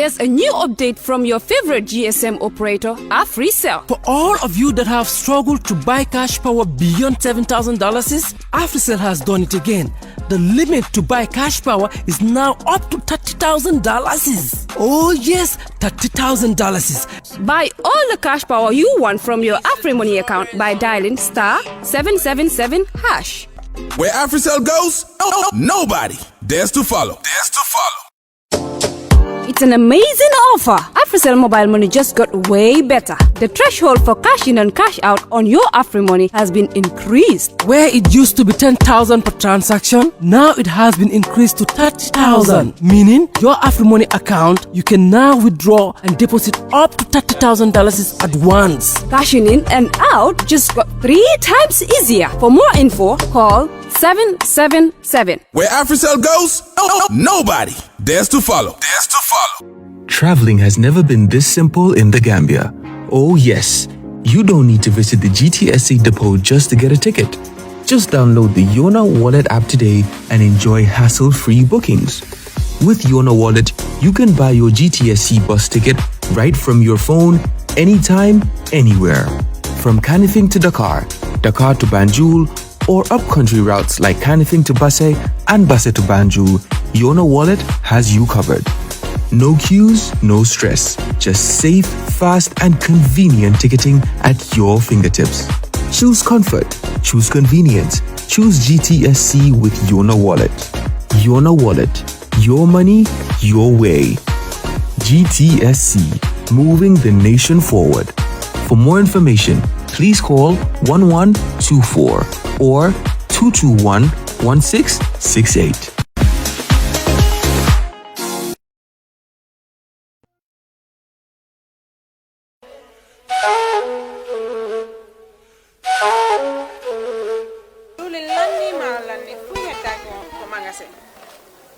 There's a new update from your favorite GSM operator, AfriCell. For all of you that have struggled to buy cash power beyond $7,000, AfriCell has done it again. The limit to buy cash power is now up to $30,000. Oh yes, $30,000. Buy all the cash power you want from your AfriMoney account by dialing *777#. Where AfriCell goes, nobody dares to follow. It's an amazing offer. AfriCell mobile money just got way better. The threshold for cash in and cash out on your AfriMoney has been increased. Where it used to be 10,000 per transaction, now it has been increased to 30,000. Meaning, your AfriMoney account, you can now withdraw and deposit up to $30,000 at once. Cashing in and out just got 3 times easier. For more info, call 777. Where AfriCell goes, nobody dares to follow. Traveling has never been this simple in the Gambia. Oh yes, you don't need to visit the GTSC depot just to get a ticket. Just download the Yona Wallet app today and enjoy hassle-free bookings. With Yona Wallet, you can buy your GTSC bus ticket right from your phone, anytime, anywhere. From Kanifing to Dakar, Dakar to Banjul, or up-country routes like Kanifing to Basse and Basse to Banjul, Yona Wallet has you covered. No queues, no stress. Just safe, fast, and convenient ticketing at your fingertips. Choose comfort. Choose convenience. Choose GTSC with Yona Wallet. Yona Wallet. Your money, your way. GTSC. Moving the nation forward. For more information, please call 1124 or 221-1668.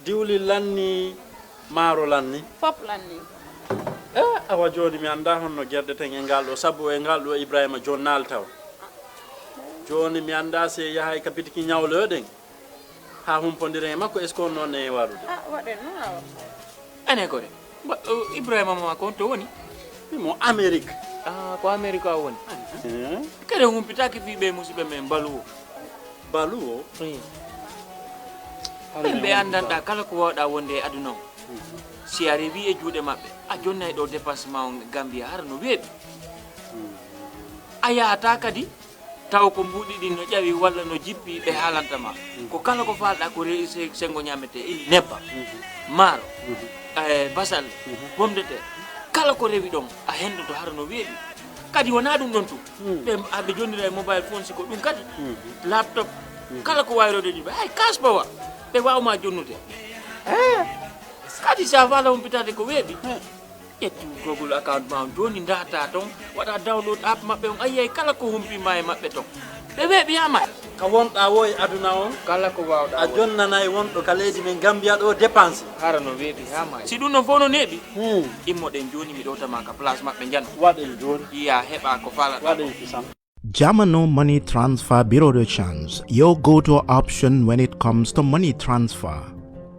Diwli lanni maro lanni fop lanni awa joni mi anda honno gerde tan e ngaldo sabu e ngaldo Ibrahima jonnal taw joni mi anda se yahay kapitiki nyawloden ha humpondire makko est ce qu'on non e warude waden no awa ane ko de Ibrahima ma ko to woni mo Amerique ko America woni kede humpitaki fi be musibe men baluwo be andanda kala ko wawda wonde aduna si arrivi e juude mabbe a jonnay do dépassement Gambia har no weebi ayata kadi taw ko mbudi di no jawi walla no jippi be halanta ma ko kala ko falda ko reise sengo nyamete il nebba maro basal bomde te kala ko rewi don a hendo to har no weebi kadi wona dum don tu be abbe jondira mobile phone siko dum kadi laptop kala ko wayrode di ay kasbawa be wawma jonnude kadi sa vala umpitade ko weebi yetti Google account ma joni data ton wada download app mabbe on ayay kala ko humpi may mabbe ton be weebi ama ka wonda woy aduna on kala ko wawda a jonnanay wondo kaleji men Gambia do dépense harano weebi ama si dum no fono nebi immoden joni mi do tama ka place mabbe jan waden joni iya heba ko fala waden fisam Jamano Money Transfer Bureau de Change, your go-to option when it comes to money transfer.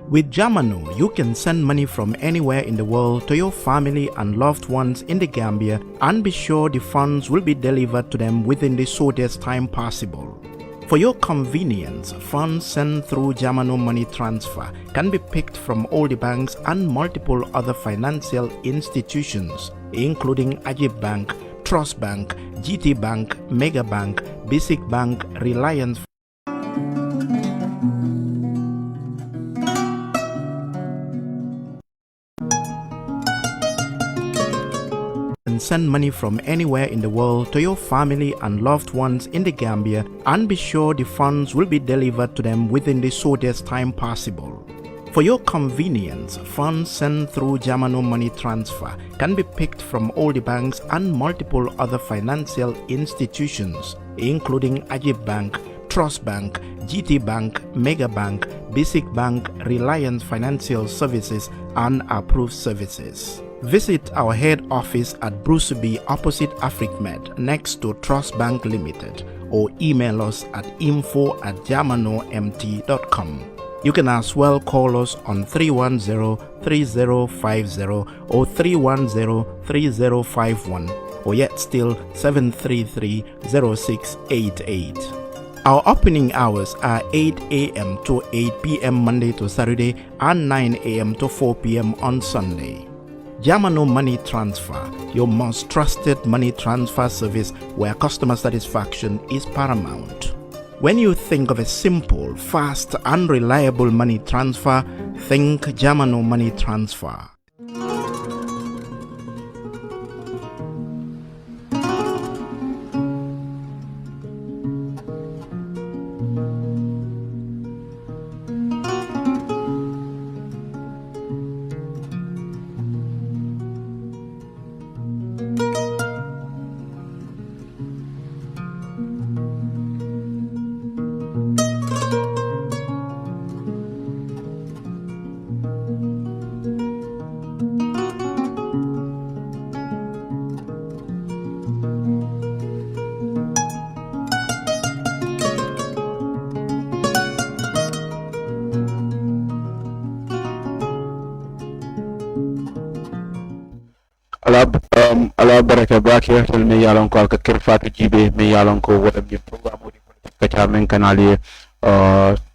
With Jamano, you can send money from anywhere in the world to your family and loved ones in the Gambia and be sure the funds will be delivered to them within the shortest time possible. For your convenience, funds sent through Jamano Money Transfer can be picked from all the banks and multiple other financial institutions, including Ajib Bank, Trust Bank, GT Bank, Mega Bank, Basic Bank, Reliance. And send money from anywhere in the world to your family and loved ones in the Gambia and be sure the funds will be delivered to them within the shortest time possible. For your convenience, funds sent through Jamano Money Transfer can be picked from all the banks and multiple other financial institutions, including Ajib Bank, Trust Bank, GT Bank, Mega Bank, Basic Bank, Reliance Financial Services, and Approved Services. Visit our head office at Bruceby opposite AfricMed next to Trust Bank Limited or email us at info@jamanomt.com. You can as well call us on 310-3050 or 310-3051 or yet still 733-0688. Our opening hours are 8 a.m. to 8 p.m. Monday to Saturday and 9 a.m. to 4 p.m. on Sunday. Yamano Money Transfer, your most trusted money transfer service where customer satisfaction is paramount. When you think of a simple, fast, and reliable money transfer, think Yamano Money Transfer. ala baraka bake tel me yalon ko ka kirfatu jibe me yalon ko wala mi programme di politique kacha men kanali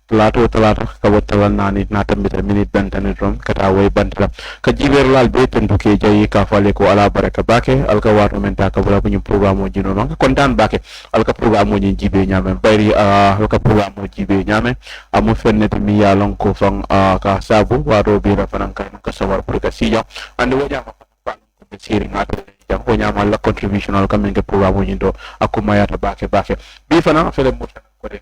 plateau talata ka wotalan nani na tambita minute bantane rom kata way bantala ka jiber lal be tendu ke jayi ka fale ko ala baraka bake alka wato men ta ka wala ko programme jino non kontan bake alka programme ni jibe nyame bari alka programme jibe nyame amu fennete mi yalon ko fang ka sabu wato be ra fanan ka sawar pour ka siya ande wajama siri ngata jang ko nyama la contribution al kamen ke programme nyindo akuma yata bake bi fana fele mutan ko de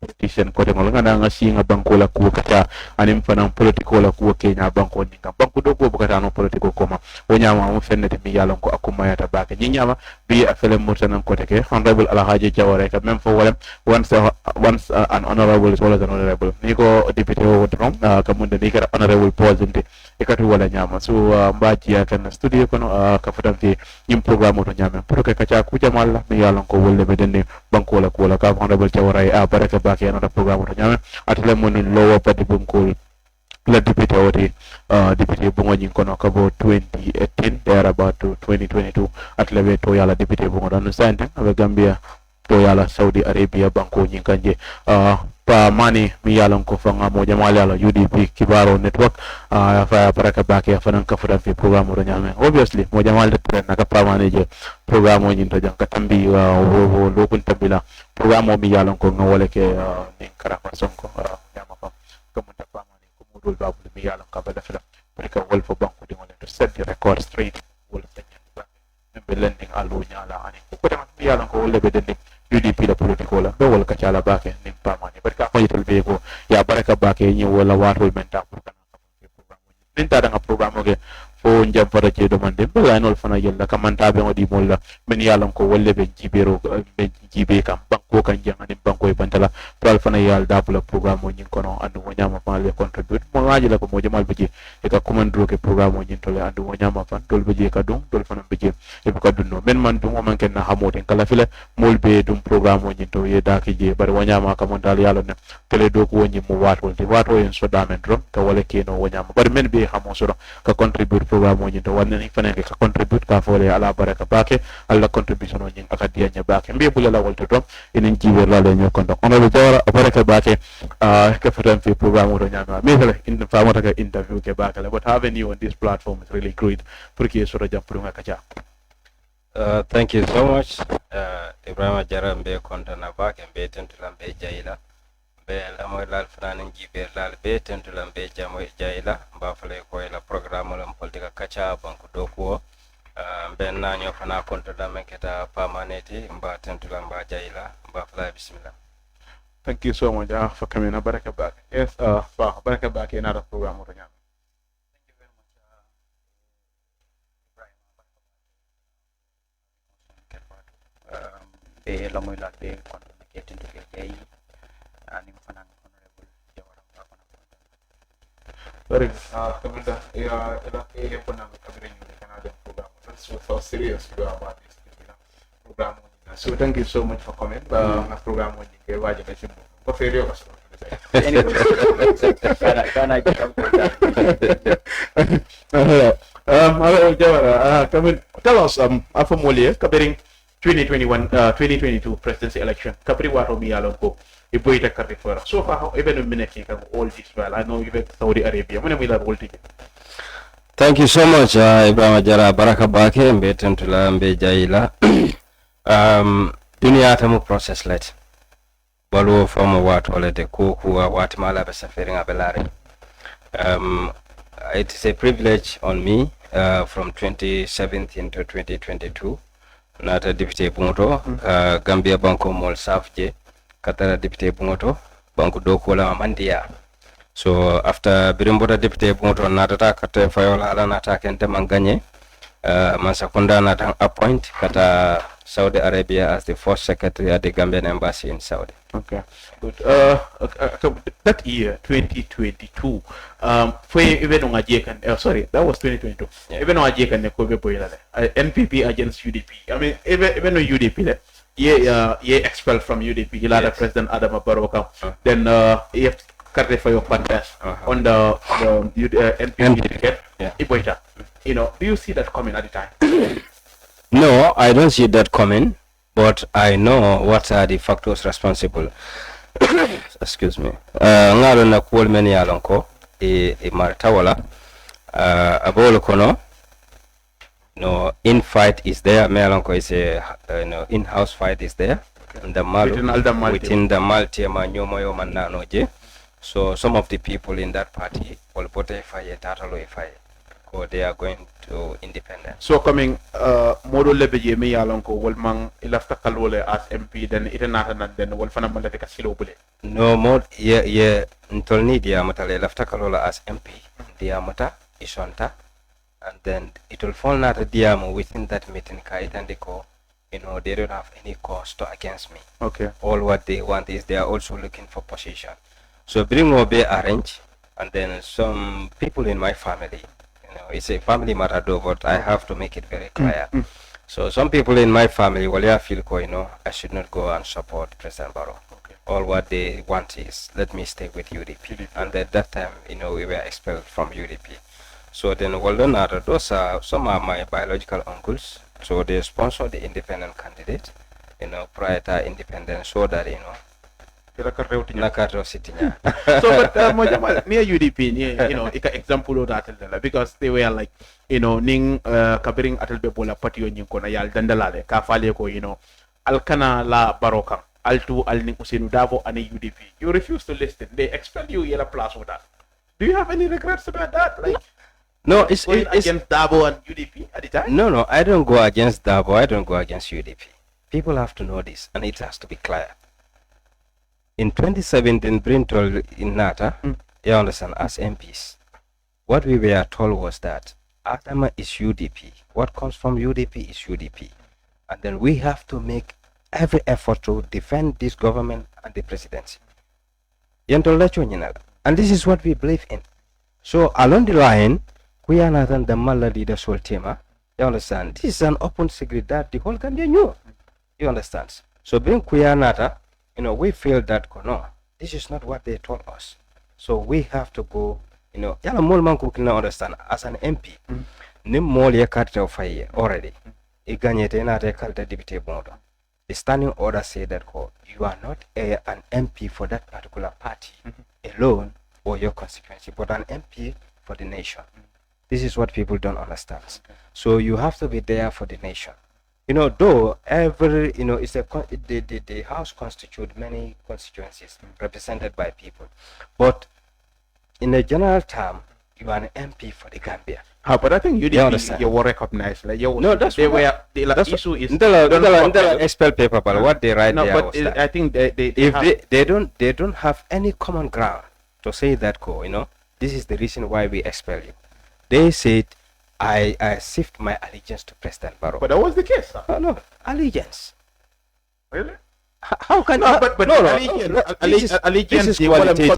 politician ko de ngol ngana nga singa banko la ku kata anim fana politiko la ku kenya banko ninga banko do ko bukata no politiko koma o nyama mo fenne de mi yalon ko akuma yata bake nyi nyama bi fele mutan ko de ke honorable Alhagie Jawara ka même fo wala once an honorable is always an honorable ni ko député o drom ka mun de ni ka honorable president ikatu wala nyama so mbaji ya kan studio kono ka fatamti nyim programme to nyama pour que kacha ku jamal mi yalon ko wolle be denne banko la ko la ka honorable Jawara baraka bake na programme to nyama atele mon lowo Badibu ko la député odi député bongo nyin kono ka bo 2018 there about to 2022 atele be to yala député bongo dan sante avec Gambia to yala Saudi Arabia banko nyin kanje pa Manneh mi yalon ko fanga mo jamal yala UDP Kibaro network fa baraka bake fanan ka fudan fi programme do nyame obviously mo jamal de na ka pa Manneh je programme o nyinto jang ka tambi wo lo kun tabila programme mi yalon ko ngole ke nin kara fa sonko nyama fam ko mo ta pa Manneh ko mo dol babu mi yalon ka bada fela barka wol fo banko di ngole to set the record straight wol fa nyamba be lending alu nyala ani ko ta mi yalon ko wolle be dende UDP la politiko la be wol ka chala bake nim pa Manneh barka ko yitel be ko ya baraka bake nyi wala wato menta pour kana programme ninta da programme ke fo njam fara je demande be la nol fana yella kamanta be ngodi molla men yalon ko wolle be jibero be jibe kam banko kan jangani banko e bantala pral fana yal dabula programme nyin kono andu mo nyama fa le contribute mo waji la ko mo jamal beje e ka commandro ke programme nyin to le andu mo nyama fa dol beje ka dum dol fana beje e ko dunno men man dum o man ken na hamoten kala file mol be dum programme nyin to ye daki je bar wo nyama ka mon dal yalo ne tele do ko woni mo wato de wato en so damen drum ka wala keno wo nyama bar men be hamo so ka contribute programme nyin to wanne ni fana ka contribute ka fole ala baraka bake alla contribution nyin akadiya nya bake mbe bulala wolto to enen jibe lale nyo kondo honorable Jawara baraka bake ka fudan fi programme do nyama mesale in famata ka interview ke bake but having you on this platform is really great pour que so jam pour nga kacha thank you so much Ibrahima Jara mbe kontana bake mbe tentula mbe jayila mbe la moy lal fran jibe lal be tentula mbe jamo jayila mba fale ko la programme la politique kacha banko do ko mbe nanyo fana kontana meketa pamaneti mba tentula mba jayila mba fala bismillah. Thank you so much for coming. Baraka back. Yes, baraka back in another program. Thank you very much, Ibrahim. La moila be kontana ketin to jay ani fana honorable Jawara very Kamanda, ila pona kabiri ni Canadian program. That's so serious you are about this program. So thank you so much for coming. Na program ni ke waje na simu. Ko ferio ka so Alhagie Jawara, tell us, Afamole, covering 2022 presidency election. Kapri waro mi yalon ko iboyta karri fora. So far, how even a minute all this well. I know even Saudi Arabia. When we love all ticket. Thank you so much, Ibrahim Jara Baraka Bake, Mbeten Tula Mbe Jaila. Dunia tamu process let. Balu from what ole de kuku what mala be suffering abelari. It is a privilege on me from 2017 to 2022. Nata Deputy Bungoto, Gambia Banko Mol Safje, Katara Deputy Bungoto, Banko Dokola Mandia. So after Birimboda Deputy Bungoto Natata Kata Fayola Alanata Kente Manganye, Mansakunda Natang appoint Kata Saudi Arabia as the first secretary at the Gambian embassy in Saudi. Okay, good. That year, 2022, even on sorry, that was 2022. Yeah. Even on NPP against UDP. I mean, even on UDP, expelled from UDP. You yes. President Adama Barrow. Then you have to cut it for your contest on the NPP ticket. Yeah. You know, do you see that coming at the time? No, I don't see that coming, but I know what are the factors responsible. Excuse me. Ngalo na kuol meni alonko e martawala abolo kono. No, in fight is there. Me alonko is a in-house fight is there. And the within the Malti manyomo manano je. So some of the people in that party will put a fire tatalo fire. Or they are going to independence. So coming modo lebeje me yalonko wolmang ilafta kalole as MP then itanata na then wolfana malate kasilo bule. No more yeah ntolni dia matale ilafta kalola as MP dia mata isonta and then it will fall not diamo within that meeting kaitandiko they don't have any cost against me. Okay. All what they want is they are also looking for position. So bring be arrange and then some people in my family. It's a family matter though, but I have to make it very clear. So some people in my family, I feel, I should not go and support President Barrow. Okay. All what they want is, let me stay with UDP. And at that time, we were expelled from UDP. So then, those are some of my biological uncles. So they sponsor the independent candidate, prior to independence, so that, so but near UDP near example of that because they were like ning kabiring atel bola party on ko na yal dandalale ka fale ko alkana la baroka altu alning usenu davo and UDP you refuse to listen they expel you yela plus with that. Do you have any regrets about that? Like no, it's against Davo and UDP at the time? No, I don't go against Davo, I don't go against UDP. People have to know this and it has to be clear. In 2017, Brintol in Nata, you understand, as MPs, what we were told was that Adama is UDP. What comes from UDP is UDP. And then we have to make every effort to defend this government and the presidency. And this is what we believe in. So along the line, we are not the Mala leaders whole team. You understand? This is an open secret that the whole Gambia knew. You understand? So being Kuyanata, we feel that no, this is not what they told us. So we have to go, yala mol man ko kina understand as an MP. Nim mol ye carte of fire already. I gagnete na de carte deputy bondo. The standing order say that you are not an MP for that particular party alone or your constituency, but an MP for the nation. This is what people don't understand. So you have to be there for the nation. Though every, it's the house constitutes many constituencies represented by people, but in a general term, you are an MP for the Gambia. But I think you were recognized. Like no, that's they were. The issue is expel paper, but what they write there but I think they don't have any common ground to say that this is the reason why we expel you. They said. I shift my allegiance to President Barrow. But that was the case, sir. No, allegiance. Really? How can allegiance is qualitative.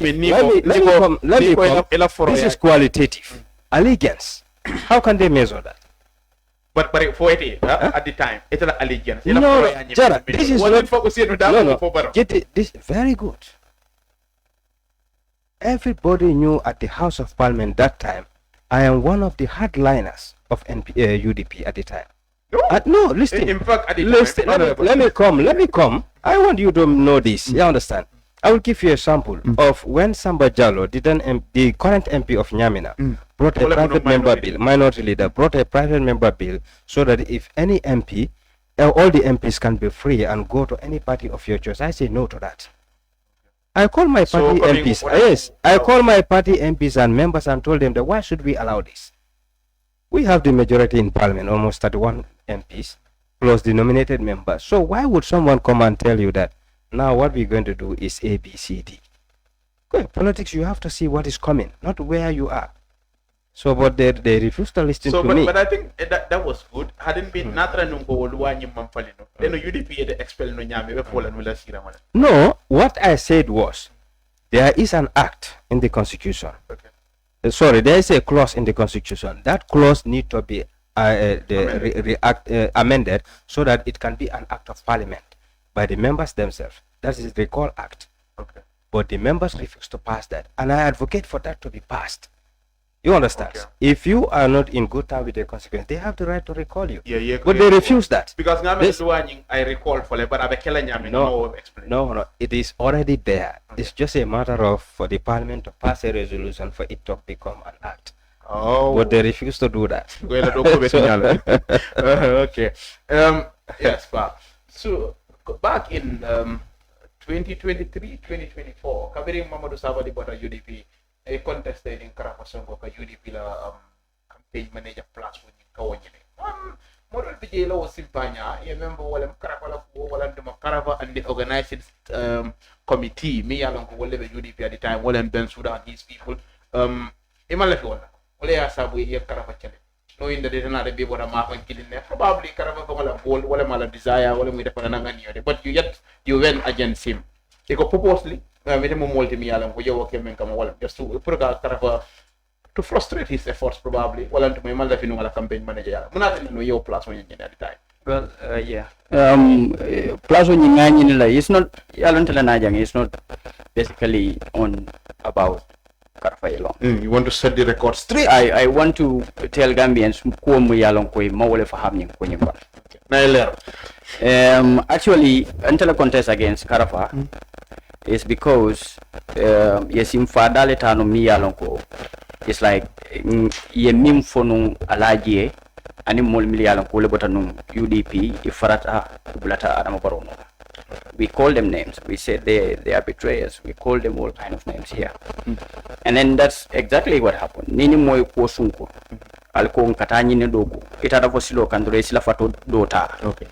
This is qualitative. Allegiance. How can they measure that? But for it at the time, it's an allegiance. No, Jara, this is not. No. Get it. This very good. everybody knew at the House of Parliament that time, I am one of the hardliners of UDP at the time. No, listen. In fact, at the listen, time, let me come. I want you to know this. You understand? I will give you a sample of when Samba Jallo, the current MP of Nyamina, brought a private member bill, minority leader, brought a private member bill so that if any MP, all the MPs can be free and go to any party of your choice. I say no to that. I call my party MPs. Yes, I call my party MPs and members and told them that why should we allow this? We have the majority in Parliament, almost 31 MPs, plus the nominated members. So why would someone come and tell you that now what we're going to do is A, B, C, D? Well, politics, you have to see what is coming, not where you are. So, but they refuse to listen to me. But I think that was good. Hadn't been Natra Nungo Luani Mampalino. Then UDP had expelled no Nyame, Poland will see them. No, what I said was there is an act in the Constitution. Okay. Sorry, there is a clause in the Constitution. That clause needs to be amended so that it can be an act of Parliament by the members themselves. That is the Recall Act. Okay. But the members refuse to pass that, and I advocate for that to be passed. You understand? Okay. If you are not in good time with the consequence, they have the right to recall you. Yeah, but they refuse that. Because I recall for but I no, it is already there. Okay. It's just a matter of for the Parliament to pass a resolution for it to become an act. Oh, but they refuse to do that. Okay. Yes, but so back in 2023, 2024, covering Mamadou Sabali Bota UDP. A contested in Karapasongo UDP campaign manager plus when you go in. Model Vijay was Simpanya, you remember Walam Karapala, Walam Karava, and the organizing committee, me along with UDP at the time, Walam Ben Suda and his people. Imalafona, Olea Sabu here Karapachale. Knowing that they did not be what a mark and killing there. Probably Karapala Gold, Walamala desire, Walam with the Panangani, but you went against him. They go purposely. Just to frustrate his efforts probably. Well, to my campaign manager. Your plus when you at the time. Well, yeah. Plus when you it's not it's not basically on about Karafa alone. You want to set the record straight. I want to tell Gambians actually until a contest against Karafa is because yes in fadale tano mi yalonko it's like ye mim fonu Alhagie ani mol mi yalonko le botanum UDP ifarata bulata adama barono. We call them names. We said they are betrayers. We call them all kind of names here. And then that's exactly what happened. Nini moy ko sunko alko nkatani ne dogo itata fosilo kandore sila fato dota. Okay.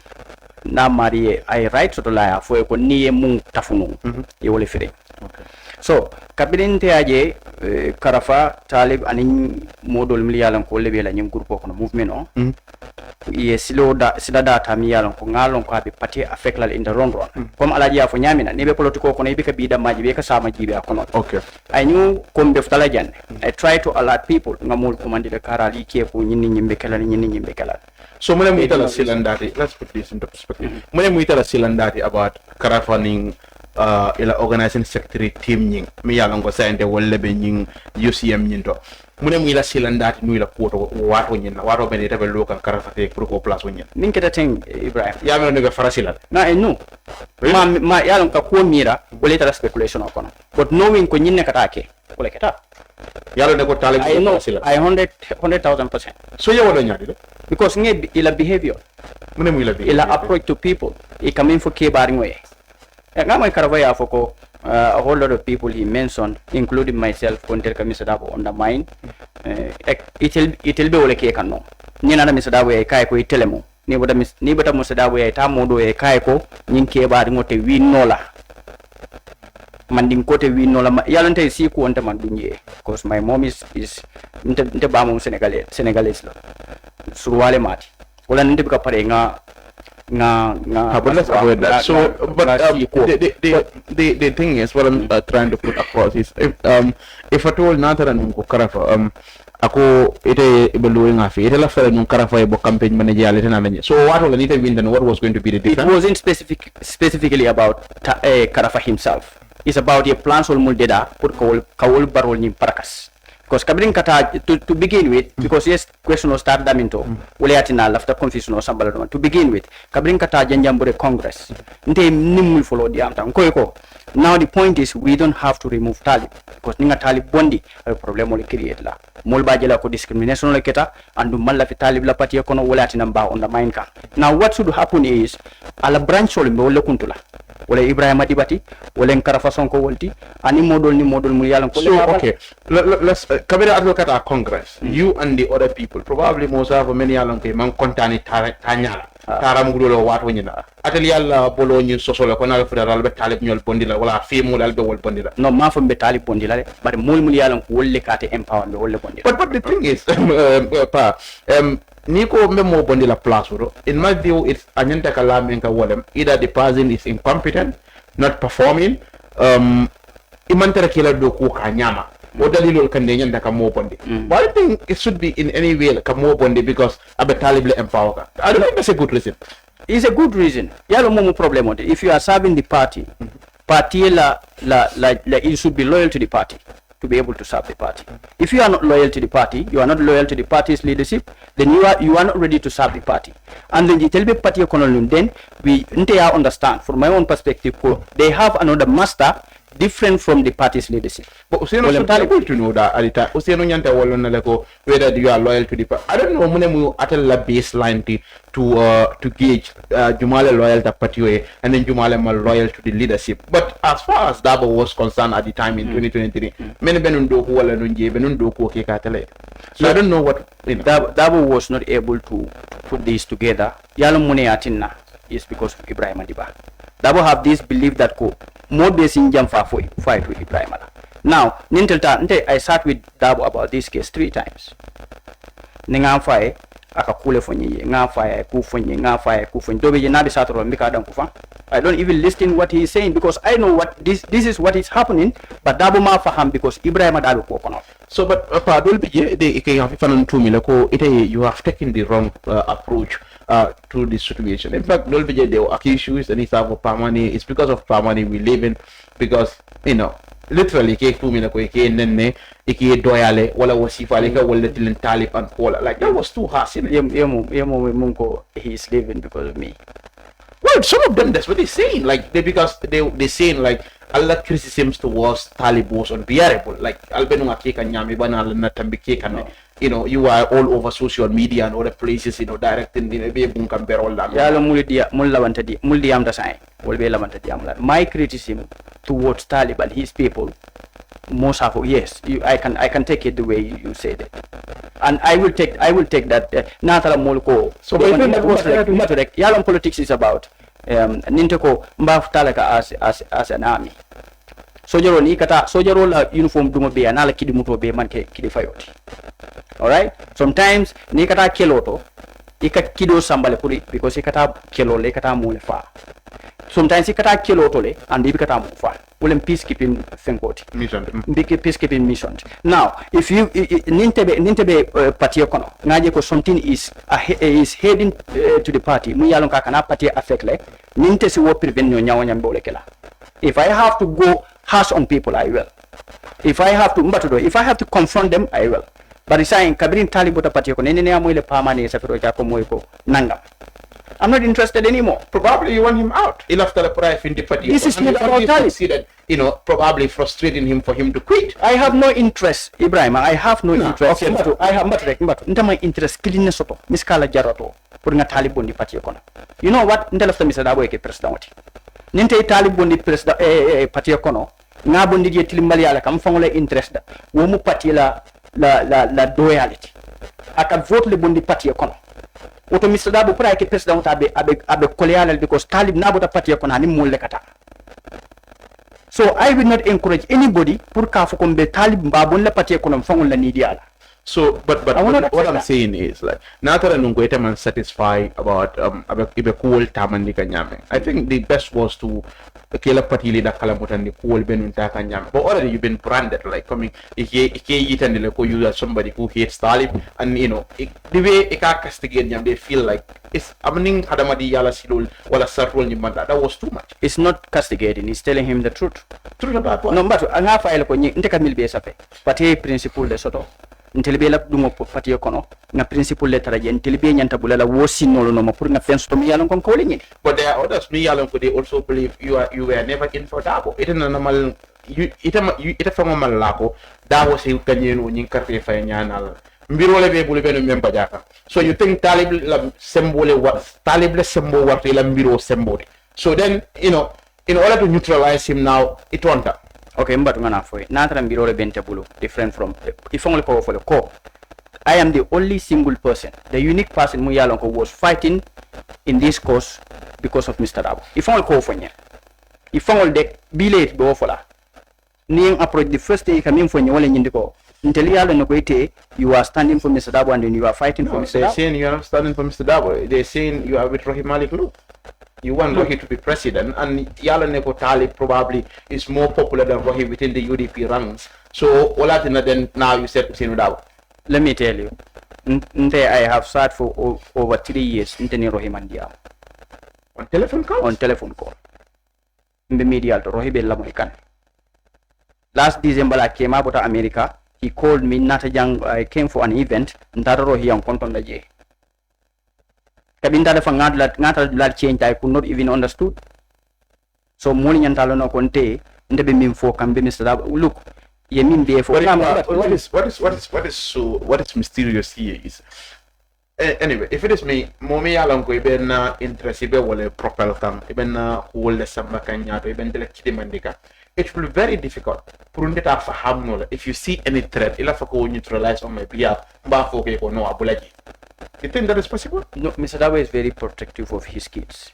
Na marie I write to the liar for ko niye mung tafunu ye wole fere. Okay. So kabininte aje Karafa Talib ani modol miliyalan ko lebe la nyim groupe ko no movement on ye silo da sida data mi yalan ko ngalon ko abi pati affect la in the run comme Alhagie afo nyamina ne be politiko ko ne be ka bi da maji be ka sama jibe akono. Okay. I knew kom be ftala janne. I try to alert people ngamul ko mandi de karali ke ko nyinni nyimbe kala nyinni nyimbe kala. So mune muitala silandati, let's put this into perspective. Mune muitala silandati about Karafaning ila organizing secretary team nying mi yalango sande wolle be nying UCM nyinto. Mune muila silandati nuila poto wato nyina wato be rebe lokan Karafate pour ko place wonyen. Min keta ting Ibrahim. Ya me no be farasilan. Na no. Ma yalon ka ko mira wole ta speculation okono. But knowing ko nyinne katake wole keta. Yalo ne ko talib I know, I 100,000%. So you want to because ila behavior, ila approach to people, it come in for kebaring way. And I'm Karavaya for a whole lot of people he mentioned, including myself, Contel Kamisadabo on the mind. It'll be all a cake and no. Nina Misadawe, Kaiko, Telemo, Nibata Musadawe, Tamodo, Kaiko, Ninke Barimote, we nola. Manding kote we nola yalante si ko onta mandunye because my mom is nte ba mom Senegalese la surwale mati wala nte bika pare nga but let's avoid that. So but the thing is what I'm trying to put across is if I told Nathan ko Karafa ako ite ibeluing afi ite la fere nung Karafa bo campaign manager ite na menye. So what will Anita win then what was going to be the difference? It wasn't specifically about Karafa himself. It's about your plans or muldeda put kawol barol ni parakas. Because kabrin kata to begin with, because yes, question was start daminto, wale atina after confusion or somebody. To begin with, kabrin kata janjambure Congress. Nte nimul follow the amta. Nkoyko. Now the point is we don't have to remove Talib because ninga Talib bondi a problem will create la. Mol bajela ko discrimination le keta and malla fi Talib la party kono wala atina on the mind ka. Now what should happen is ala branch ole wala kuntula. Wala Ibrahima Dibati, wala Nkarafa Sonko Wolti, ani model mu yalan ko. So okay, let's kabira advocate at Congress. You and the other people probably most of many yalan ke man kontani tanyala. Taram gulo wat wonyina. Ateli yalla bolo nyi sosolo ko na federal be Talib nyol bondila wala fi mo dal be wol bondila. No ma fo be Talib bondila le, but mul yalan ko wolle kate empower be wolle bondila. But the thing is Niko memo bondila plus in my view it's anyanta kala menka wolem either the person is incompetent, not performing, imantara kila do ko kanyama. What dalilol kan nyanda ka mo bondi. But I think it should be in any way ka mo bondi because abe Talib empower. I don't think that's a good reason. It's a good reason. Yalo mo problem on it. If you are serving the party, party you should be loyal to the party to be able to serve the party. If you are not loyal to the party, you are not loyal to the party's leadership, then you are not ready to serve the party. And then the tell me party then we understand from my own perspective, they have another master different from the party's leadership. But Useno should be able to know that at the time. Useno nyanta walona leko whether you are loyal to the party. I don't know munemu atel la baseline to gauge Jumale loyal to party and then Jumale mal loyal to the leadership. But as far as Dabo was concerned at the time in 2023, many benundo who wala nunje benundo ko ke katele. So I don't know what Dabo was not able to put this together. Yalo mune atinna is because of Ibrahim Adiba. Dabo have this belief that more days in jam fight with Ibrahim. Now, I sat with Dabo about this case 3 times. Ninga fire akakule fonyi, nga fire kufonyi, nga fire kufonyi. Dobe yenabi satoro mbika adam kufa. I don't even listen what he is saying because I know what this is what is happening, but Dabo ma faham because Ibrahim Adalu kokono. So but you have taken the wrong approach to this situation. In fact, there were issues and it's because of Pamani we live in, because literally like that was too harsh. He is living because of me. Well, some of them that's what they're saying. Like they're saying like Allah criticisms towards Talib was unbearable. Like you are all over social media and other places, directing my criticism towards Talib and his people, most of yes, I can take it the way you said it, and I will take that. So Yalom politics is about Ninteko Mbaf Talaka as an army. Sojaro ni kata sojaro la uniform dumo be anala kidi muto be man ke kidi fayoti. All right, sometimes ni kata keloto ika kido sambale puri because ikata kelo le kata mule fa. Sometimes ikata keloto le and ikata mu fa. Ulem peacekeeping fenkoti mission peacekeeping mission. Now if you nintebe party kono ngaje ko something is heading to the party mu yalon ka kana party affect le ninte si wo prevent nyo nyawo nyambe ole kela. If I have to go harsh on people, I will. If I have to confront them, I will. But it's saying Kabirin Talibota Patiko, Nenea Pamani, Safiro Jaco Moiko, Nanga. I'm not interested anymore. Probably you want him out. He'll have to price in the party. This is not about Talib. Probably frustrating him for him to quit. I have no interest, Ibrahim. I have no interest. Okay, I have not my interest killing soto. Miskala Jarato, putting a Talib on the party. You know what? Until after Mr. Dabo president. Ninte Talib bondi president parti kono nga bondi je tilimbali ala kam fangole interest da wo mu parti la loyalty aka vote le bondi parti kono oto Mr. Dabo pour que president abe koleala because Talib na bota parti kono ani mulle kata. So I will not encourage anybody pour ka fukombe Talib mbabon la parti kono fangol la nidi ala. So, but what I'm saying is like, not that I'm going to satisfied about ibe cool tamandi kanyame. I think the best was to kila patili da kala mutandi cool benunta kanyame. But already you've been branded like coming ike yitandi like you are somebody who hates Talib, and you know the way ika castigate them, they feel like it's happening hadamadi yala silul wala sarrol ni manda. That was too much. It's not castigating, it's telling him the truth. Truth about what? No, but anga file ko nyi ndeka milbe sape. Pati principle de soto. Intelibela dungo pati kono na principle le taraje intelibe nyanta bulala wosi nolo no pour na fence to mi yalon kon ko lengi. But there are others mi yalon ko they also believe you were never in for Dabo. It is normal ita famo malako Dabo se kanyeno nyin carte fa nyanal mbiro le be bulu be no memba jaka. So you think Talib la symbole what Talib le symbol what la mbiro symbol. So then you know in order to neutralize him now it won't. Okay, mbatu ngana foi. Natara mbirole bente bulu different from if only ko for the ko. I am the only single person, the unique person mu yalon ko was fighting in this cause because of Mr. Dabo. If only ko for nya. If only de bilate be ofola. Ni approach the first day coming for nya wala nyindi ko. Until yalon no goite you are standing for Mr. Dabo and then you are fighting for Mr. Dabo. They're saying you are not standing for Mr. Dabo. They're saying you are with Rohit Malik. Look. You want Rohi to be president, and Yala Neko Talib probably is more popular than Rohi within the UDP ranks. So, all that then now you said Sinudao. Let me tell you, I have sat for over 3 years in Rohi Mandia. On telephone call? On telephone call. In the media, Rohi Bella Moikan. Last December, I came out of America. He called me, I came for an event, and Rohi on Konton Laje. Kabinda fa ngata la change I could not even understood. So morning and talono konte ndebe mim fo kambe Mr. Dabo. Look, ye mim be for what is mysterious here is anyway, if it is me, momi alam ko iben na interest ibe wala propel kam iben na wala samba kanya iben dele chidi mandika. It will be very difficult for ndeta fa hamno if you see any threat ila fa ko neutralize on my behalf mba fo ke ko no abulaji. You think that is possible? No, Mr. Dabo is very protective of his kids.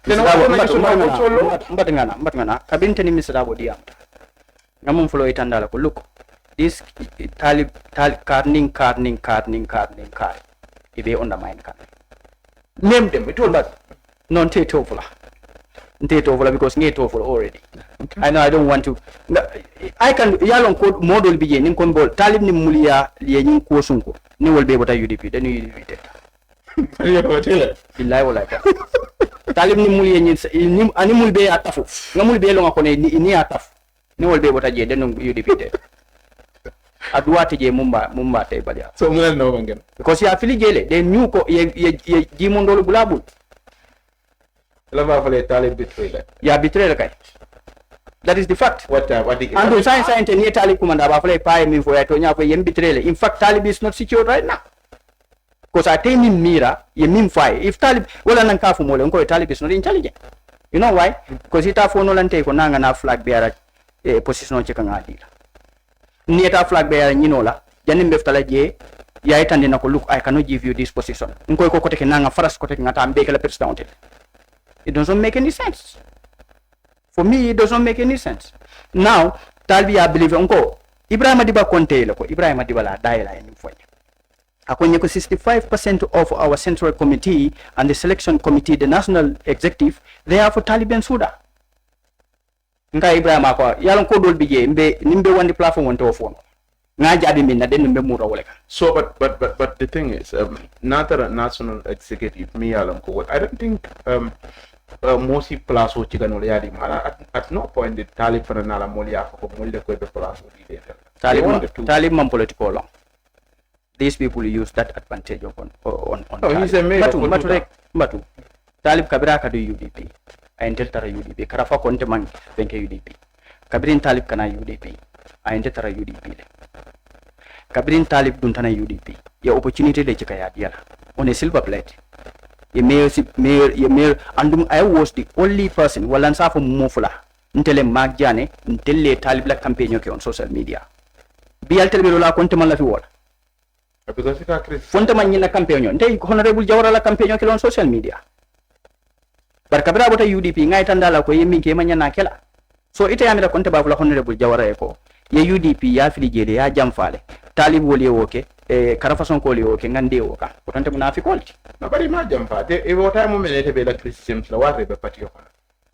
Then Mbatangana, kabinteni Mr. Dabo diam. Ngamun follow it and look. This Talib karning. If they undermine can. Name them, it will not. Non Tetofula. Because Netoful already. Okay. I know I don't want to. I can Yalon code model begin in Conbol. Talib ni mulia lianin Kosunko. Ni will be able to UDP, then you UDP. Like that. Talib ni mulia ni animal be atafu. Namul be long akone ni ataf. Ni will be able to get then UDP. Aduati je mumba te badia. So mwen no bangen. Because you are feeling jele. They knew ko ye jimondolo bulabul. Lava fale Talib betrayal. Yeah, betrayal kai. That is the fact. What and the science and near Talib commander Bafale pay me for Atonia for Yem betrayal. In fact, Talib is not secured right now. Because I tell him Mira, Yemim fire. If Talib well and Kafu Molonko, Talib is not intelligent. You know why? Because it have no and take on a flag bearer position on chicken idea. Near flag bearer Ninola, Janim Beftalaje, Yait and look, I cannot give you this position. Nko Kotekananga first Kotekan at Ambekala Pets down. It doesn't make any sense. For me, it doesn't make any sense. Now, Talbi, I believe unko. Ibrahim Adiba Conte, Ibrahim Adiba la diala in Foy. According to 65% of our central committee and the selection committee, the national executive, they are for Taliban Suda. Nka Ibrahim Akwa, Yalon Kodol Bige, Nimbe one the platform on to phone. So, but the thing is, not a national executive, me I don't think most people are so chicken at no point did Talib for another Molia for Mulde Plus. Talib man political long. These people use that advantage on he's a mayor. Batu. Talib Kabira ka do UDP. I enter UDP. Karafa Conte man benke UDP. Kabirin Talib kana UDP. I enter UDP. Kabirin Talib duntana UDP. Your opportunity de chika ya on a silver plate. Mayor, and I was the only person walansa for Mufula until a Magjane until a Talib la campaign on social media. Be alternative contaman la wall. Because it is Fontaman in a campaign, take Honorable Jawara la campaign on social media. But Kabra UDP, Night and Dala, Koyemi, Kemanya Nakela. So it am a contaba Honorable Jawara echo. ye UDP ya fili jele ya jamfale talib woli woke karafa son ko li woke ngande woka ko tante munafiqolti no bari ma jamfa de e wota mo menete be la Christians la ware be patio kono.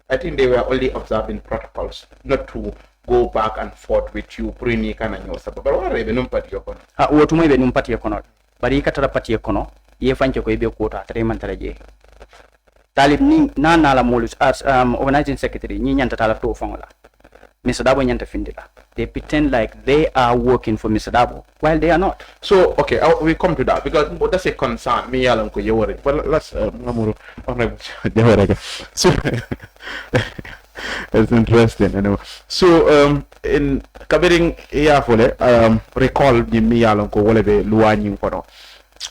I think they were only observing protocols not to go back and forth with you prini kana nyosa but ware be num patio kono ha wotumo be num patio kono bari katara patio kono ye fanke ko be ko ta tare man tare je talib ni nana la molus as organizing secretary ni nyanta tala to fongola Mr. Dabo nyanta findila. They pretend like they are working for Mr. Dabo while they are not. So okay, we come to that because that's a concern. Me yalan ko yewore. But let's Namuru Jawara. So it's interesting, you know. So in covering Yafole, recall the me yalan ko wolebe luanyi kono.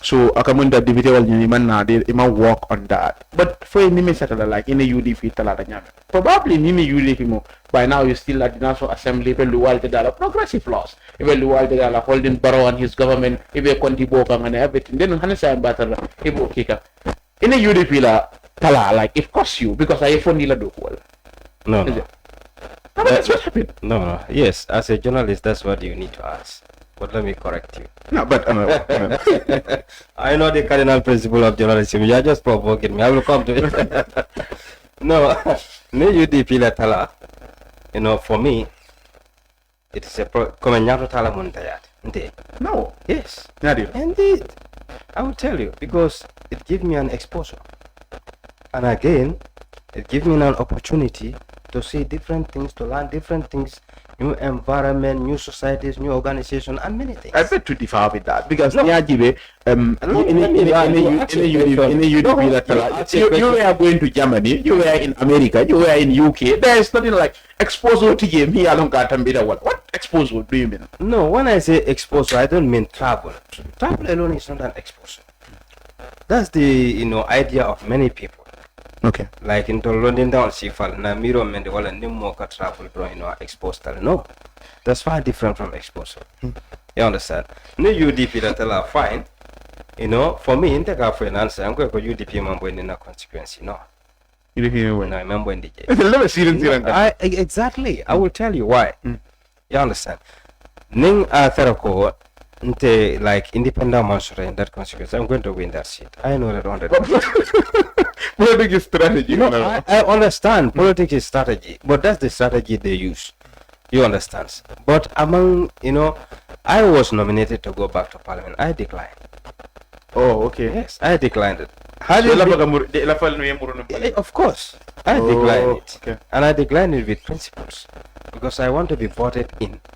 So akamunda dividual ni manna they work on that. But for any settle like in a UDP talata nyame. Probably nini UDP mo by now you still at the National Assembly pe luwal te dala progressive laws. Ibe luwal te dala holding Barrow and his government ibe konti boka and everything. Then hanesa batara ibo kika. In a UDP la tala like it costs you because I phone nila do well. No. That's what happened. No. Yes, as a journalist that's what you need to ask. But let me correct you. No, but I know the cardinal principle of journalism. You are just provoking me. I will come to it. No, UDP la tala. You know, for me, it is a comment tala muntayat. No. Yes. Nadio. Indeed. I will tell you because it gives me an exposure, and again, it gives me an opportunity to see different things, to learn different things. New environment, new societies, new organization, and many things. I bet to differ with that because you were going to Germany, you were in America, you were in UK. There is nothing like exposure to game here along Katambida. What exposure do you mean? No, when I say exposure, I don't mean travel. Travel alone is not an exposure. That's the idea of many people. Okay. Like in London down Sifal, na miro mende wala nimoka travel bro exposed. No. That's far different from exposure. You understand? No UDP that are fine. For me, in the for an answer, I'm going to UDP mambo in a consequence, UDP when I remember in the exactly. I will tell you why. You understand? Ning Therako like independent monster in that consequence. I'm going to win that seat. I know that 100%. Politics is strategy. I understand politics is strategy, but that's the strategy they use. You understand? But among, I was nominated to go back to parliament. I declined. Oh, okay. Yes, I declined it. Of course, I declined it. Okay. And I declined it with principles because I want to be voted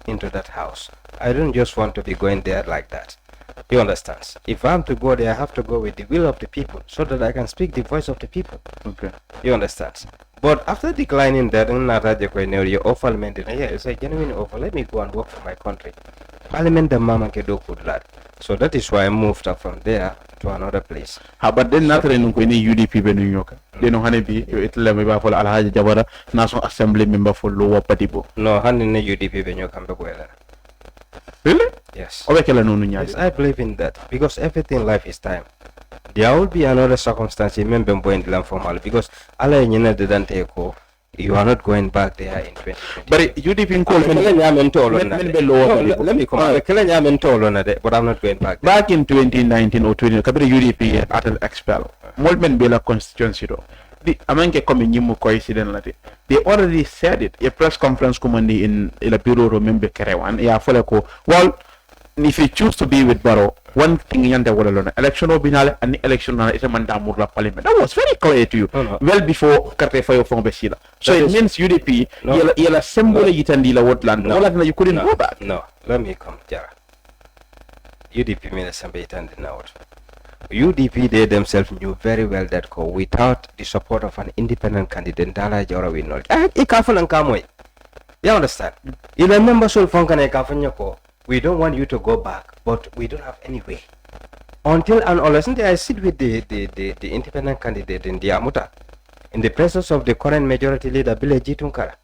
into that house. I don't just want to be going there like that. You understand? If I'm to go there, I have to go with the will of the people so that I can speak the voice of the people. Okay. You understand? But after declining that, you offer me, it's a genuine offer. Let me go and work for my country. Parliament the mama kedo good lad. So that is why I moved up from there to another place. But then not any UDP in New York. They know Honey it member for Alhagie Jawara, National Assembly member for Lower Badibu. No, Honey UDP when you come back. Really? Yes. Yes, I believe in that because everything in life is time. There will be another circumstance in the formal because you are not going back there in 2020. But UDP in call let me come. But I'm not going back there. Back in 2019 or 20, UDP at expel. Molmen Bela constituency. The Amanke coming you coincidentally. They already said it. A press conference commandee in a bureau remember Kerewan. Yeah, Folako. Well, if you choose to be with Barrow, one thing in the election obinale and election is a mandamurla parliament. That was very clear to you. Well before Katefayo from Besila. So it means UDP you'll assemble Yitandila Woodland. No, you couldn't go back. No, let me come, Jara. UDP mean assemble Yitandila out. UDP they themselves knew very well that without the support of an independent candidate, Alhagie Jawara will not. You understand? You remember we don't want you to go back, but we don't have any way. Until and unless I sit with the independent candidate in the Amuta, in the presence of the current majority leader, Bileji Tunkara.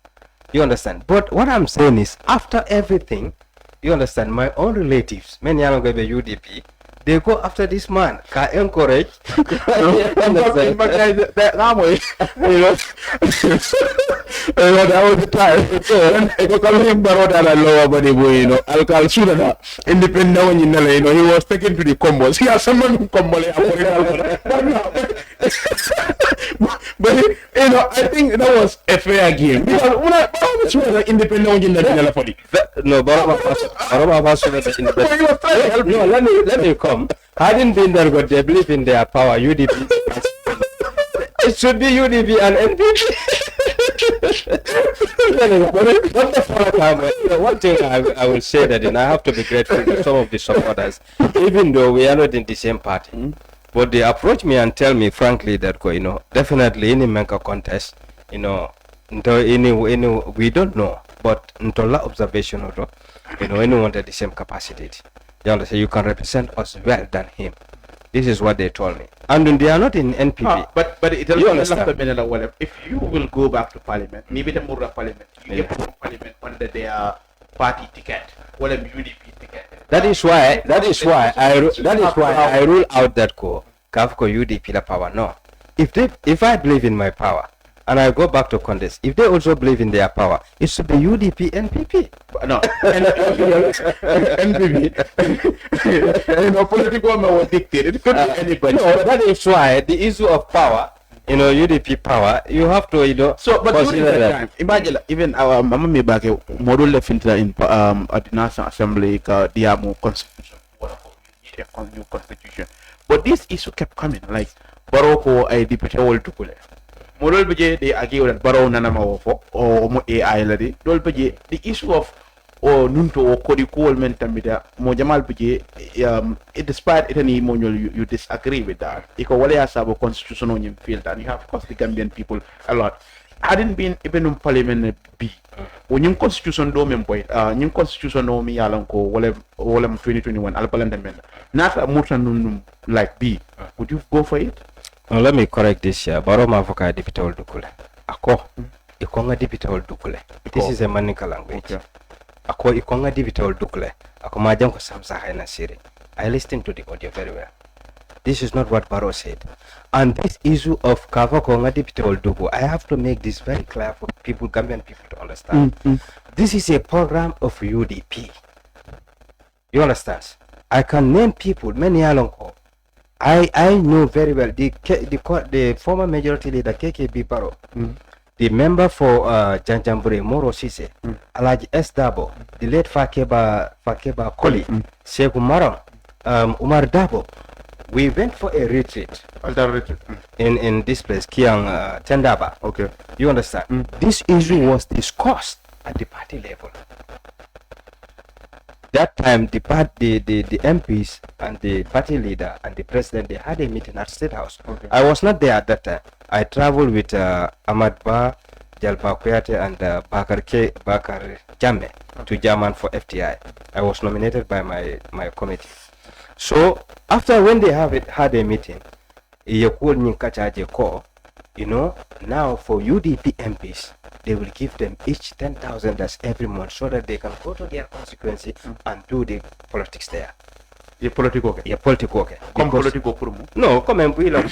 You understand? But what I'm saying is, after everything, you understand, my own relatives, many are UDP, they go after this man. Can encourage. That was the time. So, coming Barod and lower Badibu, you know, Alkal Sudana, independent when you know, he was taken to the combos. He has someone who combo. But you know, I think that was a fair game because when I was independent in the no, no, let me come. Hadn't been there, but they believe in their power. UDP. It should be UDP and NPP. One thing I will say that, and I have to be grateful to some of the supporters, even though we are not in the same party. But they approach me and tell me frankly that, you know, definitely any make a contest, you know, we don't know, but until observation, you know, anyone at the same capacity. You understand? You can represent us well than him. This is what they told me. And they are not in NPP. But it also if you will go back to parliament, maybe the Murra parliament, you get from parliament under their party ticket, or a UDP ticket. That is why I rule out that Kafko UDP the power. No. If I believe in my power and I go back to contest, if they also believe in their power, it should be UDP NPP. No, NPP. You know, political man will dictate. It could be anybody. No, that is why the issue of power, you know, UDP power, you have to, you know. So, but during that time, imagine even our Mama Mibake model left in at the National Assembly, the constitution, new constitution. But this issue kept coming, like Baroko, a deputy old to Kule. Model Baje, they argue that Baro Nanama or AI lady. The issue of Nunto or Kodi Coleman Tamida, Mojamal Baje, despite any manual, you disagree with that. Equally as our constitutional in field, and you have cost the Gambian people a lot. Hadn't been even in Parliament B. When you constitution domain point, new constitution no me alanko, whatever 2021, Alpaland amendment. Not a motion like B. Would you go for it? Well, let me correct this here. Baroma Voka Deputy Old Dukule. Ako, Ikonga Deputy Old Dukule. This is a Manika language. Okay. Ako, Ikonga Deputy Old Dukule. Ako Majam Samsa Haina Siri. I listened to the audio very well. This is not what Baro said. And this issue of Kava Konga Deputy Old Duku, I have to make this very clear for people, Gambian people to understand. This is a program of UDP. You understand? I can name people, many along. I know very well the former majority leader KKB Baro, the member for Janjambure Moro Sise, Alhagie S. Dabo, the late Fakeba Koli, Sheikh Umar Dabo. We went for a retreat. In this place, Kiang Tendaba. Okay. You understand? This issue was discussed at the party level. That time, the MPs and the party leader and the president, they had a meeting at State House. Okay. I was not there at that time. I traveled with Ahmad Ba, Jalba Kuyate, and Bakar Jamme to German for FTI. I was nominated by my committee. So after when they had a meeting, you know, now for UDP MPs, they will give them each 10,000 every month so that they can go to their constituency and do the politics there. Your political okay. Your political okay. Come political promo. No, come and we look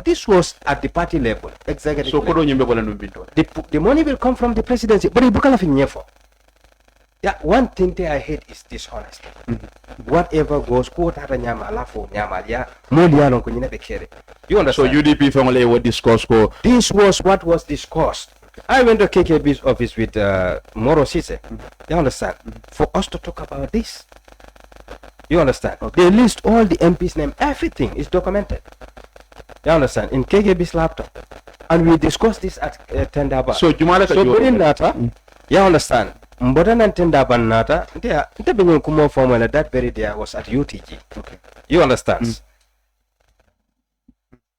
this was at the party level. Exactly. So the money will come from the presidency, but it yeah, one thing that I hate is dishonesty. Whatever goes, you understand? So UDP family would discuss. This was what was discussed. I went to KKB's office with Moro Sise. You understand? For us to talk about this. You understand? Okay. They list all the MPs' name. Everything is documented. You understand? In KKB's laptop. And we discussed this at Tendaba. So within that, you understand? Mbodana Tendaba Nata, there, Kumo formula that very day I was at UTG. Okay. You understand?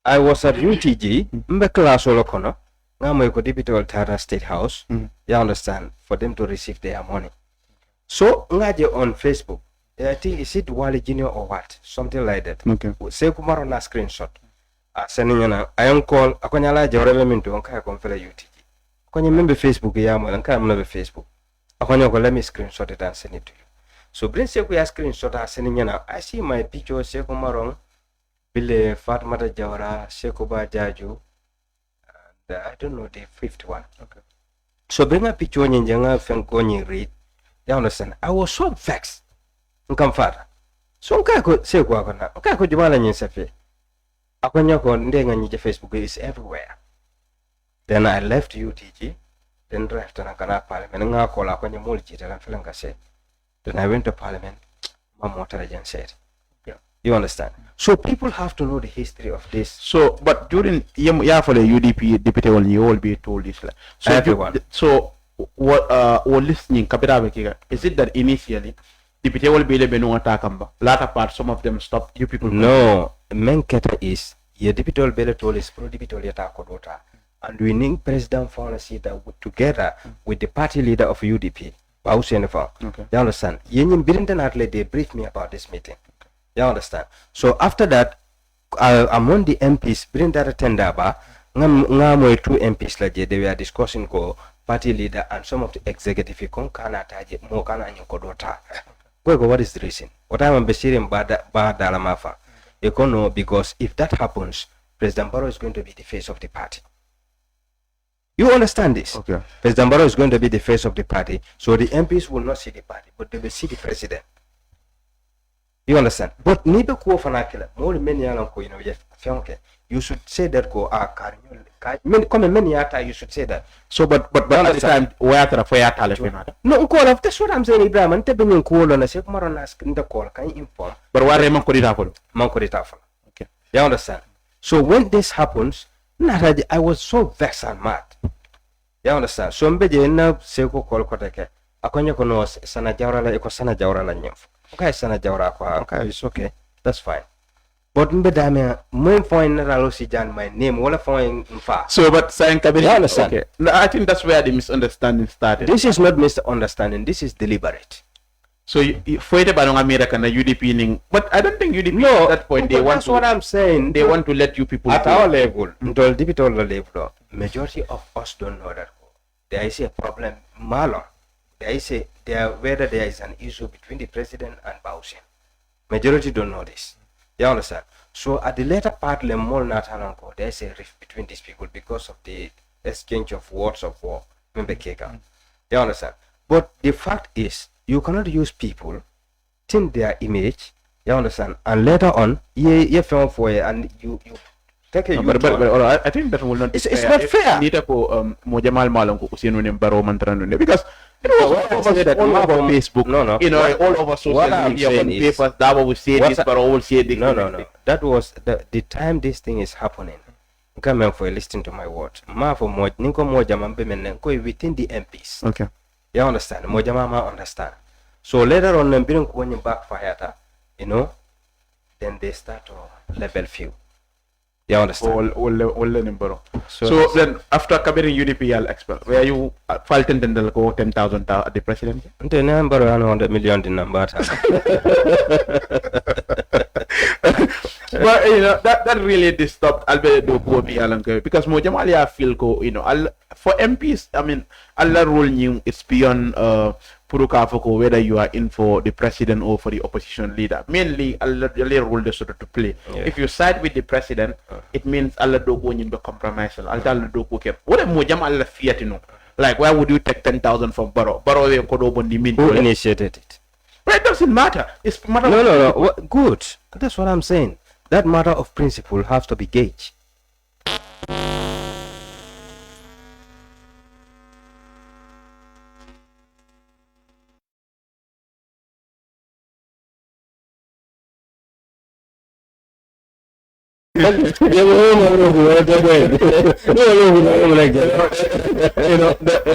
I was at UTG, Mbekla Solokono, Namoyko Deputy Altara State House. You understand? For them to receive their money. So, Ngaje on Facebook, I think is it Wali Junior or what? Something like that. Okay. Say Kumaro na screenshot. Sending I am call Akonyala Joreve Minto on Kaya Confela UTG. When you remember Facebook, Yamo and Kam never Facebook. Let me screenshot it and send it to you. So bring Seku ya screenshot ha seninyana. I see my picture Seku Marong, Bile Fatmata Jawara, Seku Ba Jaju, and I don't know the fifth one. Okay. So bring a picture nyanga fenkonyi read. You understand? I was so vexed. Nkamfara. So nkako Seku akona. Nkako jumala nyensefe. Akonya ko ndenga nyije Facebook is everywhere. Then I left UTG. Then drive to Nakana Parliament. Nga kola akonya multi tala felenga say. Then I went to Parliament. Mamotarajan said. Yeah. You understand? So people have to know the history of this. So, but during for the UDP deputy, you all be told this. So everyone. What listening? Is it that initially deputy will be the attack? Latter part, some of them stopped. You people. No, Menketa is your deputy will be told is pro deputy attack Kodota, and we need President Fonasi that together with the party leader of UDP. Okay. You understand? They briefed me about this meeting. You understand? So after that, among the MPs, bring that tender ba, two MPs they were discussing party leader and some of the executive. What is the reason? What I'm saying Badalamafa. You can know because if that happens, President Barrow is going to be the face of the party. You understand this? Okay. President Barrow is going to be the face of the party, so the MPs will not see the party, but they will see the president. You understand? But neither ko fanakila, more many ko you should say that ko many you should say that. So but at the time no call that's what I'm saying, Ibrahim. And te call on a second in the call can inform. But why Okay. You understand? So when this happens, I was so vexed and mad. You understand? So mbeje na seko call koteke. Akonya kono sana jawra la eko sana jawra la nyef. Okay, sana jawra kwa. Okay, it's okay. That's fine. But mbedame mo point na lo si jan my name wala point mfa. So but saying kabiri. You understand? Okay. No, I think that's where the misunderstanding started. This is not misunderstanding. This is deliberate. So for the America and UDP ning, but I don't think UDP no, at that point they want that's what I'm saying. They want to let you people at our level, level, majority of us don't know that there is a problem. Malo, whether there is an issue between the president and Bausin. Majority don't know this. You understand? So at the later part, there is a rift between these people because of the exchange of words of war. You understand? But the fact is, you cannot use people, tint their image, you understand, and later on, you film for it, and you take a but I think that will not. It's not fair. Because all over Facebook, you know, all over social media, papers, Dabo will say this, but all will say this. No. That was the time this thing is happening. Come for listening to my words. Within the MPs. Okay. You understand? Mojamama understand. So later on, when you backfire, you know, then they start to level few. You understand? So then, after Kabiri UDP, I'll expel. Where you felt in the go 10,000 at the president? The number 100 million in number. But you know that really disturbed Albedo Alanka because Mojamalia feel you know for MPs, I mean Allah rule new it's beyond Purukafoko whether you are in for the president or for the opposition leader. Mainly Allah rule the sort of to play. Yeah. If you side with the president, it means Allah do go in the compromise. Allah do go what Mojam Allah fiat you know. Like why would you take 10,000 from Barrow? Barrow they could open the who initiated it? But it doesn't matter. It's matter no. Good. That's what I'm saying. That matter of principle has to be gauged. You know,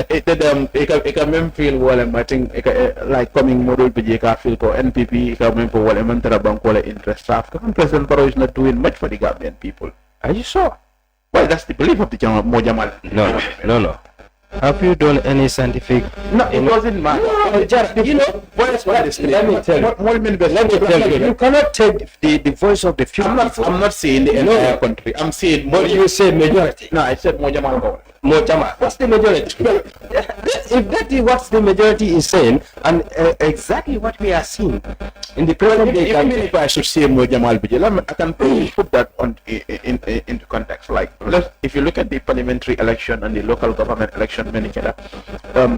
it can feel well. I think like coming model PJK feel ko NPP coming for well. I'm not interest. President Barrow is not doing much for the Gambian people. Are you sure? Well, that's the belief of the Mojamal. No. Have you done any scientific? No, it doesn't matter. You know, let me tell you. You cannot take the voice of the few. I'm not saying the entire country. I'm saying. But you say majority. No, I said Mojamal. Mojama. What's the majority? if that is what the majority is saying, and exactly what we are seeing in the present day, even if I should say more Jamal Bijay, I can put that on into context. Like, if you look at the parliamentary election and the local government election,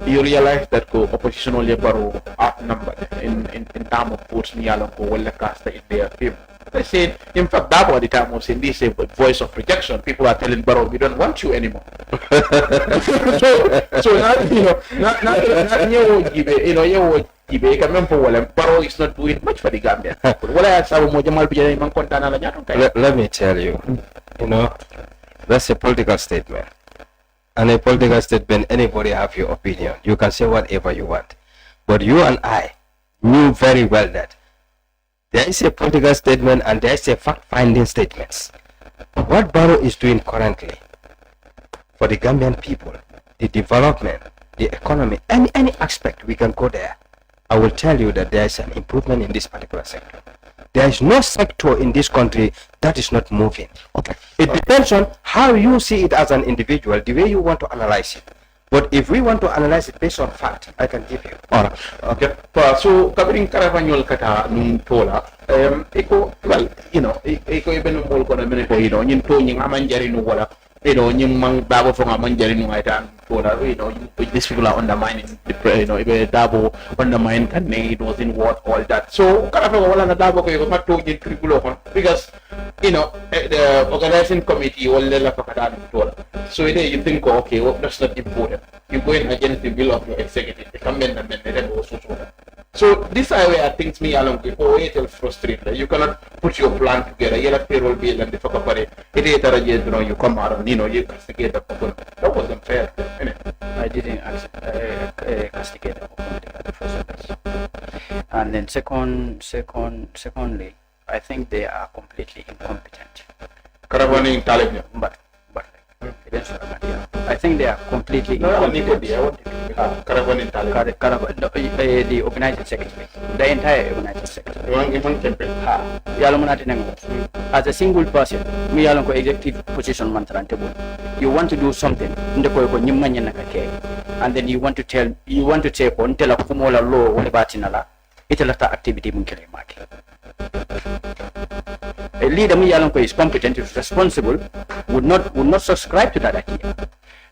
you realize that opposition only borrow outnumbered in terms of votes. Well cast in their favor. They said, in fact, that was the time was in this voice of rejection. People are telling Barrow, we don't want you anymore. so now, Barrow is not doing much for the Gambia. Let me tell you, that's a political statement. And a political statement, anybody have your opinion. You can say whatever you want. But you and I knew very well that there is a political statement and there is a fact-finding statements. What Barrow is doing currently for the Gambian people, the development, the economy, any aspect we can go there, I will tell you that there is an improvement in this particular sector. There is no sector in this country that is not moving. Okay. It depends on how you see it as an individual, the way you want to analyze it. But if we want to analyze it based on fact, I can give you. Alright. Okay. So covering Caravanyol Kata Tola, Eco, well, Eco even more gonna minute, in Tony Amanjari no water, Mang Dabo from Amanjari no item, these people are undermining the Dabo undermine Kane, it was in what all that. So Caravana and Dabo not to get because the organizing committee will let Tola. So you think, okay, well, that's not important. You go in against the will of your executive, the amendment, and also so this is where things me along with it's frustrating. You cannot put your plan together. You have payroll bill and the fuck up it. You come out and you castigate the people. That wasn't fair. I didn't castigate the first place. And then secondly, I think they are completely incompetent. Caravani Talib, but I think they are completely incompetent. The organizing secretary, the entire organizing secretary. As a single person, we are executive position you want to do something, and then you want to take on tell a Kumola law or Batinala, it's a activity. A leader who is competent, is responsible, would not subscribe to that idea.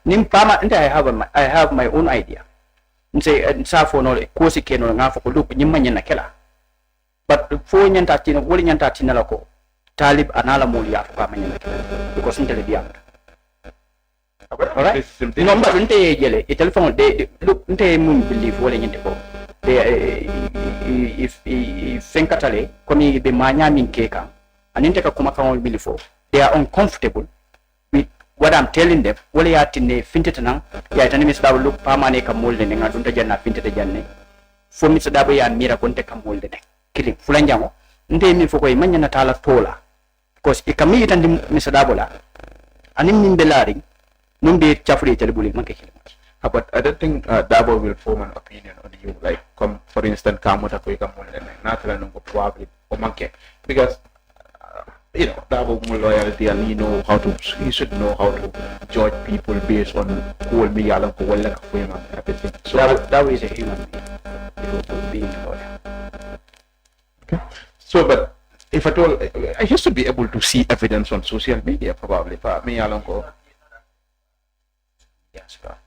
Nimpama, and I have my own idea. Say Safo no course can no for look Nimanya Nakela. But the 4 Yantatino, William Tatinalako, Talib Anala Molia for because until the young. Alright? Number Unte a telephone they look Nte Moon believe what in the book. If Senkatale, Komi be Manyamin Keka, and Inteka Kumakon before, they are uncomfortable with what I'm telling them. What they are in the Fintetana, yeah, enemies that will look Pamaneka molding and Aduntajana Fintet Jane. For Mr. W and Mira Conteka molding, killing Fulanjamo, Nte me for Manyanatala Tola, because it can meet and Mr. Dabola, and in Belari, Numbi Chafri Telebuli Monkey. But I don't think Dabo will form an opinion on you. Like, for instance, Kamota Kweka Molen, Nathan probably or Monkey. Because, Dabo more loyalty and he should know how to judge people based on who will be Alan for and everything. So that is a human being loyal. Okay. So, but if at all, I used to be able to see evidence on social media probably. But me, Alan, yes, but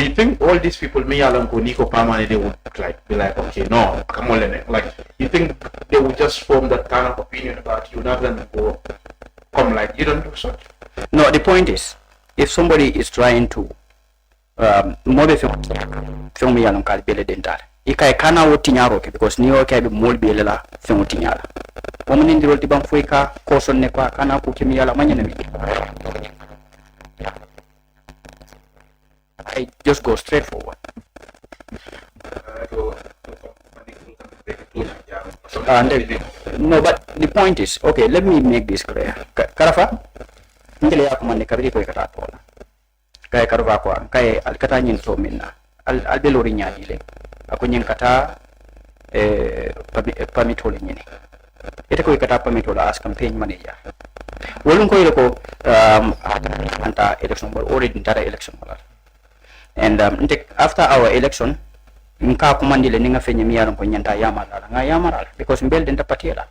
you think all these people, me along with Nico Pamani, they would be like, okay, no, come on, like you think they would just form that kind of opinion about you, not then go come like you don't do such? No, the point is, if somebody is trying to mobile film me along Calbele dental, Ika kana wotinyaro because New York have more belela film tinyara. Woman in the Rotiban Fuika, Coson Nepa, Kana Pukimiala Manyanami. I just go straight forward. No, but the point is, okay, let me make this clear. Karafa, ndele ya kumane kabiri ko kata tola. Kay karva ko kay alkata nyin so minna. Al belori nyaadi le. Ako nyin kata pamitole nyini. Ite ko kata pamitola as campaign manager. Wolun ko anta election bol already ntara election bol. And after our election, nka kumandile ninga fenye miyalo ko nyanta yamarala nga yamarala because mbel denta patiela.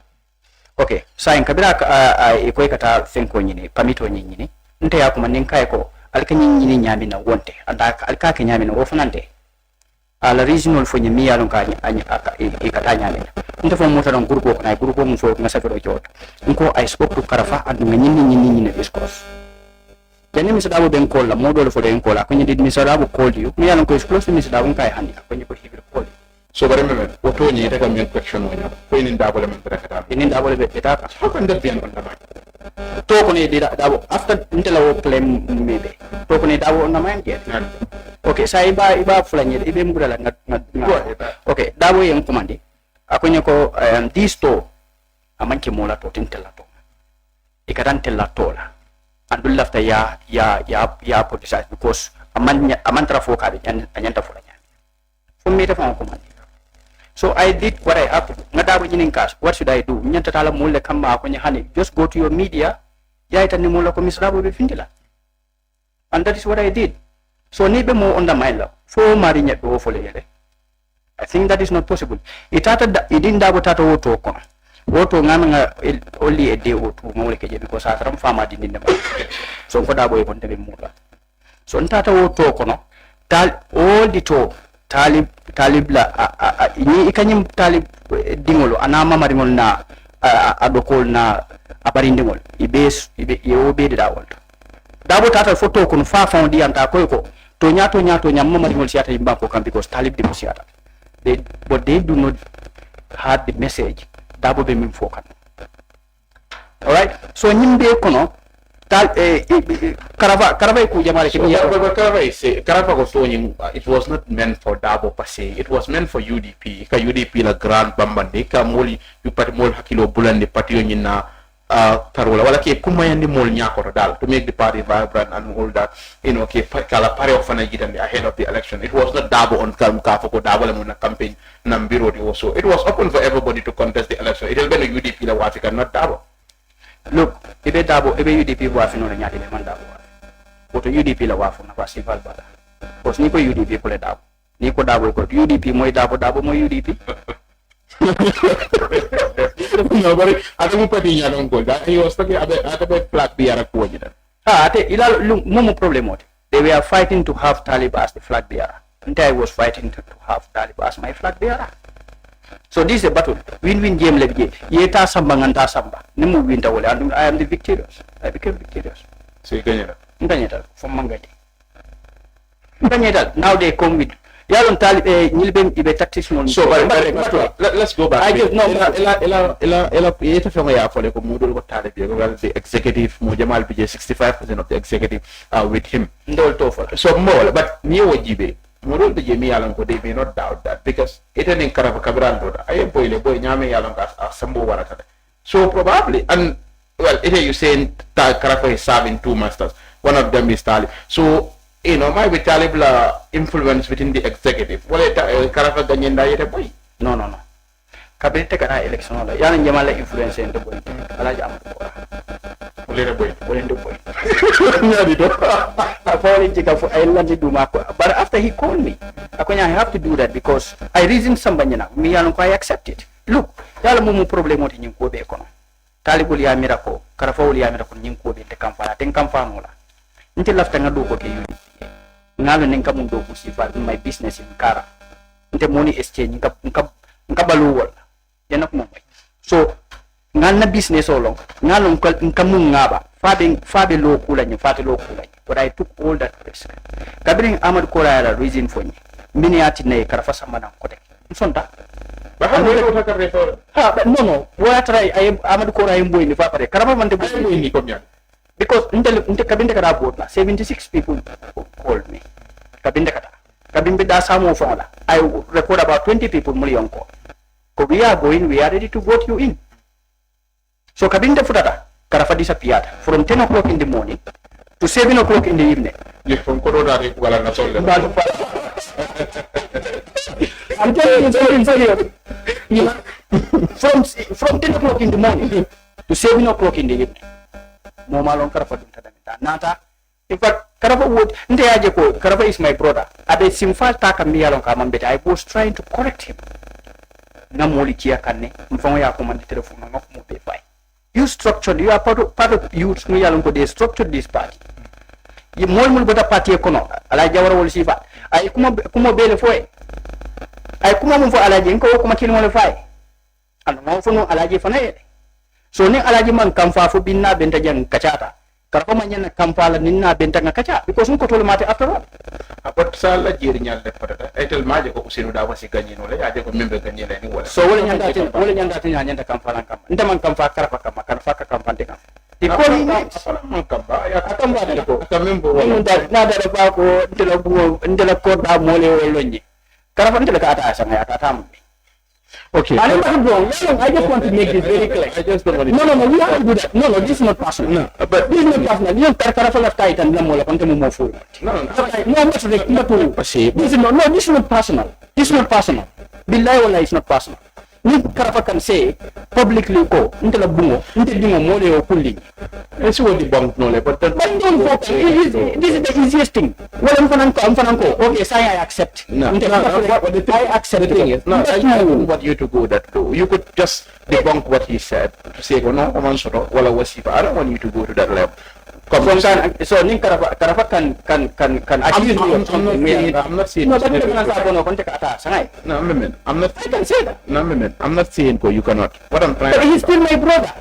Okay, sa in kabira iko kata fenko nyini pamito nyini nte ya kuma ninka ko alka nyini nyami na wonte anda alka ke nyami na wofanante ala regional fo nyimi yalo ka ikata nyami nte fo mota don grupo ko na grupo mu fo ngasa fero jot nko I spoke to Karafa and nyini discourse jani misadabu ben call la modo le fo den call ko nyidi misadabu call you mi yalo ko is close to misadabu kai handi ko nyiko hibir call so bare me oto ni daga men question wona ko ni dabole men rekata ni dabole be betaka how can that be an undermine to ko ni dabo after intela wo claim mebe to ko ni dabo on mind get okay sa iba fulanye ibe mugula ngat okay dabo yen commande akonye ko this to amanke mola to tintela to ikatan tella tola andul lafta ya politicize because amantra fo kabe anyanta fulanya for me to fa commande. So I did what I have to do. Ngadabu jinin cash. What should I do? Nyanta tala mule kama kwenye hani. Just go to your media. Ya itani mula ko misrabu bifindila. And that is what I did. So nibe mo on the mind la. Fo mari nyat do fo lele. I think that is not possible. Idin dabo tata woto ko. Woto ngana only a day or two mole keje because atram fama din ma. So ko dabo e kon tebe mula. So ntata woto ko no. All the talk talib la ni ikanyim talib dingolo anama marimol na adokol na abarindingol ibe obede dawol dabo tata photo kun fa fondi anta koyko to nyato nyamma marimol siata imba ko kam because talib de siata but they do not have the message dabo be min fokan. All right, so nyimbe kono Karava ku jamare Karava ko so it was not meant for Dabo per se, it was meant for UDP ka UDP la grand bambande ka moli yu pati mol hakilo bulande pati yo nyina tarola wala ke kumayandi mol nyako dal to make the party vibrant and all that, you know, ke kala pare of fana jitande ahead of the election. It was not Dabo on kam ka foko Dabo la mona campaign nambiro di also. It was open for everybody to contest the election. It will be a UDP la Africa, not Dabo. Look, ibe UDP wafi no nyati be man dabo. Woto UDP la wafu na festival bada. Because ni ko UDP ko le dabo. Ni ko dabo ko UDP moy dabo moy UDP. No, but ada mo pati yan ko da. He was talking about flag bearer ko jida. Ate ila mo problem ot. They were fighting to have Talib as the flag bearer. And I was fighting to have Talib as my flag bearer. So this is a battle. Win-win game lebje. Yeta samba nganta samba. Nimu winta wole. And I am the victorious. I became victorious. So you can from Mangati. Now they come with Yalon Talib Nilbem ibe tactics. So let's go back. I just know the executive Mujamal PJ 65% of the executive are with him. So more but new Jibe. Morol de Jemi Alanko, they may not doubt that because it ain't in Karabakabrando. I am boy Nyame Alanka Sambo Warakata. So probably, and well, it is you saying that Karafa is serving two masters. One of them is Talib. So, you know, my Talib influence within the executive. Well, Karafa Ganyenda yet boy. No. Kabinete kana election la. Yan Jamala influence in the boy. Alhagie But after he called me, I have to do that because I reasoned somebody now. Me I accept it. Look, yala mumu problem oti nyinko be kono. Talibul ya mirako, Karafawul ya mirako nyinko be te kamfana, ten kamfana wala. Nti lafta ngado ko ke UDP. Ngalo nenka mundo ko sifa my business in Kara. Nti money exchange nka balu wala. Yana ko mo. So ngan na business olong ngalong kamun ngaba fabe lo kula ni fate lo kula but I took all that risk kabring Ahmad Kora la reason for ni miniati ne Karafa samana ko tek sonta but no what try I Ahmad Kora imboy ni fa pare Karafa man de boy ni ko nyan because inte kabinde kara vote la 76 people called me kabinde da samo fola I record about 20 people muli onko ko we are ready to vote you in. So kabinda futata Karafa disappeared from 10 o'clock in the morning to 7 o'clock in the evening. From Corona wala na sol. I'm telling you, from 10 o'clock in the morning to 7 o'clock in the evening. No malon Karafa dunta nata. In fact, Karafa would Ndeajeko, Karafa is my brother. Abe Simfal Taka Mialon Kamambet, I was trying to correct him. Namoli Kia Kane, Mfoya command telephone, not move by. You structured, you are part of youth Mialongo, they structured this party. You more got a party econo, Alhagie Jawara will see that. I come bele foy. I come for Alhagie Nko Kumakin Molify. And no for no Alhagie Fanae. So ne Alhagie man come far for Binna Bentajan Kachata. Karapamanya Kampala Nina Bentanga Kacha, because Unko told Mate after all. But Sala Jirinya left I tell Magic Sinoda was a Ganino, I don't remember Ganina anywhere. So when you're not Kampala, Ntaman Kampa Karapaka, Karfaka Kampanteka. They call him okay. I just want to make this very clear. I just don't want to. No, we have to do that. No, this is not personal. No, but this is not personal. You have tight and Lamola move forward. This is not personal. This is not personal. Billahi is not personal. Karafa can say publicly ko until a bungo until dingo mole or pulling. It's what the bank no but this is the easiest thing. Well I'm fananko. Okay, say I accept. No, I accept the thing is no, I don't want you to go that low. You could just debunk what he said to say no I don't want you to go to that level. So Karafa can accuse me of something. I'm not saying. No, but I'm not. I can say that. No, I'm not saying you cannot. What I'm trying. But he's still my brother.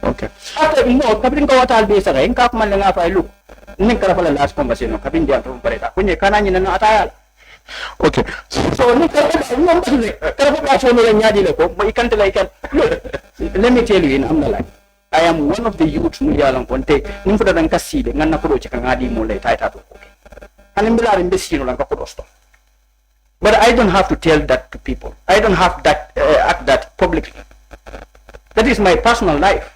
Okay. After kapin ko watal be sa kay kap man nga fa look. Ning Karafa la last conversation kapin dia from pareta. Kunya kananya na atayal. Okay. So ning Karafa ka show no nyadi le ko mo ikante like let me tell you in Amnalai. I am one of the youths Muyalang Ponte, Nimfra and Casside, Nanapro, Changadi Mole, Taito. And in Billa in the Sino Lancaposto. But I don't have to tell that to people. I don't have that act that publicly. That is my personal life.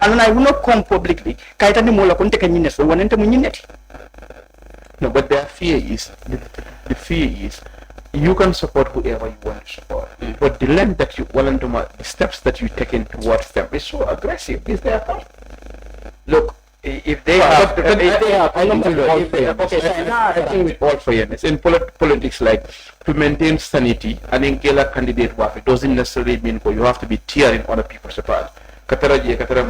And I will not come publicly. Kaitani Mola Ponte Canines or one intermunity. No, but their fear is the fear is you can support whoever you want to support, but the length that you want to the steps that you taking towards them is so aggressive. Is their fault? Look, if they have, I think with all fairness in politics, like to maintain sanity, an Inkela candidate it doesn't necessarily mean you have to be tearing other people's apart. Katara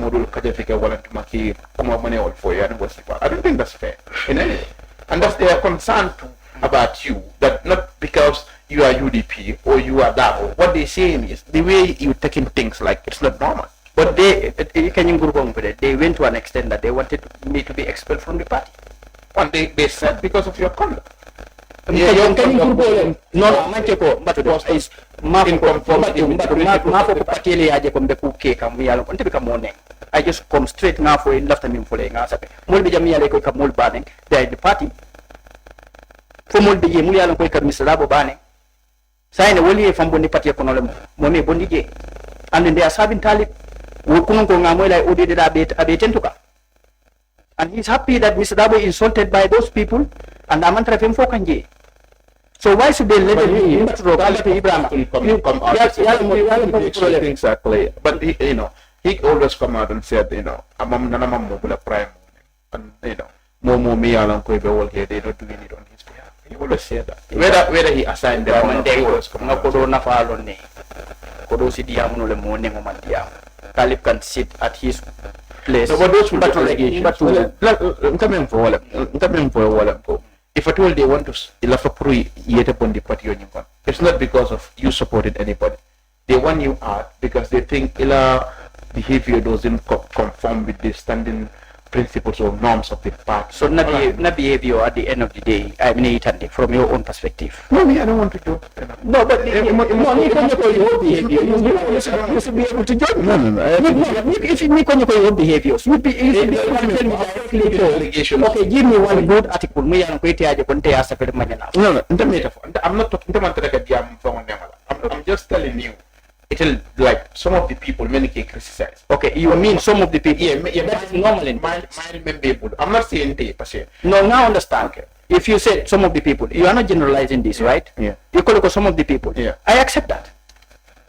modul kajafika walantumaki kuma money all for you and what's I don't think that's fair in any way. And that's their concern too about you, that not because you are UDP or you are that. What they're saying is the way you're taking things like it's not normal. But they went to an extent that they wanted me to be expelled from the party. And they said because of your conduct. I just come straight now for in left time for they are the party. Fomol bije muli alon ko ka misrabo bane sayne woli fam bonni pati ko nolem momi bondi je and they are serving talib wo kunon ko ngamoy lay odede da be tentuka and he's happy that Mr. Dabo is insulted by those people and amantra fem fo kanje. So why should they let him exactly? But he always come out and said amam nanamam mobula prime and more me alon ko be wol here they not doing it on his behalf. He always said that. Whether he assigned them or they always come out. Talib can sit at his place. So but those will be allegations. If at all they want to it's not because of you supported anybody. They want you out because they think behavior doesn't conform with the standing principles or norms of the party. So not behavior at the end of the day, I mean it from your own perspective. No, I don't want to joke. No, but your behavior. You should be able to judge. No. If you make your behaviors, you be okay, give me one good article. No, I'm not talking. I'm just telling you. It'll like some of the people many can criticize. Okay, you mean some of the people? Yeah, that's normal in people. I'm not saying they per se. No, now understand. Okay. If you said some of the people, you are not generalizing this, right? Yeah. You call it some of the people. Yeah. I accept that.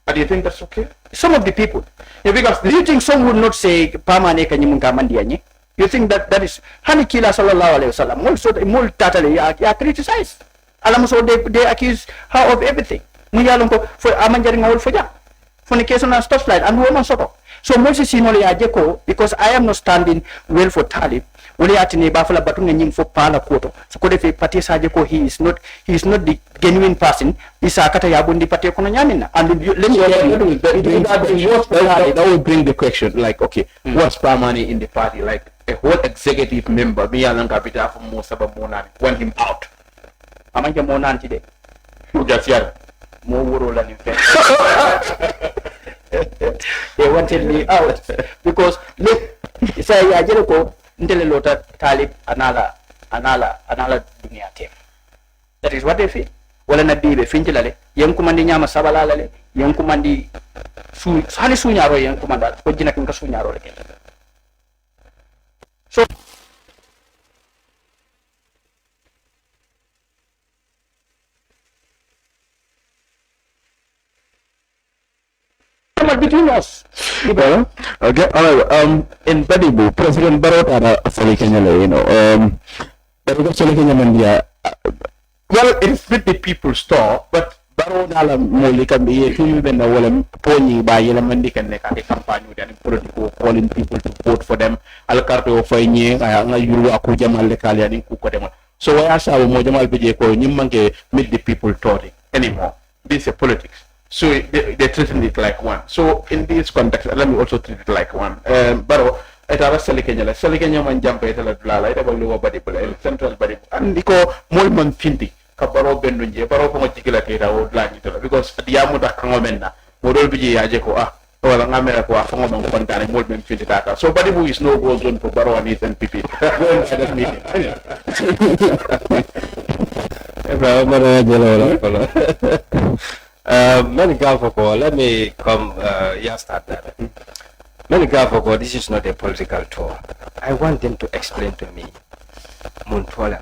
And do you think that's okay? Some of the people. Yeah, because do you think some would not say Pamane Kanyimunkamandianye? You think that is Hani Kila sallallahu alayhi wasallam also mul tatali ya criticize. Alam so they accuse her of everything. Muyalong ko for amanjari ngawul for ja. For the case on a stop slide and woman sort. So Moses Sinoli Ajeko, because I am not standing well for Talib, Uli Atini Bafala Batun for Pala Koto. So could if Patis Ajeko he is not the genuine person, is Akata Yabundi Patekonyamin. And that will bring the question like, okay, what's Pramani in the party? Like a whole executive member, Mialan Capita from Mosaba Monan, want him out. Amanja Monan today. Who gets here? More world than they wanted me out because look, say ya Jericho Ndele Lota Talib anala dunia team. That is what they feel. Wala na bibe finjilale yang kumandi nyama sabalalale yang kumandi hani sunyaro yang kumanda ko jina kinka sunyaro le. So between us. Okay, alright. In Badibu, President Barrow ada asali Kenya, Barrow asali Kenya mandia. Well, it's with the people's store, but Barrow nala moli kan biye tumi benda wala poni ba yela mandi kan neka ke kampanye dan politiko calling people to vote for them. Al karto fayni nga yulu aku jamal le kali ani ku ko demal. So why asa mo jamal bije ko nyimmanke meet the people talking anymore. This is politics. So they treating it like one. So in this context, let me also treat it like one. Baro, ita rasali Kenya man jampa ita la dulala ita balu Badibu central Badibu. Andiko mol man finti kabaro bendunje baro ko ngikila ke dawo dlangi to because diamu da kangomenna modol biji yaje ko wala ngamera ko afango man kontane mol men finti taka. So Badibu is no go zone for Baro and his NPP. Many Gafoko, let me come, start that. Many Gafoko, this is not a political tour. I want them to explain to me, Muntola.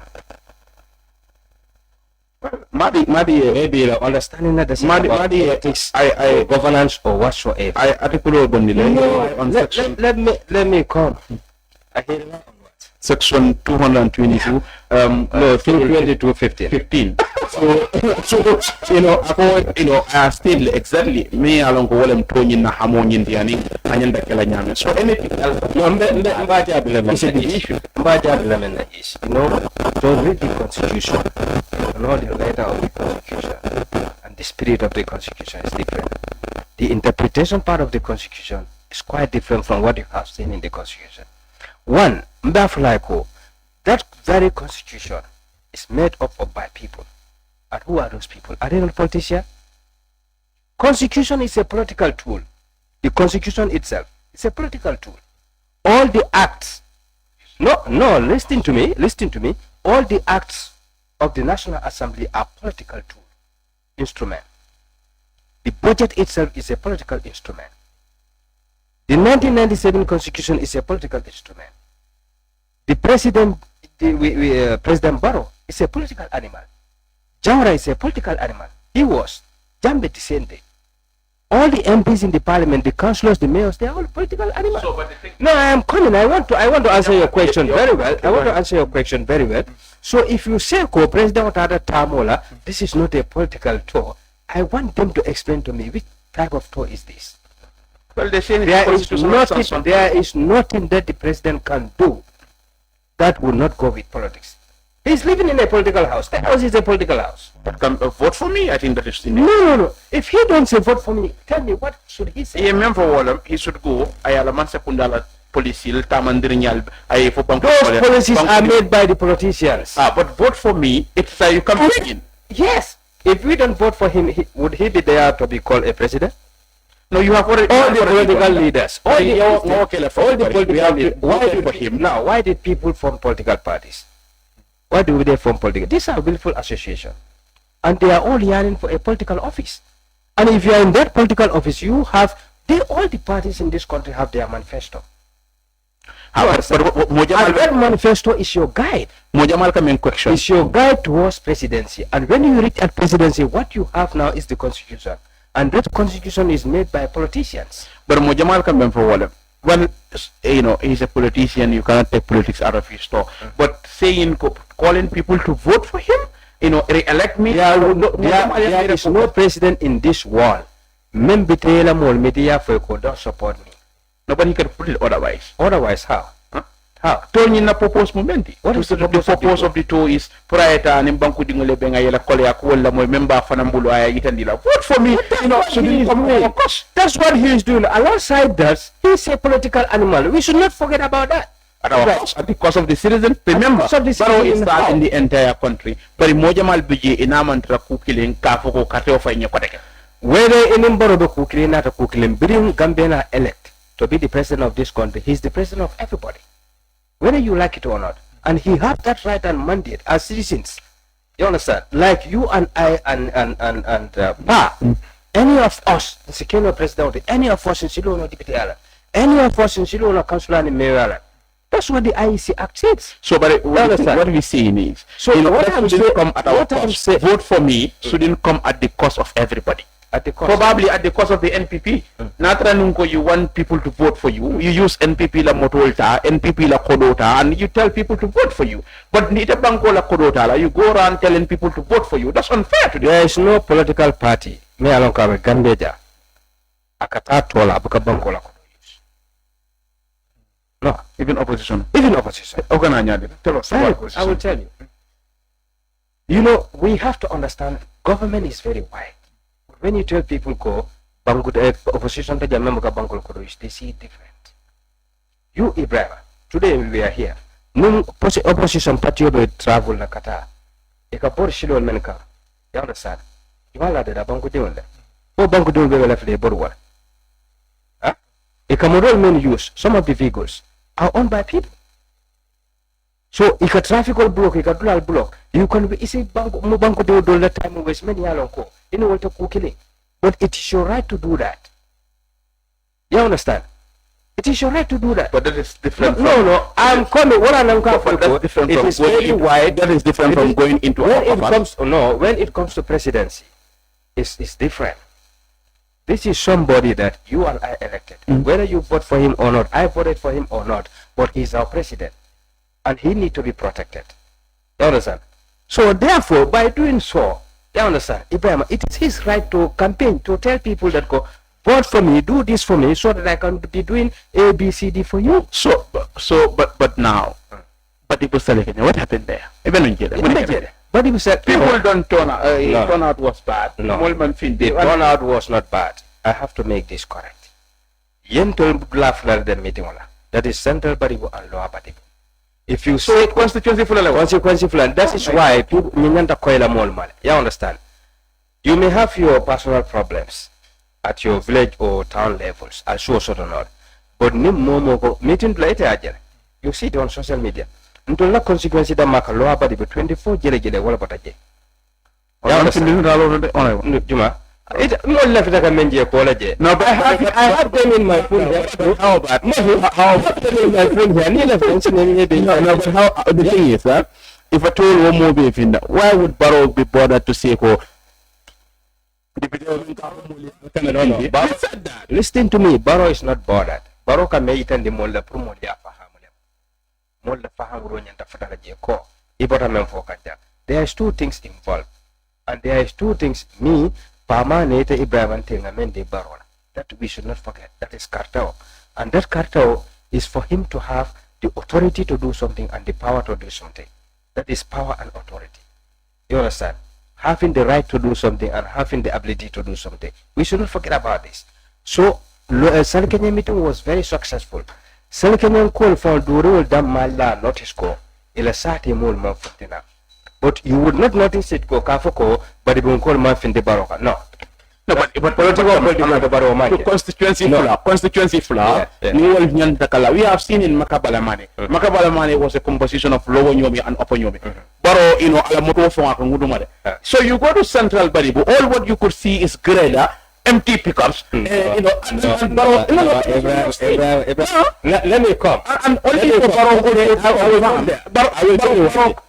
Maybe understanding that the politics, governance or whatsoever. Let me come. Section 222, 222.15. So I still exactly me along go them tony na hamon indiani anyanda kala nyame. So anything else is an issue. Don't read the constitution. Know the letter of the constitution and the spirit of the constitution is different. The interpretation part of the constitution is quite different from what you have seen in the constitution. One, that very constitution is made up of by people. And who are those people? Are they not politicians? Constitution is a political tool. The constitution itself is a political tool. All the acts, listen to me. All the acts of the National Assembly are political tool, instrument. The budget itself is a political instrument. The 1997 Constitution is a political instrument. The President Barrow is a political animal. Jawara is a political animal. He was. Jambe the same day. All the MPs in the parliament, the councillors, the mayors, they are all political animals. No, I am coming. I want to answer your question very well. So if you say co-president Otada Tamola, this is not a political tour, I want them to explain to me which type of tour is this. Well, they say there is nothing that the president can do that will not go with politics. He's living in a political house. The house is a political house. But can vote for me? I think that is no. If he don't say vote for me, tell me what should he say? He should go. Ayalaman sekundala policy. Those policies are made by the politicians. But vote for me. It's you come in. Yes. If we don't vote for him, would he be there to be called a president? No, you have already all the political leaders. Why did people form political parties? Why do they form political? These are willful associations. And they are all yearning for a political office. And if you are in that political office, all the parties in this country have their manifesto. And that manifesto is your guide. It's your guide towards presidency. And when you reach at presidency, what you have now is the constitution. And that constitution is made by politicians. But Mojamal can be for well, you know, he's a politician, you cannot take politics out of his store. But saying, calling people to vote for him, you know, re-elect me. There is no president in this world. Membitela mol media for don't support me. Nobody can put it otherwise. Otherwise, how? How? Tony na propose momenti. What is the purpose of the two is prior to an banku dingole benga yela kole akola mo member fanambulo aya itandila. Vote for me. You know, so of course, that's what he is doing. Alongside that, he's a political animal. We should not forget about that. At the cost of the citizens, remember, Barrow is that in the entire country. But mojamal biji inamantra kukilin kafoko kate ofa inyakoteke. Whether in Baro kukilin not a kukilin, bring Gambia elect to be the president of this country. He's the president of everybody, whether you like it or not. And he has that right and mandate as citizens. You understand? Like you and I and Pa, any of us, the secure president, any of us in Silono Deputy Island, any of us in Silono Council and Mayor. That's what the IEC Act says. So, but what we're saying is, so you know, what I'm saying, come at our cost. Vote for me shouldn't come at the cost of everybody. At the cost. Probably at the cost of the NPP. Natranunko, you want people to vote for you. You use NPP la motolta, NPP la kodota, and you tell people to vote for you. But Nita Banko la kodota, you go around telling people to vote for you. That's unfair to them. There is no political party. Me along kawe Gambeja. Akata tola buka banko la. No, even opposition. Even opposition. Tell us about I will tell you. You know, we have to understand government is very wide. When you tell people go, opposition they see it different. You Ibrahim, today we are here. No opposition party will travel na Qatar. Eka bor shilo menka. You understand? You all ada bangu de wala. O bangu de wala fle borwa. Huh? Eka model men use some of the vehicles are owned by people. So if a traffic will block, if a dual block, you can be easy bank do the time waste many alonko. You know what to killing. But it is your right to do that. You understand? It is your right to do that. But that is different. No, I'm coming. What I'm coming for, different it from is very wide. That is different from going into when it comes to presidency, it's different. This is somebody that you and I elected. Whether you vote for him or not, I voted for him or not, but he's our president. And he needs to be protected. You understand? So therefore, by doing so, you understand, Ibrahim, it is his right to campaign, to tell people that go, vote for me, do this for me, so that I can be doing A, B, C, D for you. But now, Badibu said, what happened there? Even in Nigeria. Badibu said, people don't turn out. Turnout was bad. No, the turnout was not bad. I have to make this correct. That is Central Badibu and Lower Badibu. If you say constituency full, that is why people you understand. You may have your personal problems at your village or town levels, I'll show so or not. But meeting later, you see it on social media. Until the consequences that make a lower body 24 jele what about a day? Juma. It no left like a menji apology. No, but I have them in my phone here. How about how them in my phone here? No, the thing is that if I told one more beef in that, why would Barrow be bothered to say listen to me, Barrow is not bothered. Barrow can make it and the molda promolia molda fahamro nyanta fatala je ko ibota men fokanja. There is two things involved, and there is two things me Pama Nete Ibrahim Tengamende Barola that we should not forget. That is cartel, and that cartel is for him to have the authority to do something and the power to do something. That is power and authority. You understand? Having the right to do something and having the ability to do something. We should not forget about this. So Salkenya meeting was very successful. Salkenya call for Durul Damala notice ko ila sati mul mafutina. But you would not notice it go kafoko, but it won't call in the baroka. No. No, but political constituency flaw. We have seen in Makabalamane. Makabalamane was a composition of Lower Nyomi and Upper Nyomi. Baro, so you go to Central Badibu, all what you could see is Greda. empty pickups. You know, and Barrow. Let me come. And only for Barrow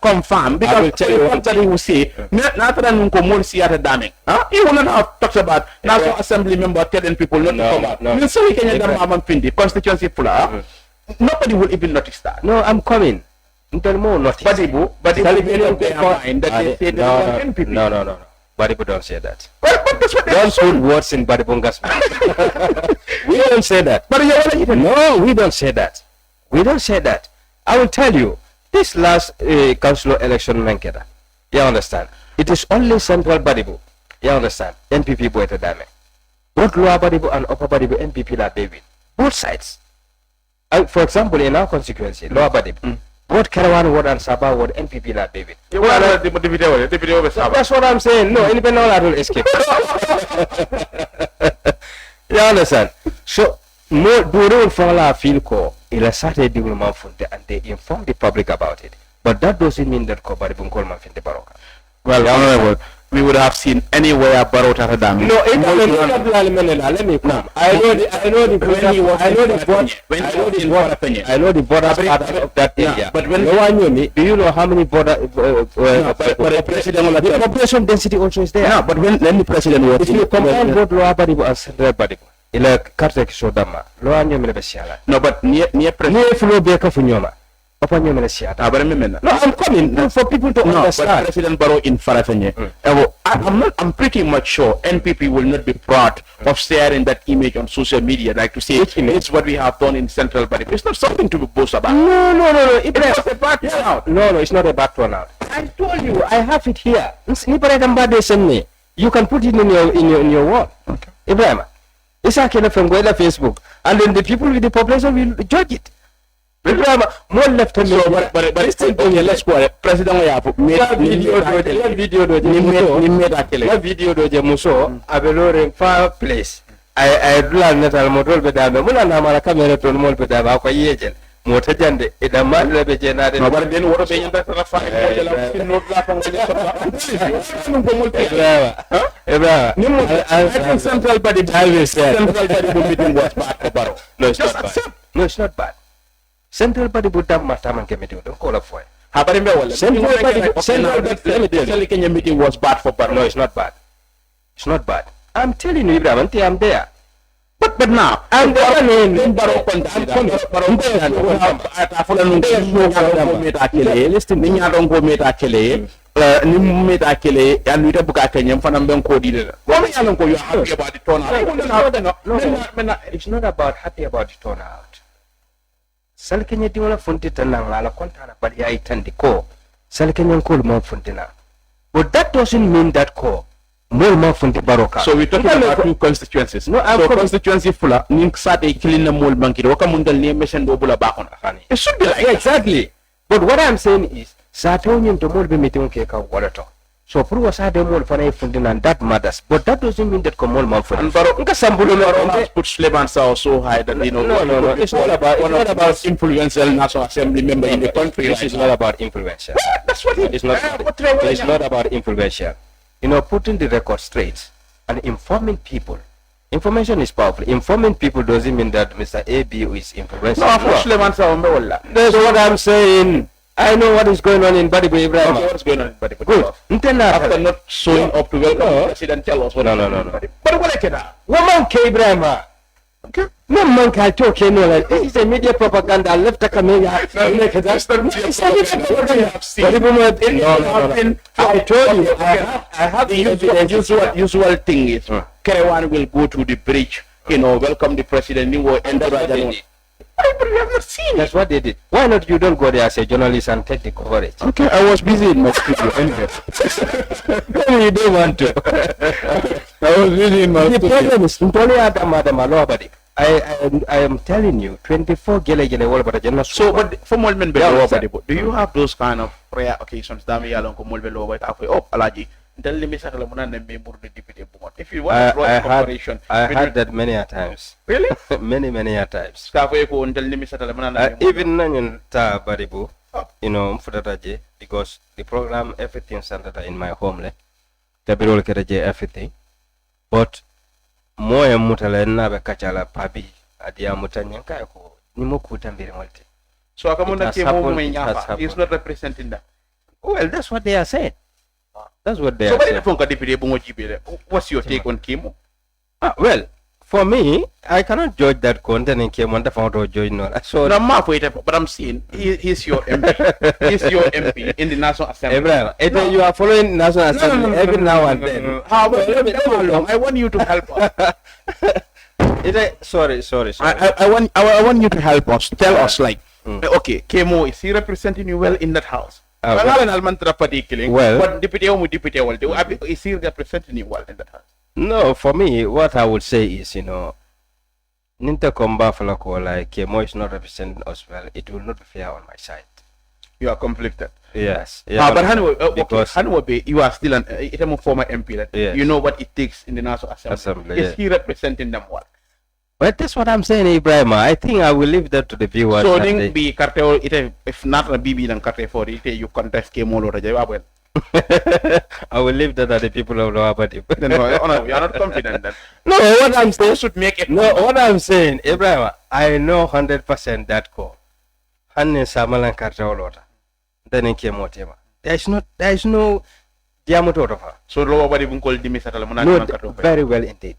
confirm because what he will say, not that I'm going to see at a damning. He will not have talked about National Assembly member telling people not to come out. No. So we can get constituency full. Nobody will even notice that. No, I'm coming. Badibu No. Badibu don't say that. Don't put words in Badibunga's mouth. We don't say that. No, we don't say that. We don't say that. I will tell you, this last council election, Menkeda, you understand? It is only central Badibu. You understand? NPP Boyta Dame. Both lower Badibu and upper Badibu NPP are David. Both sides. For example, in our constituency, lower Badibu. Both Karawan ward and Sabah ward NPP la David. That's what I'm saying. No, any penal will escape. You understand? So, more do for la feel ko ila Saturday development fund and they inform the public about it. But that doesn't mean that ko bari bun kolman finte baroka. Well, honorable, we would have seen anywhere Barrow Taradam. No, let me come. I know the border part of that area. But when no one knew me, do you know how many border the president the population density also is there? No, but when the president was if you combine both lower Badibu and central Badibu, ila carte ki so dama, lower nyome be siala. No, but near president flow be ka fu nyoma. No, I'm coming for people to understand. But President Barrow in Farafenye, I'm pretty much sure NPP will not be proud of sharing that image on social media, like to say it's what we have done in Central Badibu. It's not something to be boast about. No. It's a bad turnout. No, it's not a bad turnout. I told you, I have it here. You can put it in your wall. Okay. Ibrahim, it's a kind of Facebook, and then the people with the population will judge it. More left hand. But still, let's go. President Oyapu video doje muso abelore fireplace. I learned that I'm motor bedame. Muna na mara kamera to mol bedaba kwa yejen. Mota jande ida madle be jenade. But then what be yanda na fire no Ebra. I think Central Badibu meeting was bad for Barrow. No, it's not bad. No, it's not bad. Central Badibu Mataman meeting, don't call up for it. Central Badibu meeting was bad for Barrow. No, it's not bad. It's not bad. I'm telling you, Ibrahim, I'm there. But now, I'm there. It's not about happy about the turnout. Salkenya diwala funtita nang ala kontana but ya itandi ko Salkenya ko mo funtina. But that doesn't mean that ko more mo funti baroka. So we talking about two constituencies. No, so constituency fula ning sate kilina mol banki waka mundal ne mission do bula bakon afani. It should be like exactly. But what I'm saying is sato nyim to mol be meeting ke ka walato. So for was had more for a funding and that matters. But that doesn't mean that Komol Manfred. And Barrow put slevans are so high that you know no. It's not about influential National Assembly member in the country. This is not about influential. That's what it's not. It's not about influential. You know, putting the record straight and informing people. Information is powerful. Informing people doesn't mean that Mr. AB is influential. No, slevans are that's what I'm saying. I know what is going on in Badibu, Ibrahim. Okay, what's going on in Badibu? Good. After not showing up to welcome the president, tell us what. No. But what I can Woman K. Ibrahim. Okay. No man can talk anyway. This is a media propaganda. Left a camera. That's not I told you. I have the usual thing is Kerewan will go to the bridge, welcome the president, and but we have not seen That's what they did. Why not you don't go there as a journalist and take the coverage? Okay, I was busy in my studio anyway. You don't want to. I was busy in my studio. The problem is, I am telling you, 24 gele. So, but for Molmen Belo, do you have those kind of prayer occasions? Dami Along Molbelo, Alhagie. If you want to cooperation, I had that many a times. Really? many a times. Even Nanyan Ta Badibu, because the program, everything centered in my home, everything. But moye mutala na be kachala pabi adia mutanya kay ko ni mo kutambire molte. So akamuna Kemo may nyafa. He's not representing that. Well, that's what they are saying. That's what they so are saying. So what's your take on Kemo? Well, for me, I cannot judge that content in Kemo. I found out judge no. So but I'm saying he's your MP. He's your MP in the National Assembly. Abraham, you are following National Assembly every now and then. How long? I want you to help us. Sorry. I want you to help us. Tell us, like, okay, Kemo, is he representing you well in that house? Well, but deputy, is he representing you well in that house? No, for me, what I would say is, Ninta Komba Falako, like Kemo is not representing us well. It will not be fair on my side. You are conflicted. Yes. But Hanwabe, you are still a former MP. Yes. You know what it takes in the National Assembly. Is he representing them well? But that's what I'm saying, Ibrahim. I think I will leave that to the viewers. So, be cartel, if not a BB and cartel for it, you contest Kemo or Jawara. I will leave that at the people of Lower Badibu. No, we are not confident that. No, what I'm saying should make it. No, what I'm saying, Ibrahim, I know 100% that call. Hanne Samalan cartel order. Then in Kemo Tema. There is no diameter of her. So, Lower Badibu called Dimisatalamana. No, very well indeed.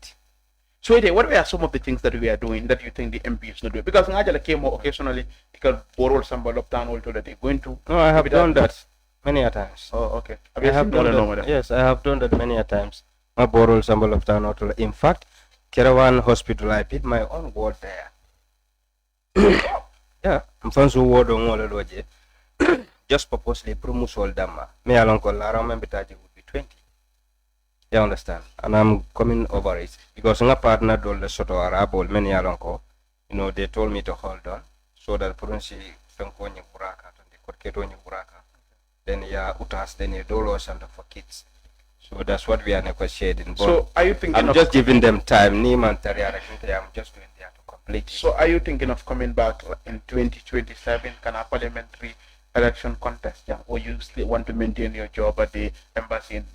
So, what are some of the things that we are doing that you think the MP is not doing? Because Ngajala came occasionally, he can borrow some of town also that they're going to. No, I have done that many a times. Oh, okay. I have done that. Yes, I have done that many a times. I borrowed some of town also. In fact, Kerawan Hospital, I paid my own ward there. Yeah, I'm from the ward on all just purposely promote Dama. Me along call Lara Membitaji would be 20. You understand? And I'm coming over it because my partner told the sort of Arab many along call. They told me to hold on so that Purunsi Fenkoni Buraka and the Korketoni Buraka. Then Utas, then a Dolo Center for Kids. So that's what we are negotiating. So are you thinking I'm just giving them time. I'm just doing there to complete it. So are you thinking of coming back in 2027? Can a parliamentary election contest, or you still want to maintain your job at the embassy in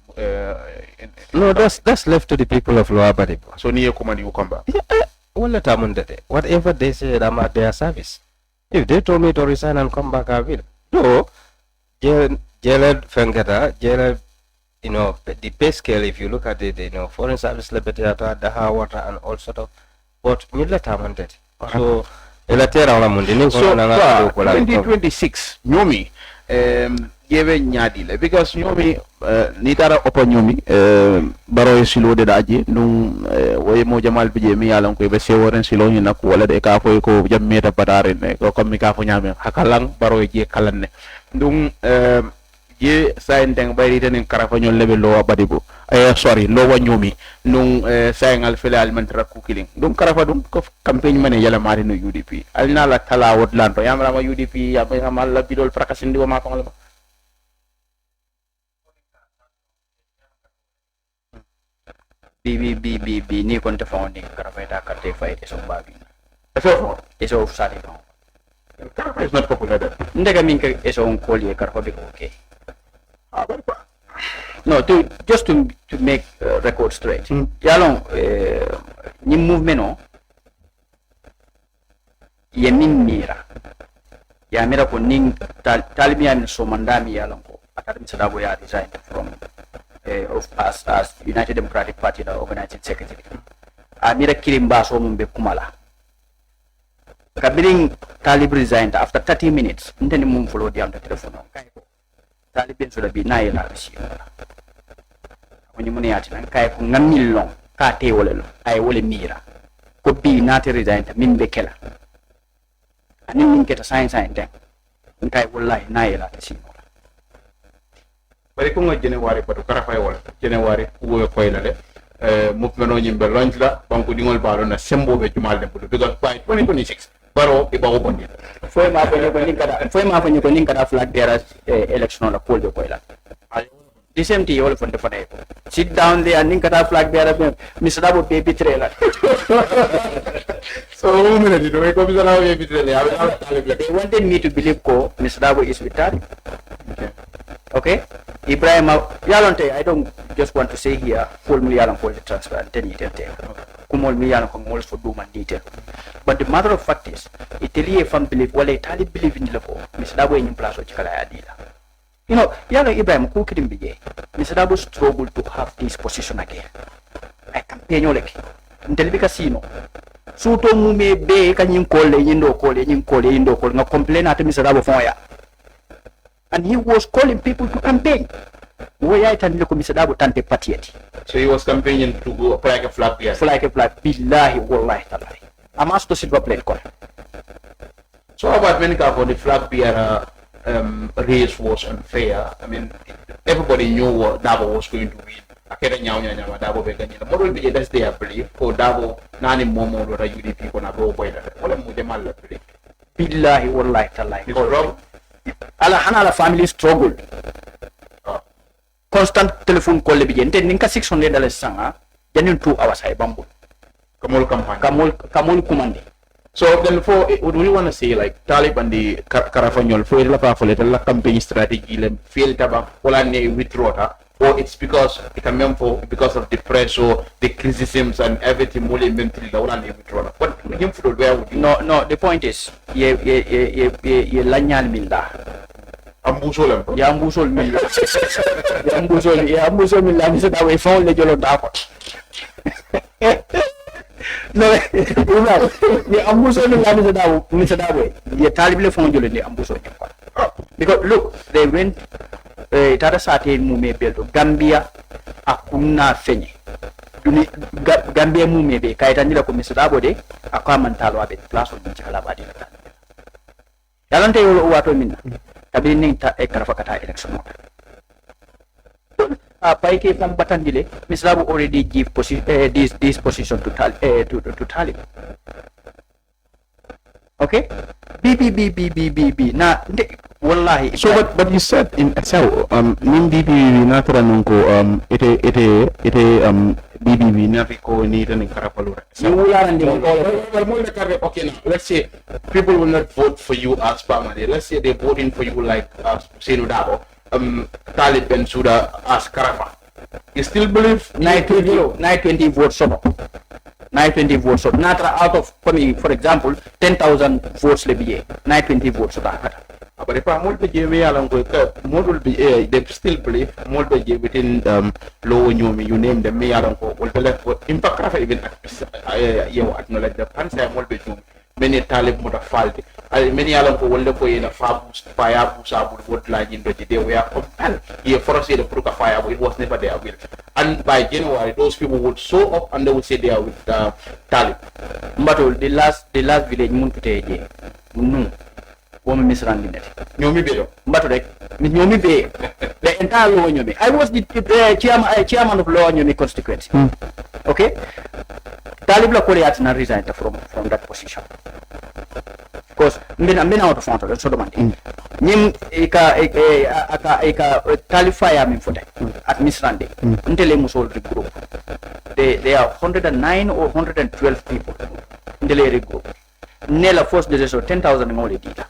No, that's left to the people of Lower Badibu. So near command you come back? Whatever they say, I'm at their service. If they told me to resign and come back, I will. No, Jailed Fengata, Jailed, the pay scale, if you look at it, foreign service liberty, the high water and all sort of, but so 2026 nyomi yewe nyadile because nyomi nitara opo nyomi baro silo de daji nung way mo jamal bije mi yalan ko be seworen silo ni nak wala de ka ko jammeta badare ne ko comme ka fo nyame hakalang baro je kalanne ndung je sayndeng bayri ten karafa ñol lebe lo Badibu sorry lo wa ñomi nung sayngal fele almentara ku kiling dum karafa dum ko campagne mane yala mari no UDP alna la tala wot lanto yamra ma UDP ya ma la bidol frakasindi wa ma fa ngala bi ni kon te fawni karafa ta karte fay so babi so sali no karafa is not popular there ndega min ke so on koli karafa be okay. No, just to make record straight. Yalong ni movement no ye min mira. Ya mira ko ning talibia min so mandami yalong ko. Akademi sadabo ya resign from of as United Democratic Party the organizing secretary. Mira kilimba so mumbe kumala. Kabiring talib resigned after 30 minutes. Ndeni mum follow the telephone. Talibin sudah binai lah sih. Kuni muni ati nang kaya ko ngamil long ka te wala lo ay wala mira ko bi nati resign min be kela ani min keta science den kay wallahi nay la sih. Bari ko ngo January patu karafay wala January wo ko ila de movement no nyimbe launch la banko dingol balo na sembo be jumal de pudu because by 2026 baro iba ko bondi foi ma fanyo ko nin kada flag bearers election la poll de ko ila the same thing all from the fane sit down there nin kada flag bearer Mr. Dabo baby trailer so women do we go Mr. Dabo baby trailer they wanted me to believe ko Mr. Dabo is retired. Okay, Ibrahim Yalonte, I don't just want to say here full yalan for the transparent then you can take kumo mol mi yalla ko mol fo duma detail. But the matter of fact is, Italy fan believe wala Italy believe in the law. Mr. Dabo in place of Chikala Adila. You know, Yalo Ibrahim Kukidim Bije, Mr. Dabo struggled to have this position again. I campaign like Intelli Casino. Suto mume be kanyim kole yindo kole na complain at Mr. Dabo Foya. And he was calling people to campaign. Where I tell you Mr. Dabo Tante Patieti. So he was campaigning to go for like a flag beer. For like a flag, billahi wallahi talai. I'm asked to sit up plate call. So about when the flag bearer race was unfair, I mean, everybody knew what Dabo was going to win. Akere nyama Dabo beganya. Model be that's their belief. Or Dabo nani momo or UDP kona go boy that. Wala mo demal la belief. Billahi wallahi talai. It's wrong. Ala family struggled. Constant telephone call le bijente ninka $600 sanga. Janin 2 hours ay bambu. Kamol campaign. Kamol kumandi. So then for would we want to say like Talib and the Carafanyol for la campaign strategy and fail taba wala ne withdraw or it's because it can because of the pressure, the criticisms and everything more mentally la wala ne withdraw. But him for where would you No, the point is ye lanyal milda. Ambusol ya ambusol milda. Ya ambusol milda ni sa dawe phone le jolo dako. No, the ambuso ni Mr. Ye talibile phone jole ni ambuso. Because look, they went tata sate mume beldo Gambia akuna fenye. Gambia mume be kaita ndila ko Mr. Dabo de akwa mantalo abe place on chala badi na. Yalante yo wato minna. Tabi ni ta ekarafa kata election. Paike from Batandile, Mr. Dabo already give this position to Talib. Okay? B. Na wallahi. So but you said in SO nim BBB natara nunko ite BBB nafiko ni tan karapalura. Okay, now let's say people will not vote for you as permanent. Let's say they're voting for you like Senu Dabo. Talib and Suda as Karafa. You still believe 920 votes so 920 votes so Natra out of for example 10,000 votes lebiye 920 votes so that but if I'm more be they still believe more be within low you name them me along will be left for impact Karafa even you acknowledge the answer more be many Talib would have failed. Many along who will look in a fabulous fire, would lie in the day we are compelled. Here for us, the Pruka fire, it was never their will. And by January, those people would show up and they would say they are with Talib. But the last village, Muntuteje, no, woman misranding it. Yomi Bedo. But Yomi Bay, the entire law Yomi. I was the chairman of law Yomi constituency. Okay? Talib la Korea na resigned from that position. Because I'm out of front of so demand. Nim eka Talib fire me for that at Miss Randy. Until they must all group. There are 109 or 112 people in the Larry group. Nela force the so 10,000 in all the data.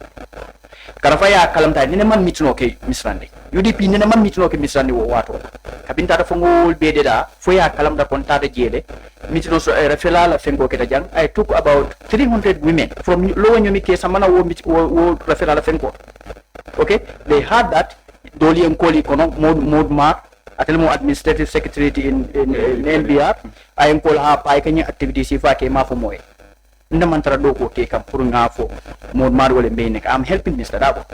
Karafaya kalamta ni naman mitno ke Miss Randy. UDP ni naman mitno ke Miss Randy wato. Kabinta fungul bededa foya kalamda kontade jele. Mitno so refela la fengo ke jang. I took about 300 women from lower Nyomi ke samana wo refela la fengo. Okay, they had that doli enkoli kono mod mar atelmo administrative secretary in NBR. I am call ha pa kanya activities ifa ke ma fo moy. Ndamantara doko ke kam pour ngafo mod mar wole mbeynek. I'm helping Mr. Dabo.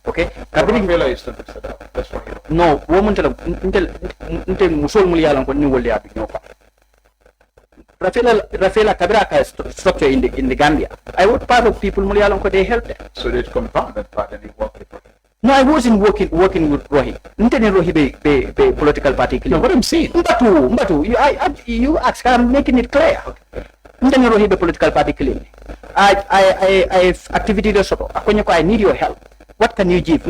Okay, kabini Vela is not Mr. Dabo. That's what you know. No, woman tell musol mulialan ko ni wole abi nyoka. Rafaela Kabira structure in the Gambia. I was part of people mulialan ko they helped them. So they confirmed that part and they worked with Rohi. No, I wasn't working with Rohi. Ntene Rohi be political party. No, what I'm saying. Mbatu. You ask. I'm making it clear. Ntene Rohi be political party clean. I activity do soto. I need your help. What can you give?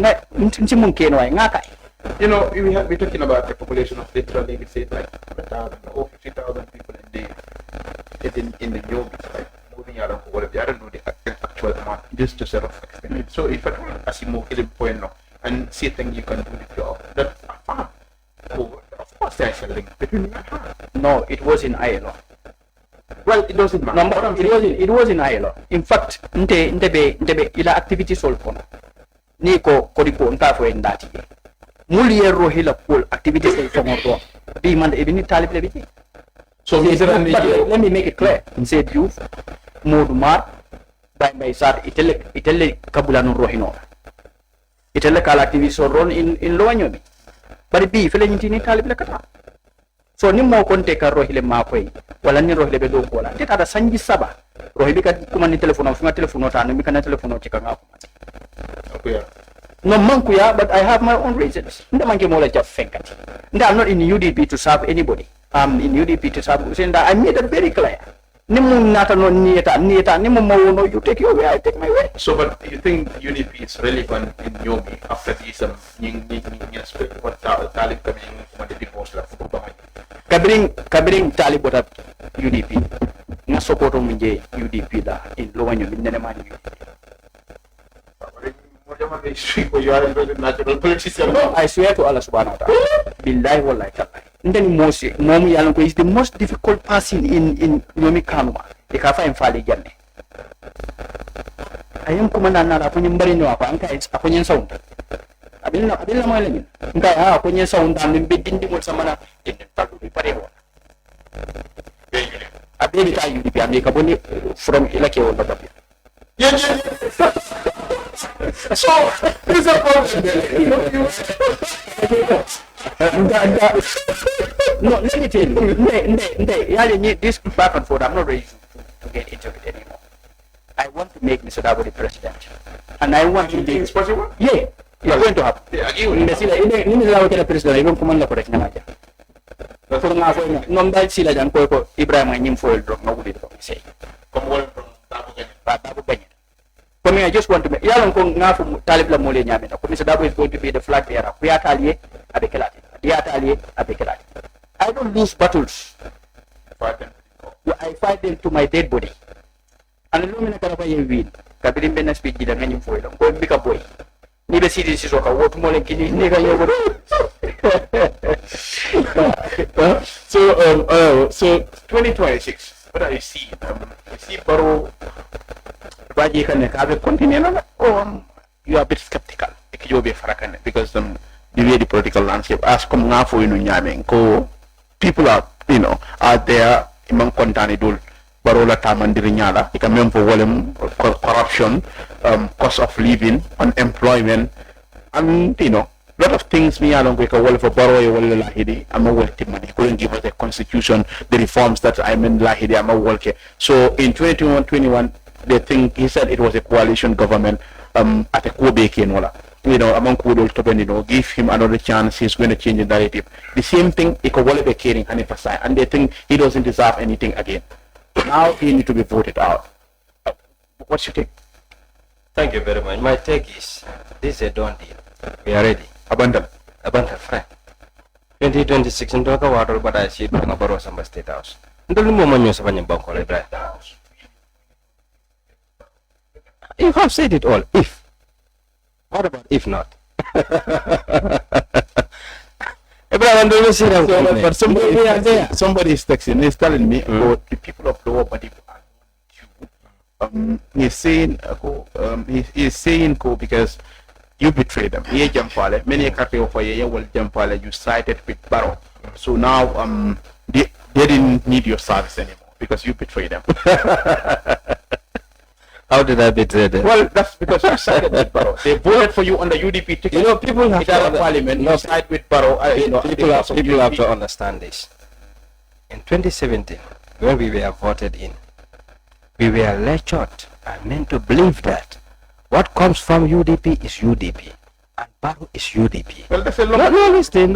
You know, we're talking about a population of literally, we say like 100,000 or 50,000 people in the job, like moving around or whatever. I don't know the actual amount, just to sort of explain it. So if I don't as you move point now and see things you can do the job, that's a farm. So of course there's a link between that. No, it was in ILO. Well, it doesn't matter. It was in ILO. In fact, nte ila activity solve kono. Ni ko ko nta fo ndati. Muli ero hila pool activity solve kono to. Bi man e bini talib le biti. So let me make it clear. Said you Modumar by sar itelle kabula no rohino. Itelle kala activity so run in loanyo bi. Bari bi fele nyintini talib le kata. So ni mo konte ka rohile ma koy wala ni rohile be do ko la teta da sanji saba rohile ka kuma ni telephone funga telephone ta no mi kana telephone ci ka ngako okay no manku ya, but I have my own reasons. Nda manke mo la ja fenkati nda I'm not in UDP to serve anybody. I'm in UDP to serve Usenda. I made it very clear. Ni mo nata no nieta ni mo no you take your way, I take my way. So but you think UDP is relevant in Yomi after this nying aspect what talib coming from the post la Kabiring talib what UDP na support minje UDP da in lowanyo minene mani you are a natural politician. No, I swear to Allah subhanahu wa ta'ala. Billahi wallahi ta'ala. Ndeni momu yalanko is the most difficult person in Yomi Kanuma. Ikafa infali jane. Ayam kumanda na apunye mbari no apa anka apunye sound. Abilla mo eleni. Nda apunye sound and bidindi mo samana talu bi pareho. Abeli ta UDP America boni from ilake wala babi. So this is a problem. No, let me tell you. This back and forth, I'm not ready to get into it anymore. I want to make Mr. Dabo the president. And I want to make it's possible? Yeah, it's going to happen. Yeah, again, ini Dabo the president, I don't come on the correct namaja. For nga fo no sila jan ko Ibrahim nyim fo drop no gudi drop say. Come on from Dabo Benye. For me, I just want to make yalon ko nga fo talib la mole nyame na ko Mr. Dabo is going to be the flag bearer. We are talier abekelati. I don't lose battles. I fight them to my dead body. And the lumina karaba ye win. Kabirim bena speech da ngani foy dong. Boy bika boy. Ni be city sisoka wot mo len kini ni ga yobo. So 2026. What do you see? You see Baro Baji can have a continent or you are a bit skeptical. Because the way the political landscape as come now for people are out there among Contanidul, Barola Tamandirinyala, it can for volume, corruption, cost of living, unemployment, and a lot of things me along with a wall for Baro Lahidi, I'm a wealthy man. He couldn't give us the constitution, the reforms that I'm in Lahidi, I'm a wealthy. So in 2021, they think he said it was a coalition government at a Kobe Kenola. Among Kudol to give him another chance, he's going to change the narrative. The same thing, he could be caring and they think he doesn't deserve anything again. Now he needs to be voted out. What's your take? Thank you very much. My take is this is a done deal. We are ready. Abandon, friend. 2026 in Toka water, but I see it on a Baro Samba State House. Ndolu mo manyo sa banyang bangko libre. If I've said it all, if. What about if not? But somebody is texting, he's telling me about the people of Lower Badibu. He's saying because you betrayed them. Many countries of you sided with Barrow. So now they didn't need your service anymore because you betrayed them. How did I betray them? Well, that's because you sided with Barrow. They voted for you on the UDP ticket. People have to parliament. You side with Barrow. People have to understand this. In 2017, when we were voted in, we were lectured and meant to believe that what comes from UDP is UDP and Barrow is UDP. Well, that's a long. Listen.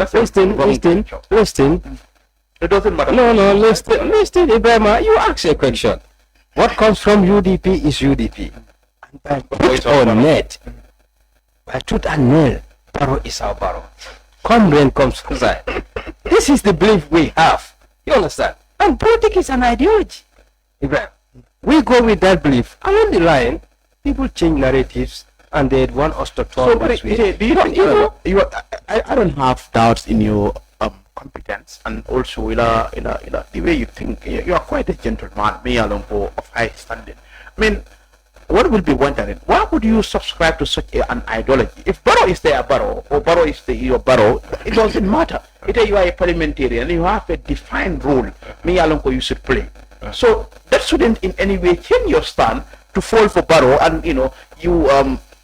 It doesn't matter. No, listen, Ibrahim. You ask a question. What comes from UDP is UDP. And by truth or net, by truth and nail, Barrow is our Barrow. Come rain, comes sunshine. This is the belief we have. You understand? And politics is an ideology. Ibrahim, we go with that belief. Along the line, people change narratives and they want us to talk this way. I don't have doubts in your competence and also the way you think. You are quite a gentleman, me alone of high standing. I mean, what will be wondering, why would you subscribe to such an ideology? If Barrow is there, Barrow, or Barrow is your Barrow, it doesn't matter. Either you are a parliamentarian, you have a defined role, me alone you should play. So that shouldn't in any way change your stand to fall for Barrow, and you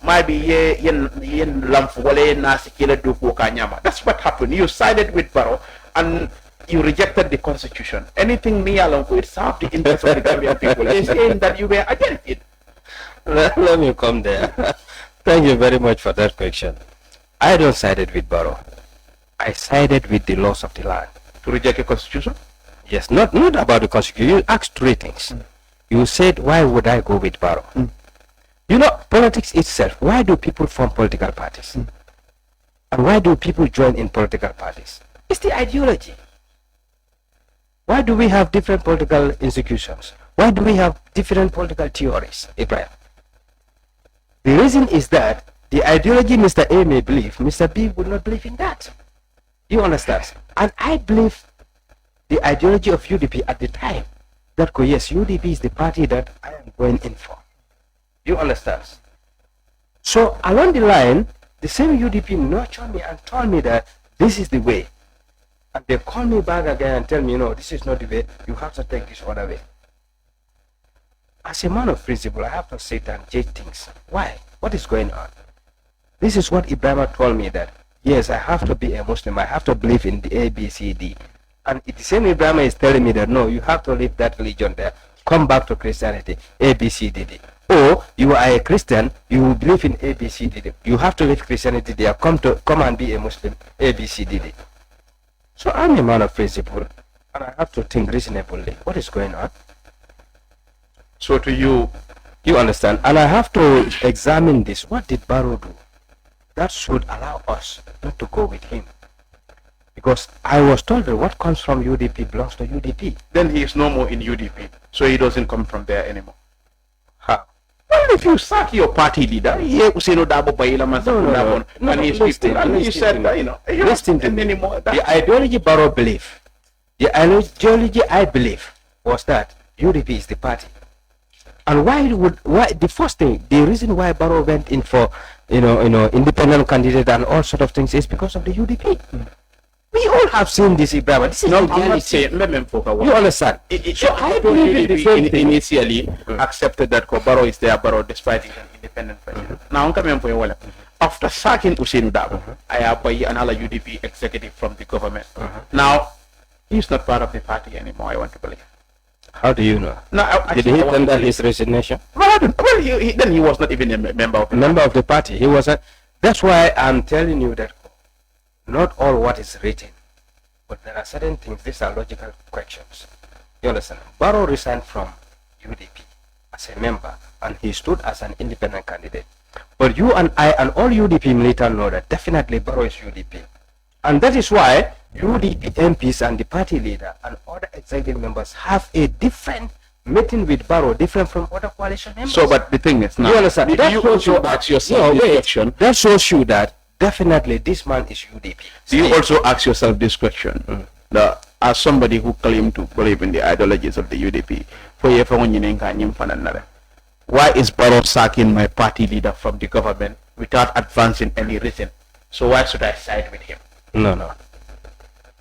might be that's what happened. You sided with Barrow and you rejected the constitution. Anything me alone could serve the interest of the Gambian people. They're saying that you were against it. Let me come there. Thank you very much for that question. I don't sided with Barrow. I sided with the laws of the land. To reject a constitution? Yes, not about the constitution. You asked three things. You said, why would I go with Barrow? You know, politics itself, why do people form political parties? And why do people join in political parties? It's the ideology. Why do we have different political institutions? Why do we have different political theories, Ibrahim? The reason is that the ideology Mr. A may believe, Mr. B would not believe in that. You understand? And I believe the ideology of UDP at the time, that yes, UDP is the party that I am going in for. You understand? So along the line, the same UDP nurtured me and told me that this is the way. And they call me back again and tell me, no, this is not the way, you have to take this other way. As a man of principle, I have to sit and judge things. Why? What is going on? This is what Ibrahim told me, that yes, I have to be a Muslim, I have to believe in the ABCD. And the same Ibrahim is telling me that no, you have to leave that religion there, come back to Christianity, ABCD. Or you are a Christian, you believe in ABCD. You have to leave Christianity there, come and be a Muslim, ABCD. So I'm a man of principle, and I have to think reasonably. What is going on? So to you understand, and I have to examine this. What did Barrow do that should allow us not to go with him? Because I was told that what comes from UDP belongs to UDP. Then he is no more in UDP, so he doesn't come from there anymore. How? Well, if you sack your party leader, and he said the ideology Barrow believe, the ideology I believe was that UDP is the party. And the first thing, the reason why Barrow went in for independent candidate and all sort of things is because of the UDP. We all have seen this, Ibrahim. This is I'm not saying, you understand? So I believe UDP initially accepted that Barrow is there, Barrow despite being an independent president. Now, after sacking Usainu Dabo, I have another UDP executive from the government. Now, he's not part of the party anymore, I want to believe. How do you know? No, did he tender his resignation? Well, then he was not even a member of the party. He was that's why I'm telling you that not all what is written, but there are certain things. These are logical questions. You understand? Barrow resigned from UDP as a member, and he stood as an independent candidate. But you and I and all UDP militants know that definitely Barrow is UDP, and that is why UDP MPs and the party leader and other executive members have a different meeting with Barrow, different from other coalition members. So, but the thing is, now, you understand? You also ask yourself this question. That shows you that definitely this man is UDP. Do you also ask yourself this question? As somebody who claimed to believe in the ideologies of the UDP, why is Barrow sacking my party leader from the government without advancing any reason? So why should I side with him? No.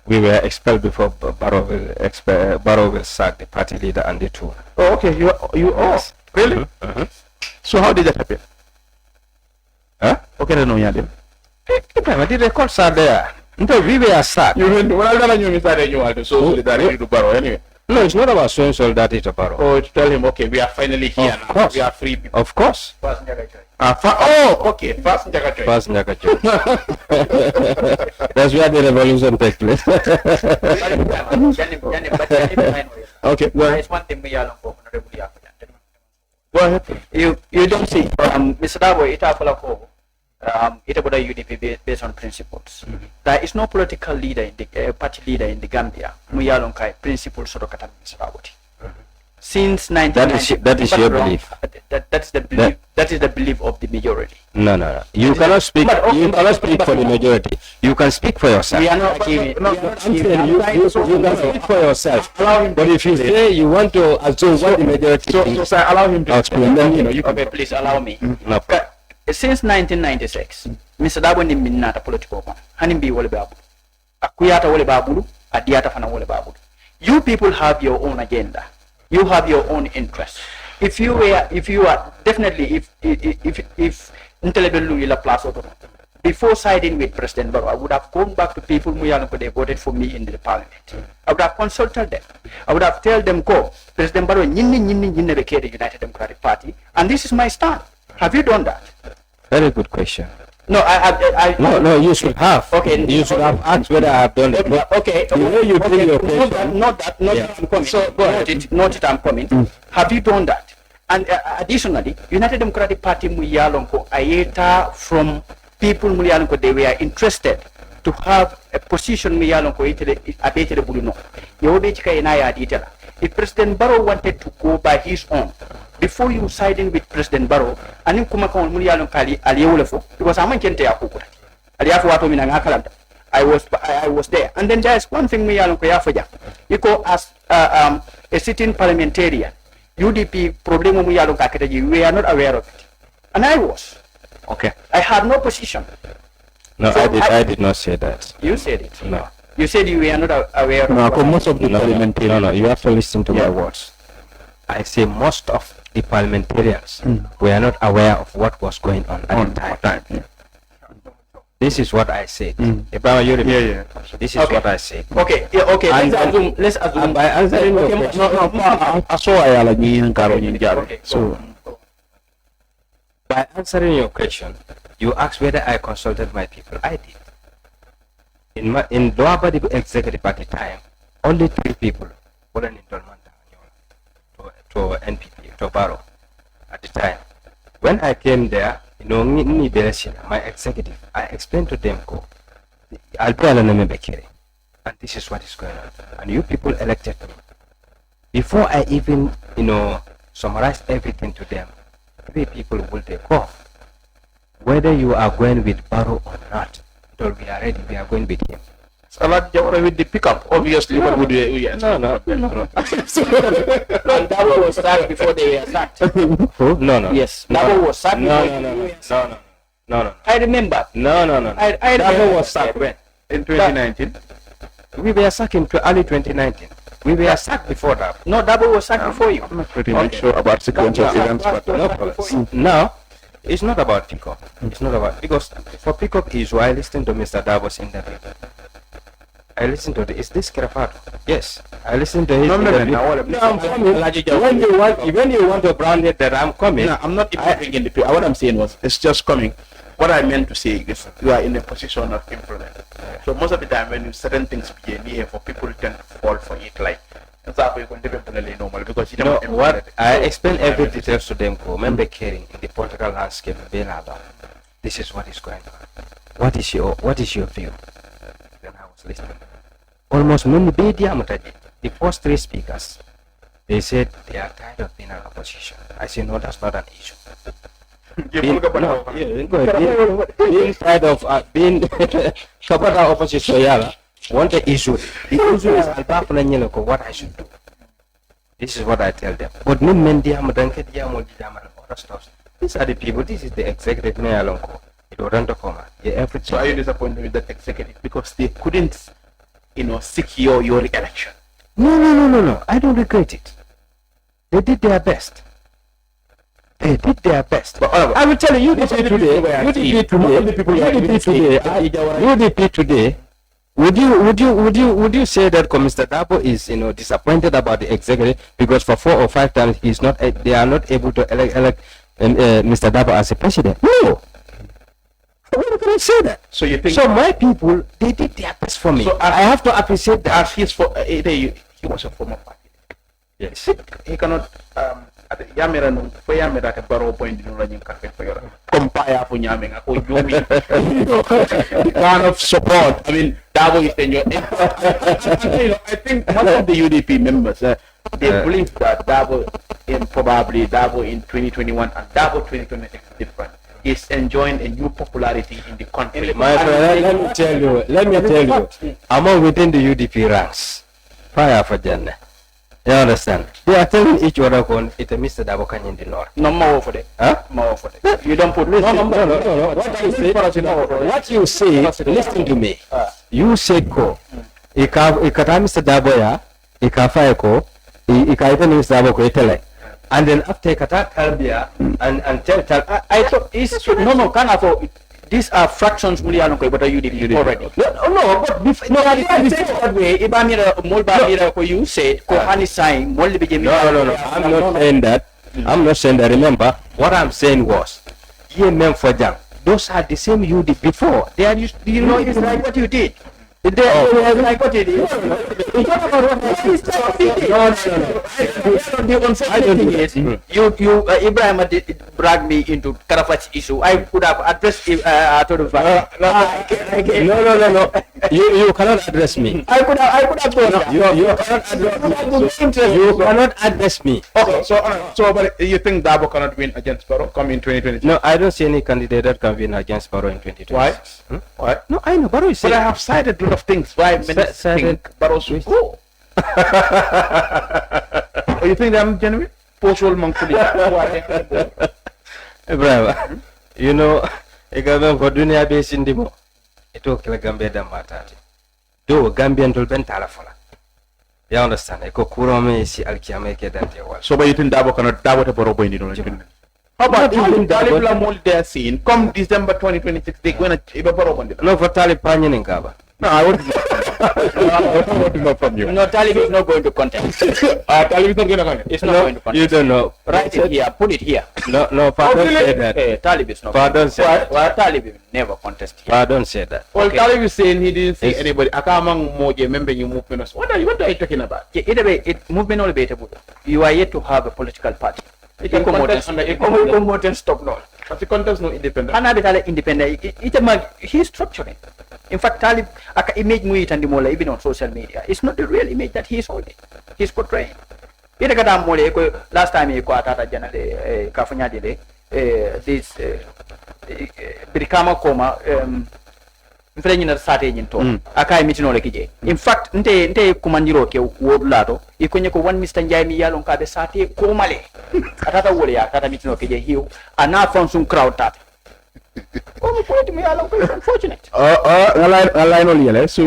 We were expelled before Barrow will sack the party leader and the two. Oh, okay. You yes. Really? So how did that happen? Huh? Okay, I know you did. The records are there. No, we were sacked. So solidarity to Barrow anyway. No, it's not about showing solidarity to Barrow. Oh, to tell him, okay, we are finally here of now. Course. We are free people. Of course. Okay. Fast Njagachoy. That's where the revolution takes place. Okay. There is one thing we are Go ahead. You don't see Mr. Dabo Itapolako Itaboda UDP based on principles. There is no political leader in the party leader in the Gambia. Muyalonkai principles sort of Mr. Dabo. Since 1990, that is your belief. that's the belief. That is the belief of the majority. No. You cannot speak. You cannot speak for the majority. You can speak for yourself. We are not achieving. You can speak for yourself. But if you say you want to assume what the majority thinks, so allow him to explain. Then you Okay, please allow me. No. Since 1996, Mr. Dabo ni minata political man. Hanimbi wale babu. Akuyata wale babu. Adiata fana wale babu. You people have your own agenda. You have your own interests. If you are definitely if intellectual plus before siding with President Barrow, I would have gone back to people who they voted for me in the parliament. I would have consulted them. I would have told them, go, President Barrow, the United Democratic Party, and this is my stand. Have you done that? Very good question. No, No, you should have. Okay. You should have asked whether I have done it. Okay. The way you bring your question. Not that. I'm coming. So go ahead. Not it. I'm coming. Have you done that? And additionally, United Democratic Party muyalonko ayeta from people muyalonko they were interested to have a position muyalonko abetele buluno. Yobe chika inaya aditela. If President Barrow wanted to go by his own, before you siding with President Barrow, anim kuma kan muyalonko aliyewulefo because aman kente yakukura. Aliyafu watu minangakalamda. I was there. And then there's one thing muyalonko yafoja. Iko as a sitting parliamentarian. UDP problem we are not aware of it, and I was. Okay. I had no position. No, So I did not say that. You said it. No. You said you were not aware of No, it. most of the parliamentarians. No, you have to listen to my words. I say most of the parliamentarians were not aware of what was going on at the time. Yeah. This is what I said. Ibrahim, you remember? Yeah. This is what I said. Okay, okay. Let's assume. By answering your question, So by answering your question, you asked whether I consulted my people. I did. In Lower Badibu executive at the time, only 3 people were in Dolmanta to NPP, to Barrow at the time. When I came there, my executive, I explained to them, I'll be and this is what is going on. And you people elected me. Before I even, summarize everything to them, 3 people will take off. Whether you are going with Barrow or not, until we are ready, we are going with him. Alhagie Jawara with the pickup, obviously. No. What would you? Yes. No. And Dabo was sacked before they were sacked. Who? No. Yes, Dabo was sacked before No. I remember. No. I Dabo was sacked when? In 2019. We were sacked in early 2019. We were sacked before that. No, Dabo was sacked before you. I'm not pretty much sure about sequence of events, but no problem. Now, it's not about pickup. It's not about, because for pickup issue, I listened to Mr. Dabo's interview. I listened to is this Karafato? Yes, I listened to his interview. I'm coming. When you want to brand it that I'm coming. No, I'm not even in the picture. What I'm saying was, it's just coming. What I meant to say is, you are in a position of influence. So most of the time, when you certain things begin here, for people tend to fall for it, like, it's normal because you know what I explain every details to them. Remember, caring in the political landscape, this is what is going on. What is your view? Then I was listening. Almost many the first 3 speakers, they said they are tired of being in opposition. I said no, that's not an issue. Being tired of being opposition. Want the issue? The issue is what I should do. This is what I tell them. But these are the people. This is the executive mayor Lonko. So are you disappointed with that executive because they couldn't, secure your election? No. I don't regret it. They did their best. But I will tell you, UDP today. Would you say that Mr. Dabo is disappointed about the executive because for 4 or 5 times they are not able to elect Mr. Dabo as a president? No. Why can I say that? So you think? So my people, they did their best for me. So I have to appreciate that. As he was a former party. Yes. He cannot Yamera no for Yamera at Barrow Point in running cafe for your compare for Yaming. Kind of support. I mean, Dabo is in your. I think most of the UDP members they believe that Dabo in 2021 and Dabo 2026 is different. Is enjoying a new popularity in the country. My friend, let me tell you, among within the UDP ranks, fire for Jannah. You understand? They are telling each other it's a Mr. Dabokan in the north. No more for it. Huh? More for it. You don't put No. What you say, listen to me. You say ko. Ikata Mr. Daboya, ikafa ko, ikaita Mr. Daboko itele. And then after Kata Kalbia and tell I thought it's no can afford. These are fractions but UDP already. No, but before that way, Ibamira Molbamira for you said Kohani sign No. I'm not saying that. I'm not saying that. Remember, what I'm saying was men for them. Those are the same UDP before. They are used, you know, it's like what you did. Like what you did. The unfortunate thing is, you Ibrahim did drag me into Karafat's issue. I could have addressed it No. You cannot address me. I could have gone. You cannot address me. Okay, so but you think Dabo cannot win against Barrow come in 2020? No, I don't see any candidate that can win against Barrow in 2020. Why? Why? No, I know Barrow is But I have cited a lot of things. Why many think Barrow should go? You think I'm genuine? Postural monkey. Bravo. You know, a government for dunia based in Dimo. It took like Gambia than Matati. Do Gambian to Bentalafona. You understand? Eko Kurome is Alkiameke than the world. So, but you think Dabo cannot Dabo to Barrow in the How about you Talib Lamol their scene? Come December 2026, they're going to Barrow. No, for Talib Panyan in Gaba. No, I want to know from you. No, Talib is not going to contest. Talib is not going to contest. It's not going to contest. You don't know. Write it here. Put it here. No, pardon say that. Talib is not. Pardon say that. Well, Talib will never contest here. Pardon say that. Well, Talib is saying he didn't see anybody. Akamang Moje, member you movement. What are you talking about? Either way, it movement only better. You are yet to have a political party. It can contest under independent. Stop now. But the contest no independent. Another independent. He's structuring. In fact, Talib, aka image mu itandi mola even on social media. It's not the real image that he's holding. He's portraying. Ita kada mole ko last time ko atata janale kafanya dile this birikama koma mfrenyi na sate nyinto aka image no lekije. In fact, nte kumandiro ke wodulato ikonye ko one Mr. Njai mi yalon ka be sate ko male. Atata wole ya atata mitino keje hiyo ana fonsun crowd tat. Unfortunate. So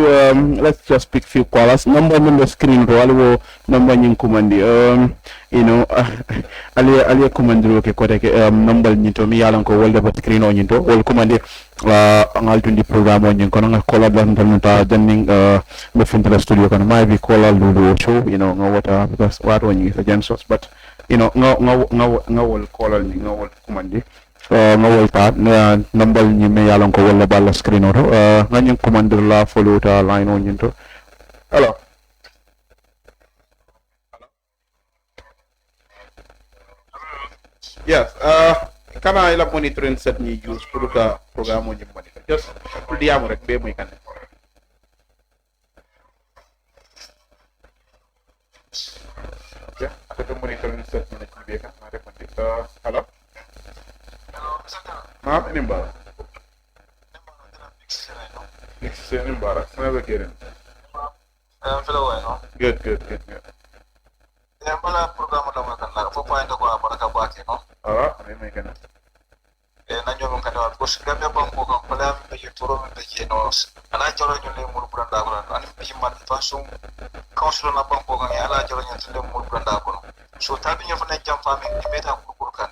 let's just pick few callers. Number on the screen roll number in command. You know, Ali command roke kote number nyito mi yalan ko wolde bat screen on nyito wol command angal tundi program on nyiko nga call up dan ta danning me fin studio kan may bi call lulu show you know ngawata because what on is against us but you know ngawol call ni ngawol command ngawol ta number ni me yalan ko wala balla screen auto nganyang commander la follow ta line on nyito hello. Yes, can I la monitoring set ni use pour ka programme mo monitor just pour diamo rek be moy kan okay after monitoring set ni be kan ma répondre hello ma nimba next nimba never get in good Bala program da ma kan la fo point ko abara ka baake no me me kana na ñoo kan wa ko gambe banko ko ko la be toro be je no ala joro ñu le mul branda ko an be man façon council na banko ko ala joro ñu le mul branda ko so tabi ñu fa ne jam fami ni meta ko kan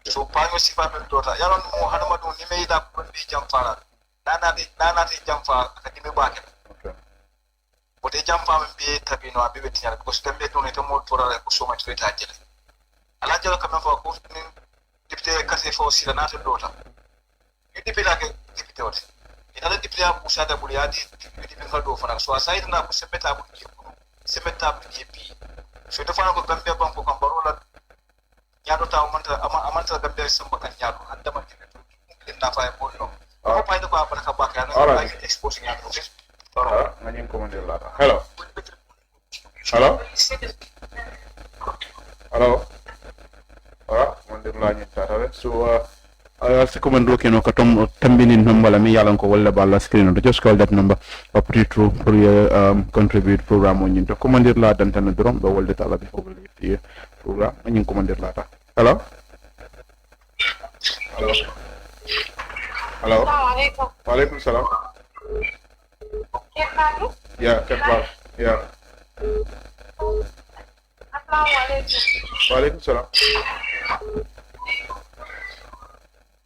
so pa ñu sifa be dota yaron mo hanama do ni me da ko be jam fara nana ti jam fa ka ni me baake Ote jam fami be tabino abibe tinyala because kambe to ne to mo tora ko so much reta jele ala jalo kam fa ko ni dipte kase fo sila na to dota ni dipte la ke dipte ot ina la dipte abu sada buli adi dipte ka do fana so aside na ko semeta bu EP so to fana ko kambe ban ko kam barola nyado ta amanta kambe samba kan nyado anda man ke na fa ko no ko pa ndo ko abana ka ba ka na exposing nyado okay nganyang commander la hello Hello. Alright, Monday line chatale. So si commando ke no katom tambini number la mi yalan ko wala balla screen to just call that number or put it through for your contribute program on to commander la dan tan drum do wolde tala before we leave the program and commander la ta. Hello. Hello. Hello. Assalamualaikum. Waalaikumsalam. Yeah, Kefal. Yeah. Assalamualaikum. Waalaikumsalam.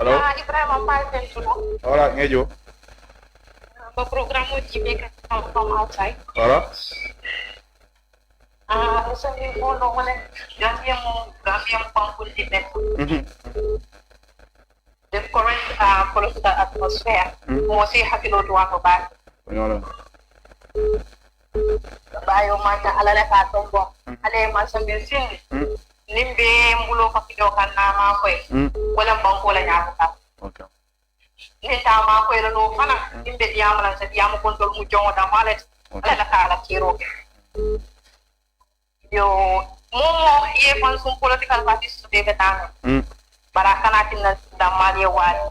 Hello. Ibrahim Ampai Sudah. Alright, ngejo. Program uji mereka from outside. Alright. Recently follow one Gambian Pangkul debate. The current political atmosphere. Mostly happy to walk about. Bayo mata alala ka tombo. Ale masambil sing. Nimbe mbulo kapido kan nama koy wala banko la nyaako ka okay ni tama koy la no fana nimbe diam la sa diam control mu jongo da malet ala ka la kiro yo momo ye fan sum political parties be betano barakana tinna da mali wali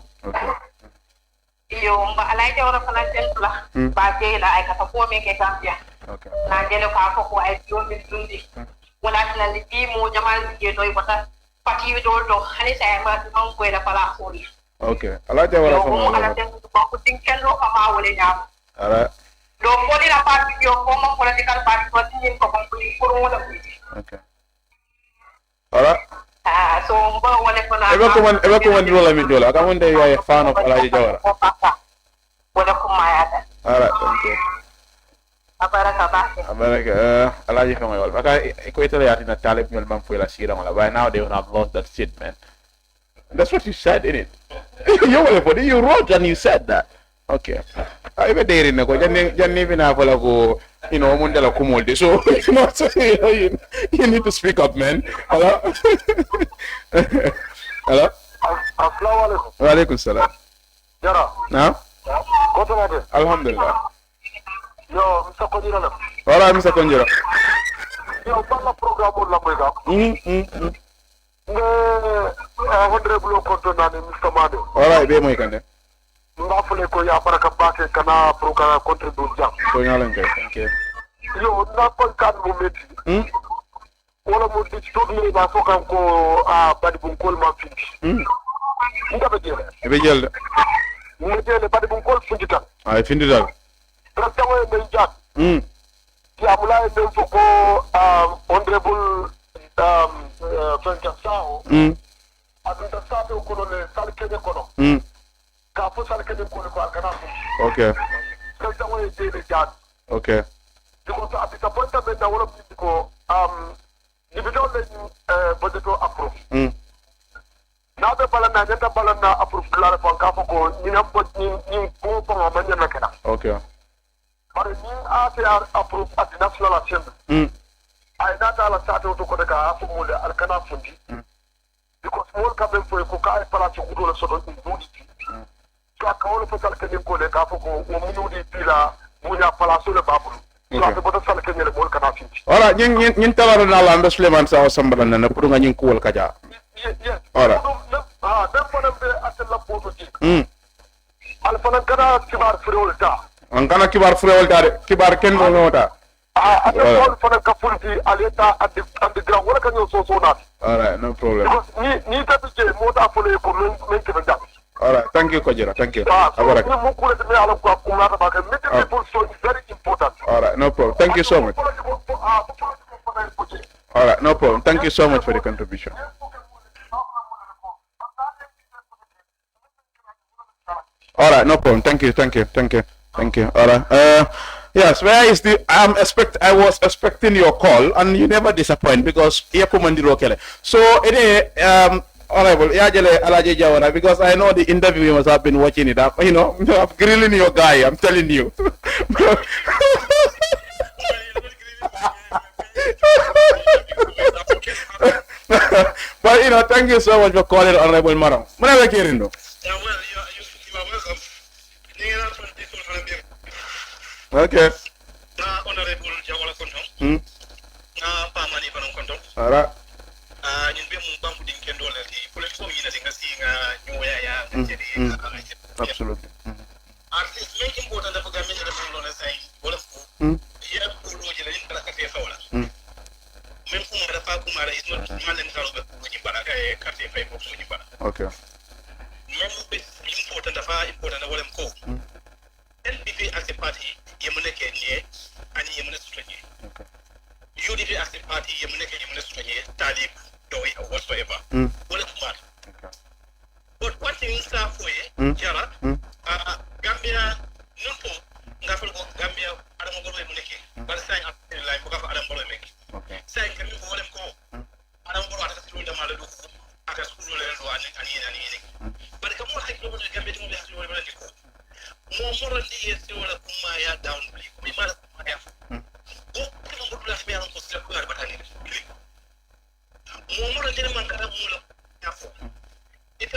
yo mba alay jawra fana tentula ba de la ay ka ko me ke gambia okay na jelo ka ko ay jomi dundi wala na liti mo jamal je doy bata pati do do hani sa ma on ko da pala khori okay ala jawara mo ala ten ko ko tinken lo ma wala nyam ala do mo di la parti yo ko mo political party ko tin ko ko ko wala okay ala so mba wala ko na ebe ko man dola mi dola ka wonde yo fan of Alhagie Jawara wala ko mayata ala thank you Abaraka. Alhagie Jawara. Because I tell you that talent will man for la sira wala. By now they would have lost that shit, man. That's what you said, innit? You wrote and you said that. Okay. I be there in the go. Janni bina fola go. You know, mundela kumolde. So you need to speak up, man. Hello. Hello. Assalamualaikum. Waalaikumsalam. Jara. Now. Koto ngade. Alhamdulillah. Yo, Mr. Konjira la. Alright, Mr. Konjira. Yo, bala program la moy ga. Honorable Konto nani Mr. Manneh. Alright, be moy kande. Ngafule ko ya baraka bake kana program contribute jam. So nyalen kay, thank you. Yo, na ko kan mo meti. Wala mo di studio na so kan ko Badibu kol ma fi. Nga be jele. Mo jele Badibu kol fi tan. Ay findi dal. Tawa be jat. Ya mulai be ko honorable Franka Sao. Adunda sabe ko le salkede kono. Ka fo salkede kono ko akana. Okay. Tawa be jat. Okay. Because at the point of the whole people, division budget approve. Now the balana, the balana approve Clara for Kafoko, you know, but you go from a man nakena. Okay. But you are approved at the National Assembly. I not all start to Kodaka Afumula Alcana Fundi. Because more coming for a Kukai Palacho Udo so in Budi. So I call for Salkadim Kodaka Foko, Mumudi Pila, Munya Palaso Babu. Ora nyin tawara na la ambe Suleiman sa sambala na puru nga nyin kuwal kaja. Ora. Dem fana be atella poto ji. Al fana kana kibar frewol ta. An kana kibar frewol ta de kibar ken mo ngota. Al fana ka fulti aleta at the ground wala kan yo so na. Alright, no problem. Ni ta bi mo ta fole ko men ke da. Alright, thank you Kojira, thank you. Abaraka. Very important. Alright, no problem. Thank you so much. Alright, no problem. Thank you so much for the contribution. Alright, no problem. Thank you. Alright. Yes, where is the I was expecting your call and you never disappoint because here so it Honorable Alhagie Jawara, because I know the interview you must have been watching it up. You know, I'm grilling your guy, I'm telling you. But you know, thank you so much for calling Honorable Maram. Well, you are welcome. Okay. Honorable Jawara Konto. Alright. nyin be mun banku din ken dole ti political yina tinga singa nyoya ya ngati absolutely at least make important da fuga menya da mun na sai wala fu ya ko roje la inda ka te fawla même kuma da fa kuma da isma manen taro be ko ni bara ka ka te fay ko ni bara okay même be important da fa important da wala ko NPP as a party yemune ke nie ani yemune sutraje okay UDP as a party yemune ke yemune sutraje talib doi or whatsoever wala kuma okay but one thing is for Jara Gambia nunpo ngafal ko Gambia adam ngoro e muneke bar say alhamdulillah ko gafa adam bolo mek okay say kami ko wolem ko adam bolo ata sulu da mala do aka sulu le do ani bar kam mo hakko mo Gambia dum le hakko mo le ko mo moro ndi yesi wala kuma ya down ko mi mala kuma ya ko ko mo do la fe an ko se ko batani mo moro ndi man kala mo la ya fo no,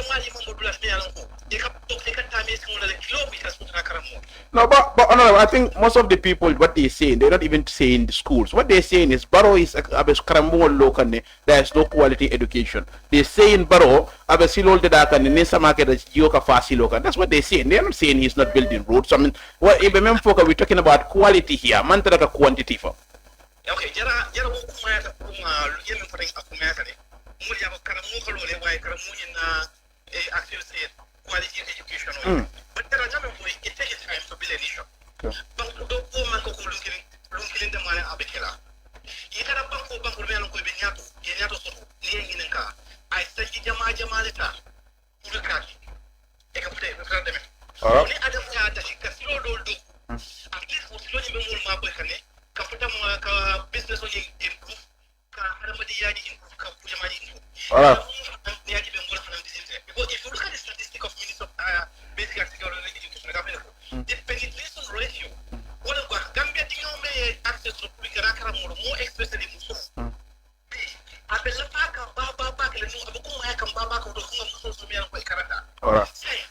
but no, I think most of the people, what they're saying, they're not even saying the schools. What they're saying is Barrow is locally, there's no quality education. They're saying Barrow, that's what they're saying. They're not saying he's not building roads. I mean, we're talking about quality here, man, quantity for. Okay, jara quality education. But there are it takes time to build a nation. But do man ko lungkin the man abekela. Ikara banko me ko benyato so ni nka. I said jama leta. Ulukaki. Eka pute me dem. Ni adam ya da shi kasiro do. At least for slow ni mo ma ko kane. Ka puta mo ka business on improve. Ka haramadi ya improve ka jama improve. Because if you look at the statistic of minutes of basic article education, the penetration ratio, what about Gambia may access to more especially Musu. I believe Baba can Baba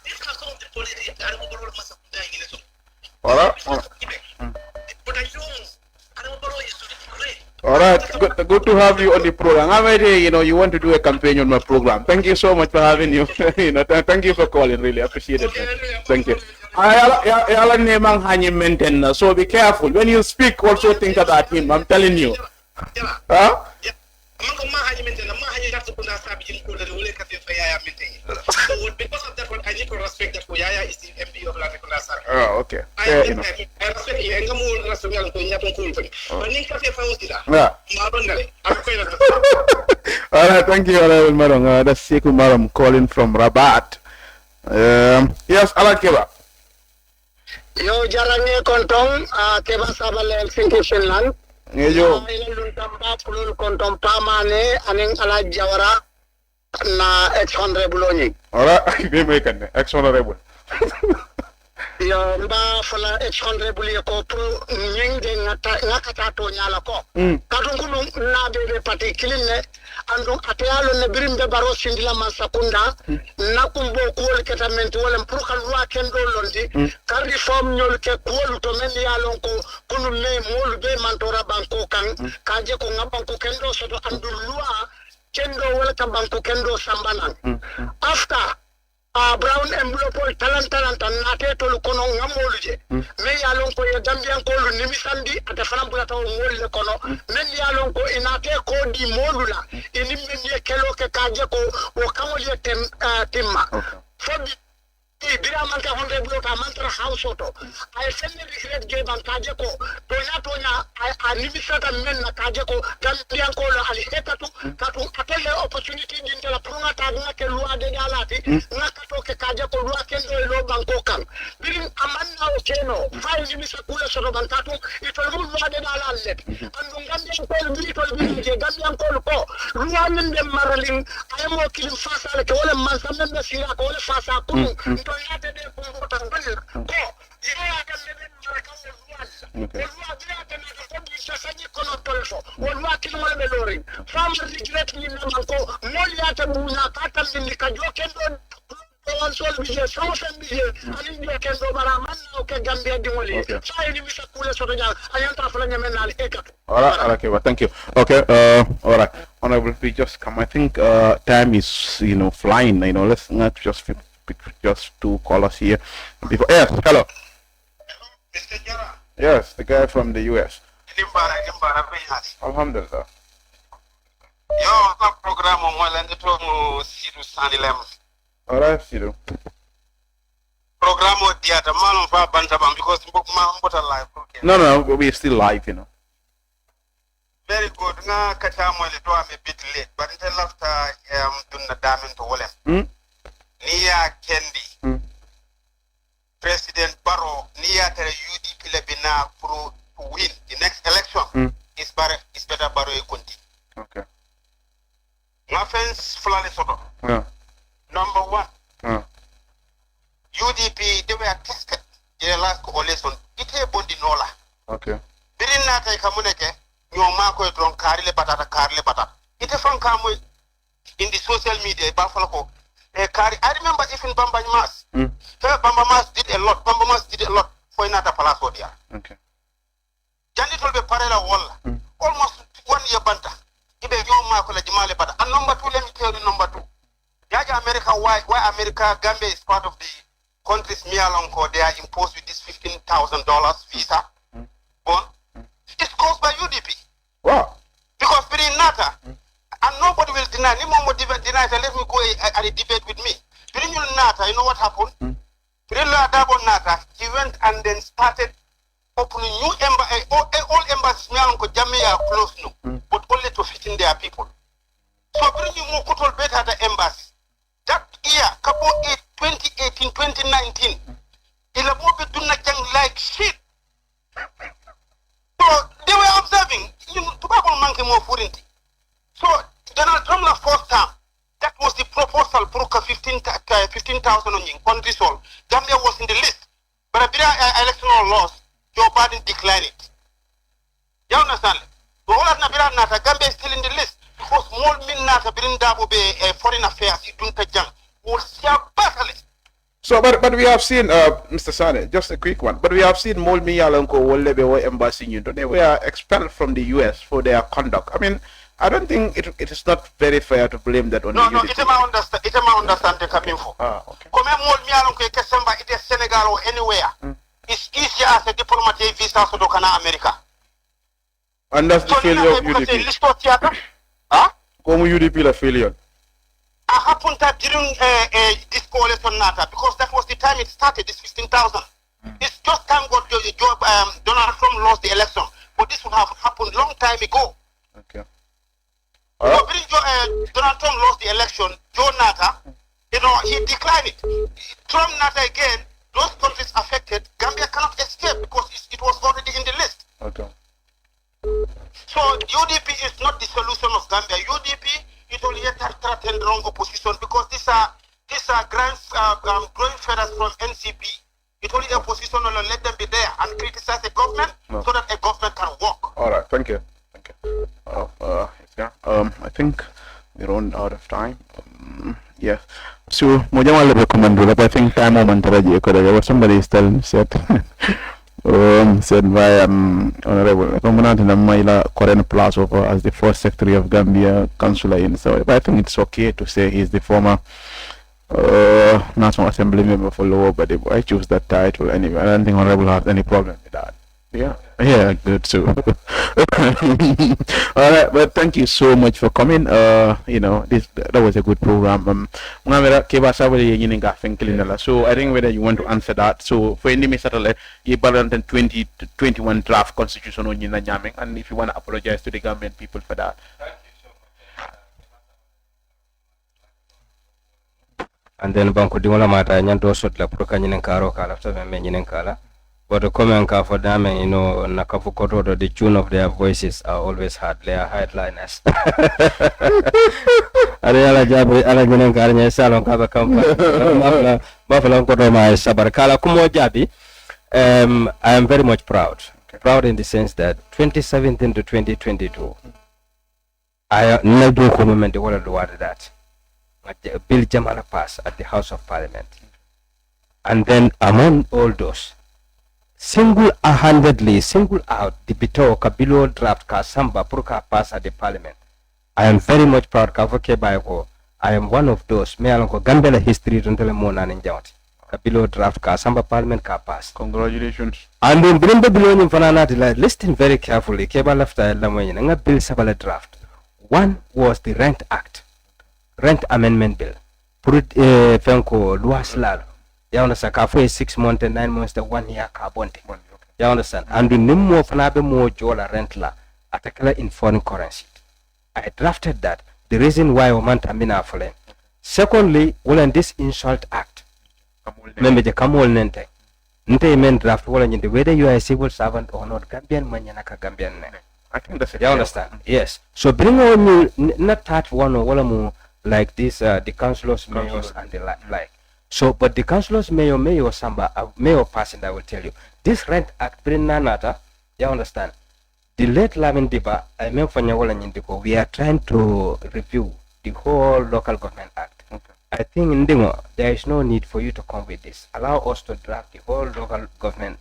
these are some of the politics that are over mass but I don't all right, good to have you on the program. I'm ready, you want to do a campaign on my program. Thank you so much for having you. Thank you for calling, really appreciate it. Thank you. So be careful. When you speak, also think about him. I'm telling you. Huh? Because of that one, I need to respect that Yaya is the MP of Latikula Sark. Oh, okay. Fair enough. I respect you. I'm going to respect all right, thank you, Madam. That's Sekou Madam calling from Rabat. Yes, Alhagie. Yo, Jarane Kontong, Keba Sabale, Sinkition Land. Yo. Pulul Kontong Pamane, Aning Alhagie Jawara. Na ex-honorable onye. Alright, we make an ex-honorable. Yo, mba fala ex-honorable yako pro nyenge ngakata to nyala ko. Katungulu na bebe pati kiline andung atealo ne birimbe baro sindila masakunda na kumbo kuol ketamenti wale mpruka lua kendo londi kari form nyol ke kuol utomeni alonko kunu me molu be mantora banko kang kaje ko ngabanko kendo soto andu lua kendo wala kambanko kendo sambanan. After brown envelope talanta nate to kono ngamoluje me yalon ko e Gambian ko lu nimisandi ata fanambula taw molle kono men yalon ko inate ko di molula ini men ye kelo ke kaje ko o kamole timma fodi bira man ka honde blota mantra house auto ay senne regret ge ban kaje ko tonya a nimisata men na kaje ko Gambian ko lo ali hetatu katu atele opportunity din la prunga ta na ke loi de dalati na kato ke kaje ko loi kendo lo banko kan birin amanna o keno fay nimisa kula so ban katu itol mu loi de dalalet andu Gambian ko lo bi tol bi je Gambian ko ko loi min dem maralin ay mo kilim fasale ke wala man samna na sira ko wala fasa ko ke Gambia dingoli so ni misa kule so nya ayanta fala nyame nal ekatu. All right, okay, well, thank you. Okay, all right, Honorable, we just come. I think time is, flying. Let's not just pick just two callers here. Yes, hello. Mr. Jara. Yes, the guy from the US. Alhamdulillah. Yo, the program on one and the Sidu Sanilem. All right, Sidu. Program with the other man of Bantabam because book man what a life. No, we're still live, Very good. Nga kachamo ile to am a bit late, but until after dunna damen to wole. Niya Kendi. President Barrow niya tere UDP lebina pro to win the next election. Is better Barrow e konti. Okay. Nga fence flale soto. Yeah. Number 1. UDP they were tested in the last coalition. Ite bondi nola. Okay. Birin na tay kamuneke nyoma ko dron karile patata. Ite from kamu in the social media buffalo ko. Kari, I remember if in Bamba Mas. Bamba Mas did a lot. Bamba Mas did a lot for another palace there. Okay. Jani tolbe parela wall. Almost 1 year banta. Ibe nyoma ko la jimale bata. And number 2, let me tell you number 2. Yaja America, why America, Gambia is part of the countries Mialonko, they are imposed with this $15,000 visa. It's caused by UDP. Wow. Because within NATA, and nobody will deny, deny, let me go at a debate with me. Within NATA, you know what happened? Within NATA, he went and then started opening new embassy, all embassies Mialonko, Jamia are closed now, but only to fit in their people. So bring you more control better at the embassy. That year, 2018, 2019, ila mobe dunna jang like shit. So they were observing, tobacco monkey more furinti. So Donald Trump la first time, that was the proposal for 15,000 on country soul. Gambia was in the list, but a electoral laws, Joe Biden declined it. You understand? So all of Nabira Gambia is still in the list. Because more minna bring dabo be foreign affairs dunta jang will see battle. So but we have seen Mr. Sane, just a quick one, but we have seen Mol Miyalanko Wolebe embassy in they were expelled from the US for their conduct. I mean, I don't think it is not very fair to blame that on the UDP. It's my understand the coming for. Okay. Come Mol Miyalanko Kesemba it is Senegal or anywhere. It's easier as a diplomatic visa to America. And that's the failure of UDP. Como UDP la failure? I happened that during this coalition NATA because that was the time it started, this 15,000. It's just time got Donald Trump lost the election, but this would have happened long time ago. Okay. So Donald Trump lost the election, Joe NATA, he declined it. Trump NATA again, those countries affected, Gambia cannot escape because it was already in the list. Okay. So UDP is not the solution of Gambia. UDP is only a threat and wrong opposition because these are growing feathers from NCP. It's only the opposition will let them be there and criticize the government so that a government can work. All right, thank you. I think we're running out of time. Yeah. So Mojama recommend but I think time momentarily because somebody is telling said by Honorable Commandant Maila Koren Plus as the first Secretary of Gambia Consular in. So I think it's okay to say he's the former National Assembly member for Lower Badibu. I choose that title anyway. I don't think Honorable has any problem with that. Yeah, good too. All right, but thank you so much for coming. That was a good program. So I think whether you want to answer that. So for any Saturday, you balance 2021 draft constitution on Yinanyaming, and if you want to apologize to the government people for that. And then banko dingola mata nyanto sot la pro kanyinen karo kala so me nyinen kala. But the comment for them, Nakafukoto, the tune of their voices are always heard. They are headliners. I am very much proud. Proud in the sense that 2017 to 2022, I never comment the word that. Bill Jamala passed at the House of Parliament. And then among all those, single-handedly single out the bito kabilo draft ka samba purka pass at the parliament. I am very much proud kavoke bayako. I am one of those. Me alonko Gambia history runtele mona ninjawti. Kabilo draft ka samba parliament ka pass. Congratulations. And then bring the below in fanana listen very carefully. Keba lafta lamoyin nga bill sabala draft. One was the Rent Act, Rent Amendment Bill. Put fenko luas lalo. You understand? Ka for 6 months and 9 months the 1 year ka bonte. You understand? And the nimmo fanabe mo jola rent la atakala in foreign currency. I drafted that. The reason why Oman Tamina Folen. Secondly, well, in this Insult Act, remember the Kamol Nente. Nte men draft well in the whether you are a civil servant or not, Gambian Manyanaka Gambian. I think that's it. You understand? Yes. So bring on you not that one or one like this, the councillors, mayors, and the like. So, but the councillors, mayor, samba, mayor passing, I will tell you. This Rent Act, bring nanata, you understand? The late Lamin Diba, I remember we are trying to review the whole Local Government Act. Okay. I think in Dingo, there is no need for you to come with this. Allow us to draft the whole Local Government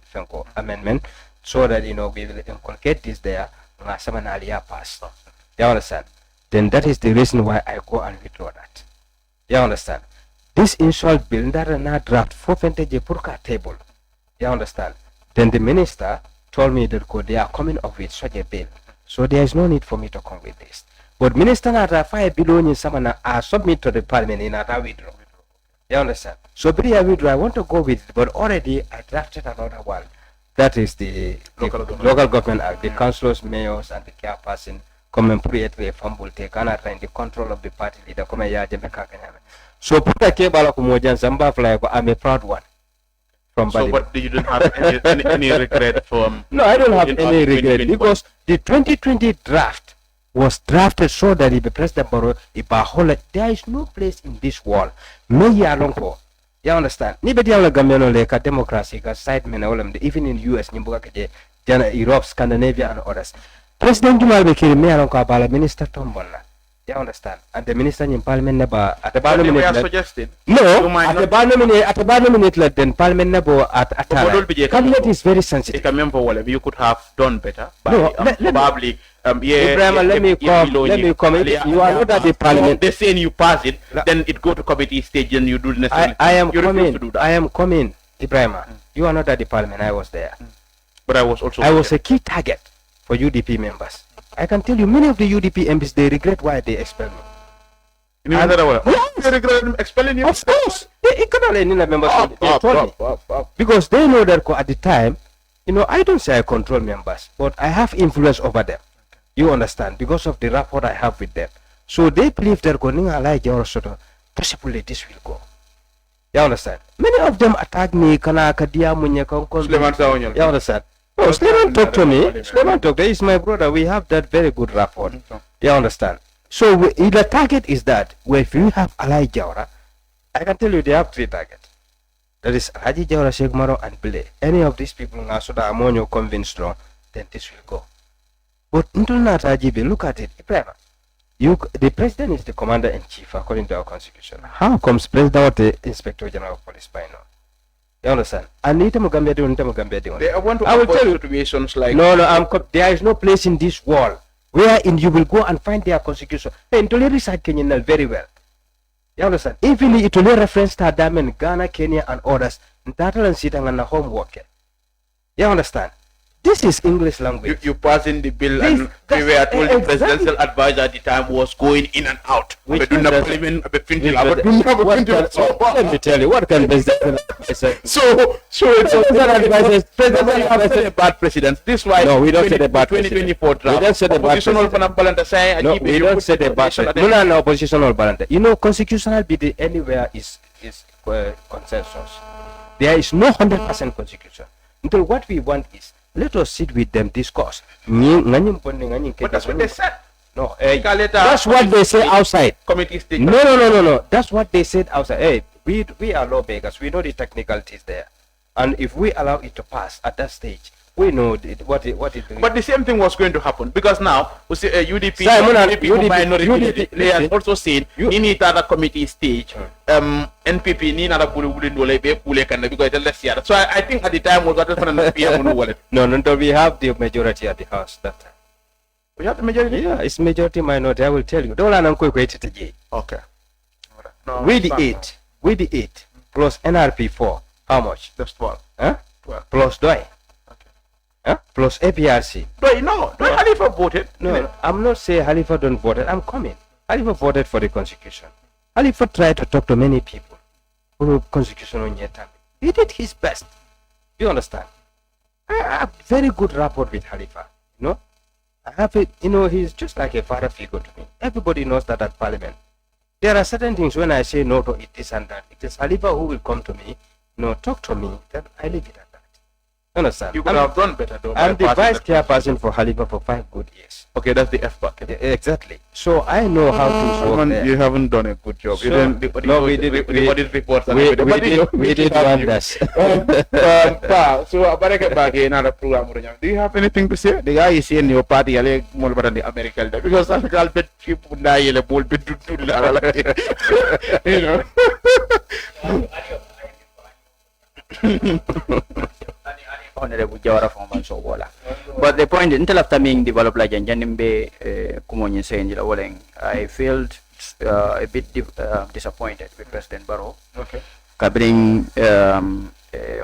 Amendment so that, we will inculcate this there. Pass. You understand? Then that is the reason why I go and withdraw that. You understand? This insult bill that not draft 4% purka table. You understand? Then the minister told me that they are coming up with such a bill. So there is no need for me to come with this. But minister not a 5 billion in Samana I submit to the parliament in a withdraw. You understand? So I withdraw. I want to go with it, but already I drafted another one. That is the local government act, the councillors, mayors, and the chairperson come and create a fumble take and the control of the party leader. So put a cable I'm a proud one. From so, Badibu. but you don't have any regret from? No, I don't have any regret because the 2020 draft was drafted so that if the president borrow there is no place in this world. You understand? Nibeti ala Gambiano leka democracy ka side men even in US nyimbuka keje Europe, Scandinavia and others. President Jumal Bekiri me alonko abala minister tombona. You understand? And the minister in parliament never at the parliament suggested. No, at the parliament then parliament never at cabinet is very sensitive. You could have done better. No, probably Ibrahim, let me comment. You are not at the parliament. They're saying you pass it, then it go to committee stage and you do necessarily. I am coming, Ibrahim. You are not at the parliament. I was there. But I was also. I was a key target for UDP members. I can tell you, many of the UDP MPs they regret why they expelled me. You mean that they regret expelling you? Of course, they told me because they know that at the time, I don't say I control members, but I have influence over them. You understand? Because of the rapport I have with them. So they believe that Alhagie Jawara possibly this will go. You understand? Many of them attack me. You understand? Oh, Sleman talk to me. Sleman talk. He is my brother. We have that very good rapport. You understand? So the target is that if you have Alhagie Jawara, I can tell you they have 3 targets. That is Alhagie Jawara, Sheikh Maro, and Bile. Any of these people now, so that I'm on your convinced strong, then this will go. But until not Ajibe, look at it. The president is the commander-in-chief according to our constitution. How comes president the inspector general of police by now? You understand? I want to avoid situations like there is no place in this world wherein you will go and find their constitution. Hey, research Kenya very well. You understand? Even it will reference to Adamen, Ghana, Kenya, and others. And homework. You understand? This is English language. You pass in the bill and we were told the presidential advisor at the time was going in and out. Let me tell you, what can presidential advisor So it's bad president. This is why we don't say the bad 2024 draft. We don't say the bad president. No, we don't say the bad president. No, oppositional balance. Constitutional BD anywhere is consensus. There is no 100% constitution. Until what we want is let us sit with them, discuss. But that's what they said. No, that's what they say outside. No. That's what they said outside. Hey, we are lawmakers. We know the technicalities there. And if we allow it to pass at that stage, We know what it But the same thing was going to happen because now we see UDP, Simon, UDP they have also said you need other committee stage. NPP need another bulu dole be pule kan because let's year. So I think at the time was what No, we have the majority at the house that time. We have the majority? Yeah, it's majority minority. I will tell you. Don't Okay. No, with the 8 plus NRP 4, how much? That's 12. Huh? 12. Plus DOI. Huh? Plus APRC. No, Halifa voted. No, I'm not saying Halifa don't vote. I'm coming. Halifa voted for the constitution. Halifa tried to talk to many people who constitution on your time. He did his best. You understand? I have very good rapport with Halifa. You know, I have it. You know, he's just like a father figure to me. Everybody knows that at Parliament. There are certain things when I say no to it, this and that. It is Halifa who will come to me, talk to me. Then I leave it at that. Understand? You could have done better though. I'm the vice chairperson for Halifa for 5 good years. Okay, that's the F bucket. Exactly. So I know how things work there. You haven't done a good job. So, we did wonders. So another program. Do you have anything to say? The guy is in your party, more than the American, because I'll bet people die in a bull bit to you know. Honorable Jawara from Mansobola. But the point until after being developed like Janimbe Kumonyi saying I felt a bit disappointed with President Barrow. Okay. Covering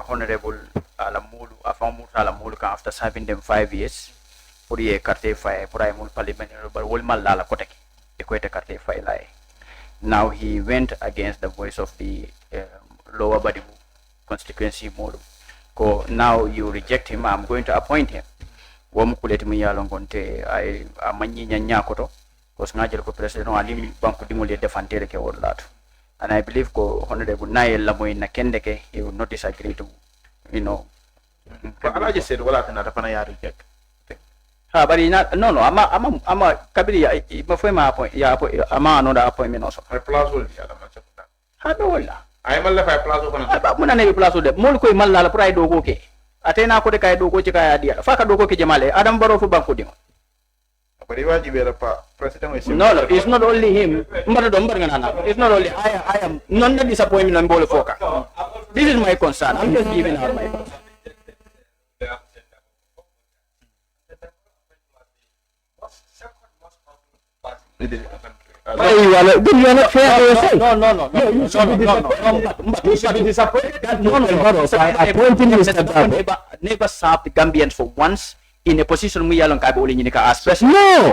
Honorable Alamulu Alamulu after serving them 5 years. Puri Karte Fire, Primul Parliament, but Wolma Lala Koteki, Equator Karte Fire. Now he went against the voice of the lower Badibu constituency model. Now you reject him, I'm going to appoint him. I president and I believe Honorable Nail Lamoy Nakendeke, he would not disagree to, But Alhagie said, well, I can reject. But no, I'm a Kabiri, before my appointment, I'm another appointment also. I plus will be I'm a left plaza. When I never plaza, Molko Malala Pride Ogoke. Atena Kodeka do Gochika idea. Faka Doko Jamale, Adam Barrow for Bankuding. But you are president. No, it's not only him. It's not only I am not disappointment on Bolofoka. This is my concern. I'm just giving out my concern. You are not fair to yourself. No. You should be disappointed. Appointing Mr. Dabo never served the Gambians for once in a position we are on as president. No,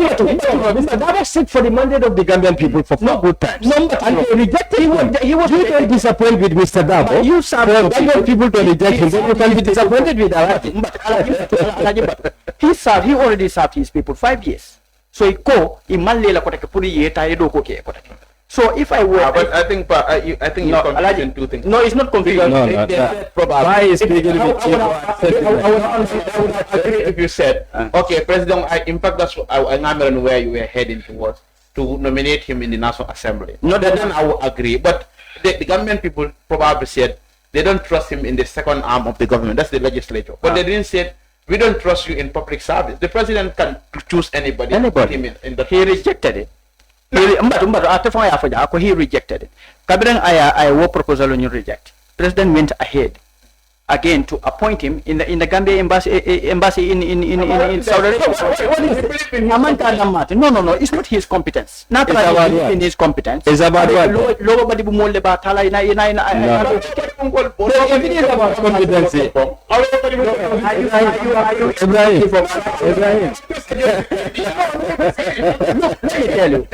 Mr. Dabo sit for the mandate of the Gambian people for 4 good times. No, and he rejected him. He was really disappointed with Mr. Dabo. You serve Gambian people to reject him, then you can be disappointed with Alhagie. He already served his people 5 years. So so if I were, but I think you're confusing 2 things. No, it's not confusing. Why is speaking with you? I would agree if you said, okay, President. In fact, that's where you were heading towards to nominate him in the National Assembly. No, then I would agree. But the government people probably said they don't trust him in the second arm of the government. That's the legislature. But they didn't say, we don't trust you in public service. The president can choose anybody. Put him in the he rejected it. He rejected it. Kabirang I will proposal on you reject. President went ahead again to appoint him in the Gambia embassy in Saudi Arabia. No, it's not his competence. Not in his competence. It's about what? Lower Badibu Molde Batala It is about competency. Ibrahim. Let me tell you.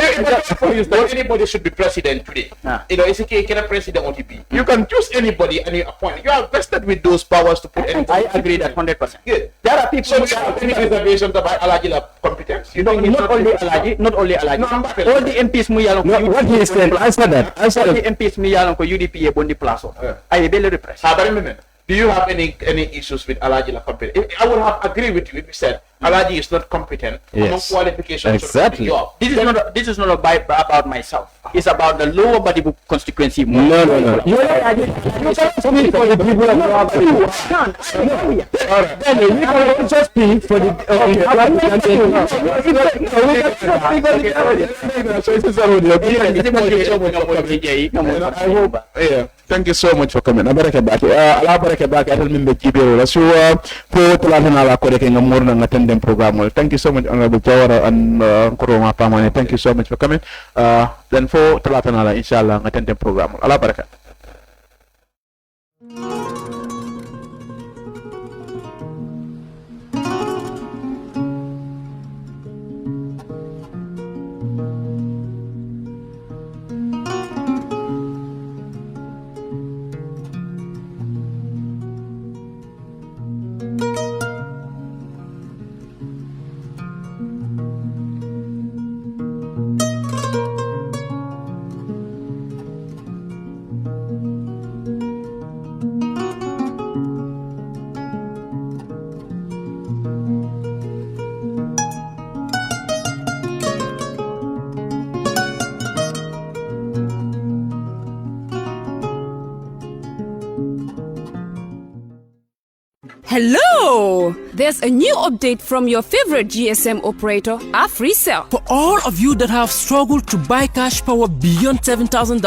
Anybody should be president today. It's okay, can a president OTP. You can choose anybody and you appoint. You are vested with those powers to put anything. I agree that 100%. Good. There are people who have any reservations about Alhagie competence. Not only Alhagie. All the MPs what he said, answer that. All the MPs UDP Bondi Plazo. I barely repress. Do you have any issues with Alhagie competence? I would have agreed with you if you said Alhagie is not competent. Yes. Qualifications Exactly. for the job. This is not about myself. It's about the lower Badibu constituency. No. You can't speak for the people of Lower Badibu. Then we can also speak for the Thank you so much for coming. Abaraka back. Alabaraka back. I don't mean the Kibero. So, for Talatana Koreka Morna and attend them program. Thank you so much, Honorable Jawara and Koroma Pamane. Thank you so much for coming. Then for Talatana, inshallah, attend them program. Alabaraka. Hello! There's a new update from your favorite GSM operator, AfriCell. For all of you that have struggled to buy cash power beyond $7,000,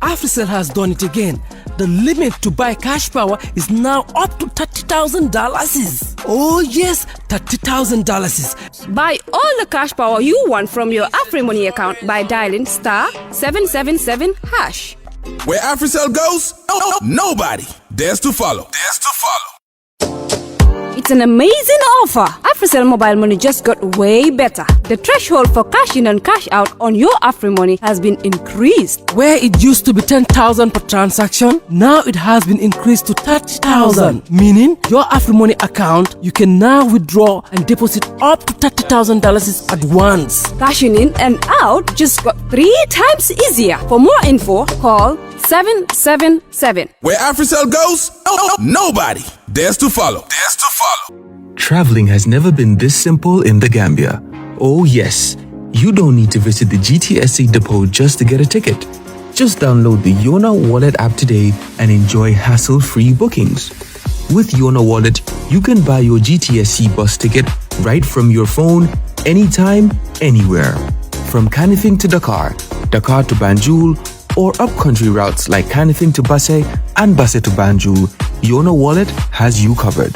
AfriCell has done it again. The limit to buy cash power is now up to $30,000. Oh yes, $30,000. Buy all the cash power you want from your AfriMoney account by dialing *777#. Where AfriCell goes, nobody dares to follow. It's an amazing offer. AfriCell mobile money just got way better. The threshold for cash in and cash out on your AfriMoney has been increased. Where it used to be 10,000 per transaction, now it has been increased to 30,000. Meaning your AfriMoney account, you can now withdraw and deposit up to $30,000 at once. Cashing in and out just got 3 times easier. For more info, call 777. Where AfriCell goes, nobody dares to follow. Traveling has never been this simple in the Gambia. Oh yes, you don't need to visit the GTSA depot just to get a ticket. Just download the Yona Wallet app today and enjoy hassle-free bookings. With Yona Wallet, you can buy your GTSC bus ticket right from your phone, anytime, anywhere. From Kanifing to Dakar, Dakar to Banjul, or up-country routes like Kanifing to Basse and Basse to Banjul, Yona Wallet has you covered.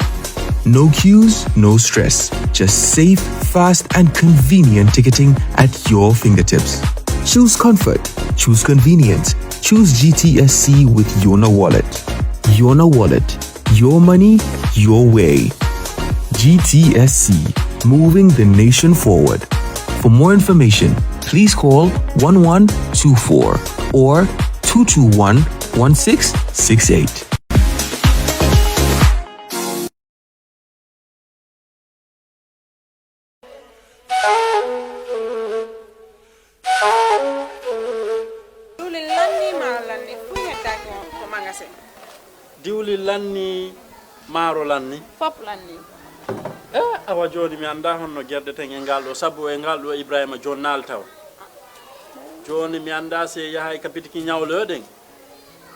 No queues, no stress. Just safe, fast, and convenient ticketing at your fingertips. Choose comfort. Choose convenience. Choose GTSC with Yona Wallet. Yona Wallet. Your money, your way. GTSC. Moving the nation forward. For more information, please call 1124 or 221-1668. diwli lanni maaro lanni fop lanni awa joni mi anda honno gerdeten e ngal ɗo sabu e ngal ɗo Ibrahima jonnal taw joni mi anda se yahay kapitiki ñawloɗen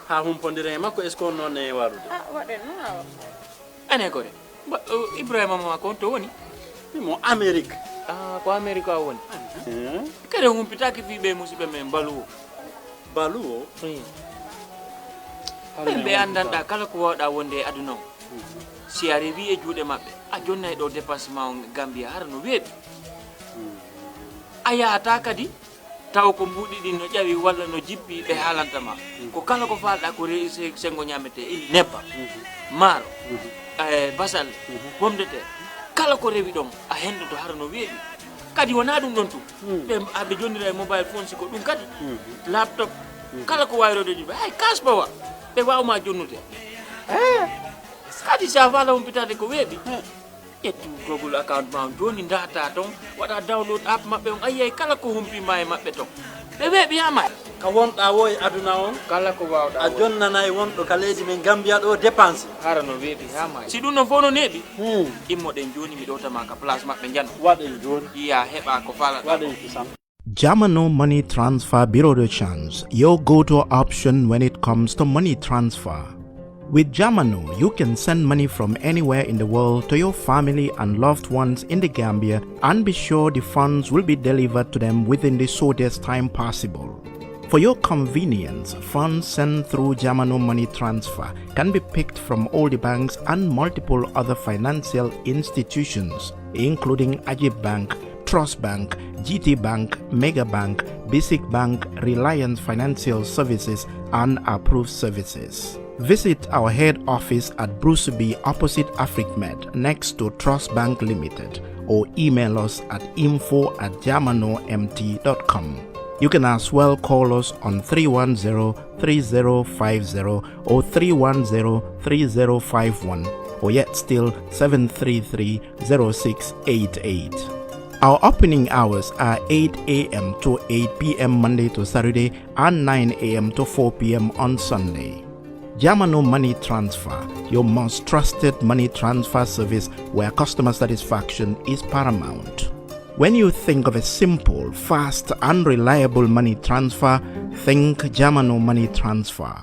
ha humpodire e makko est ce que on noon e warude waɗen no awa ane kore Ibrahima ma ko to woni mo Amérique ko Amérique a woni kede humpitaki fiɓe musidɓe men baluwo ɓe andanɗa kala ko wawɗa wonde e aduna o si a rewi e juuɗe maɓɓe a jonnay ɗo dépassement o Gambia hara no weeɓi a yahata kadi taw ko mbuɗi ɗi no ƴawi walla no jippi ɓe haalantama ko kala ko falɗa ko sengo ñamete ili nebba maaro basalle pomme de terre kala ko rewi ɗon a hendoto hara no weeɓi kadi wona ɗum ɗon tu ɓe jonnira e mobile phone siko ɗum kadi laptop kala ko wayrode juɓe hay kaspawa ɓe wawma jonnude kadi sa fala humpitade ko weeɓi ƴettu google account ma joni data ton waɗa download app maɓɓe on ayiyay kala ko humpima e maɓɓe ton ɓe weeɓi yama ka wonɗa wo e aduna on kala ko wawɗa a jonnanayi wonɗo ka leydi men Gambia ɗo dépense hara no weeɓi ha ma si ɗum no fof no neeɓi immoɗen joni mi ɗowtama ka place maɓɓe jan waɗen joni iya heɓa ko falaɗa waɗen kisam Jamano Money Transfer Bureau de Change, your go-to option when it comes to money transfer. With Jamano, you can send money from anywhere in the world to your family and loved ones in the Gambia and be sure the funds will be delivered to them within the shortest time possible. For your convenience, funds sent through Jamano Money Transfer can be picked from all the banks and multiple other financial institutions, including Ajib Bank, Trust Bank, GT Bank, Mega Bank, Basic Bank, Reliance Financial Services, and Approved Services. Visit our head office at Bruceby opposite AfricMed next to Trust Bank Limited or email us at info@jamanomt.com. You can as well call us on 310-3050 or 310-3051 or yet still 733-0688. Our opening hours are 8 a.m. to 8 p.m. Monday to Saturday and 9 a.m. to 4 p.m. on Sunday. Jamano Money Transfer, your most trusted money transfer service where customer satisfaction is paramount. When you think of a simple, fast, and reliable money transfer, think Jamano Money Transfer.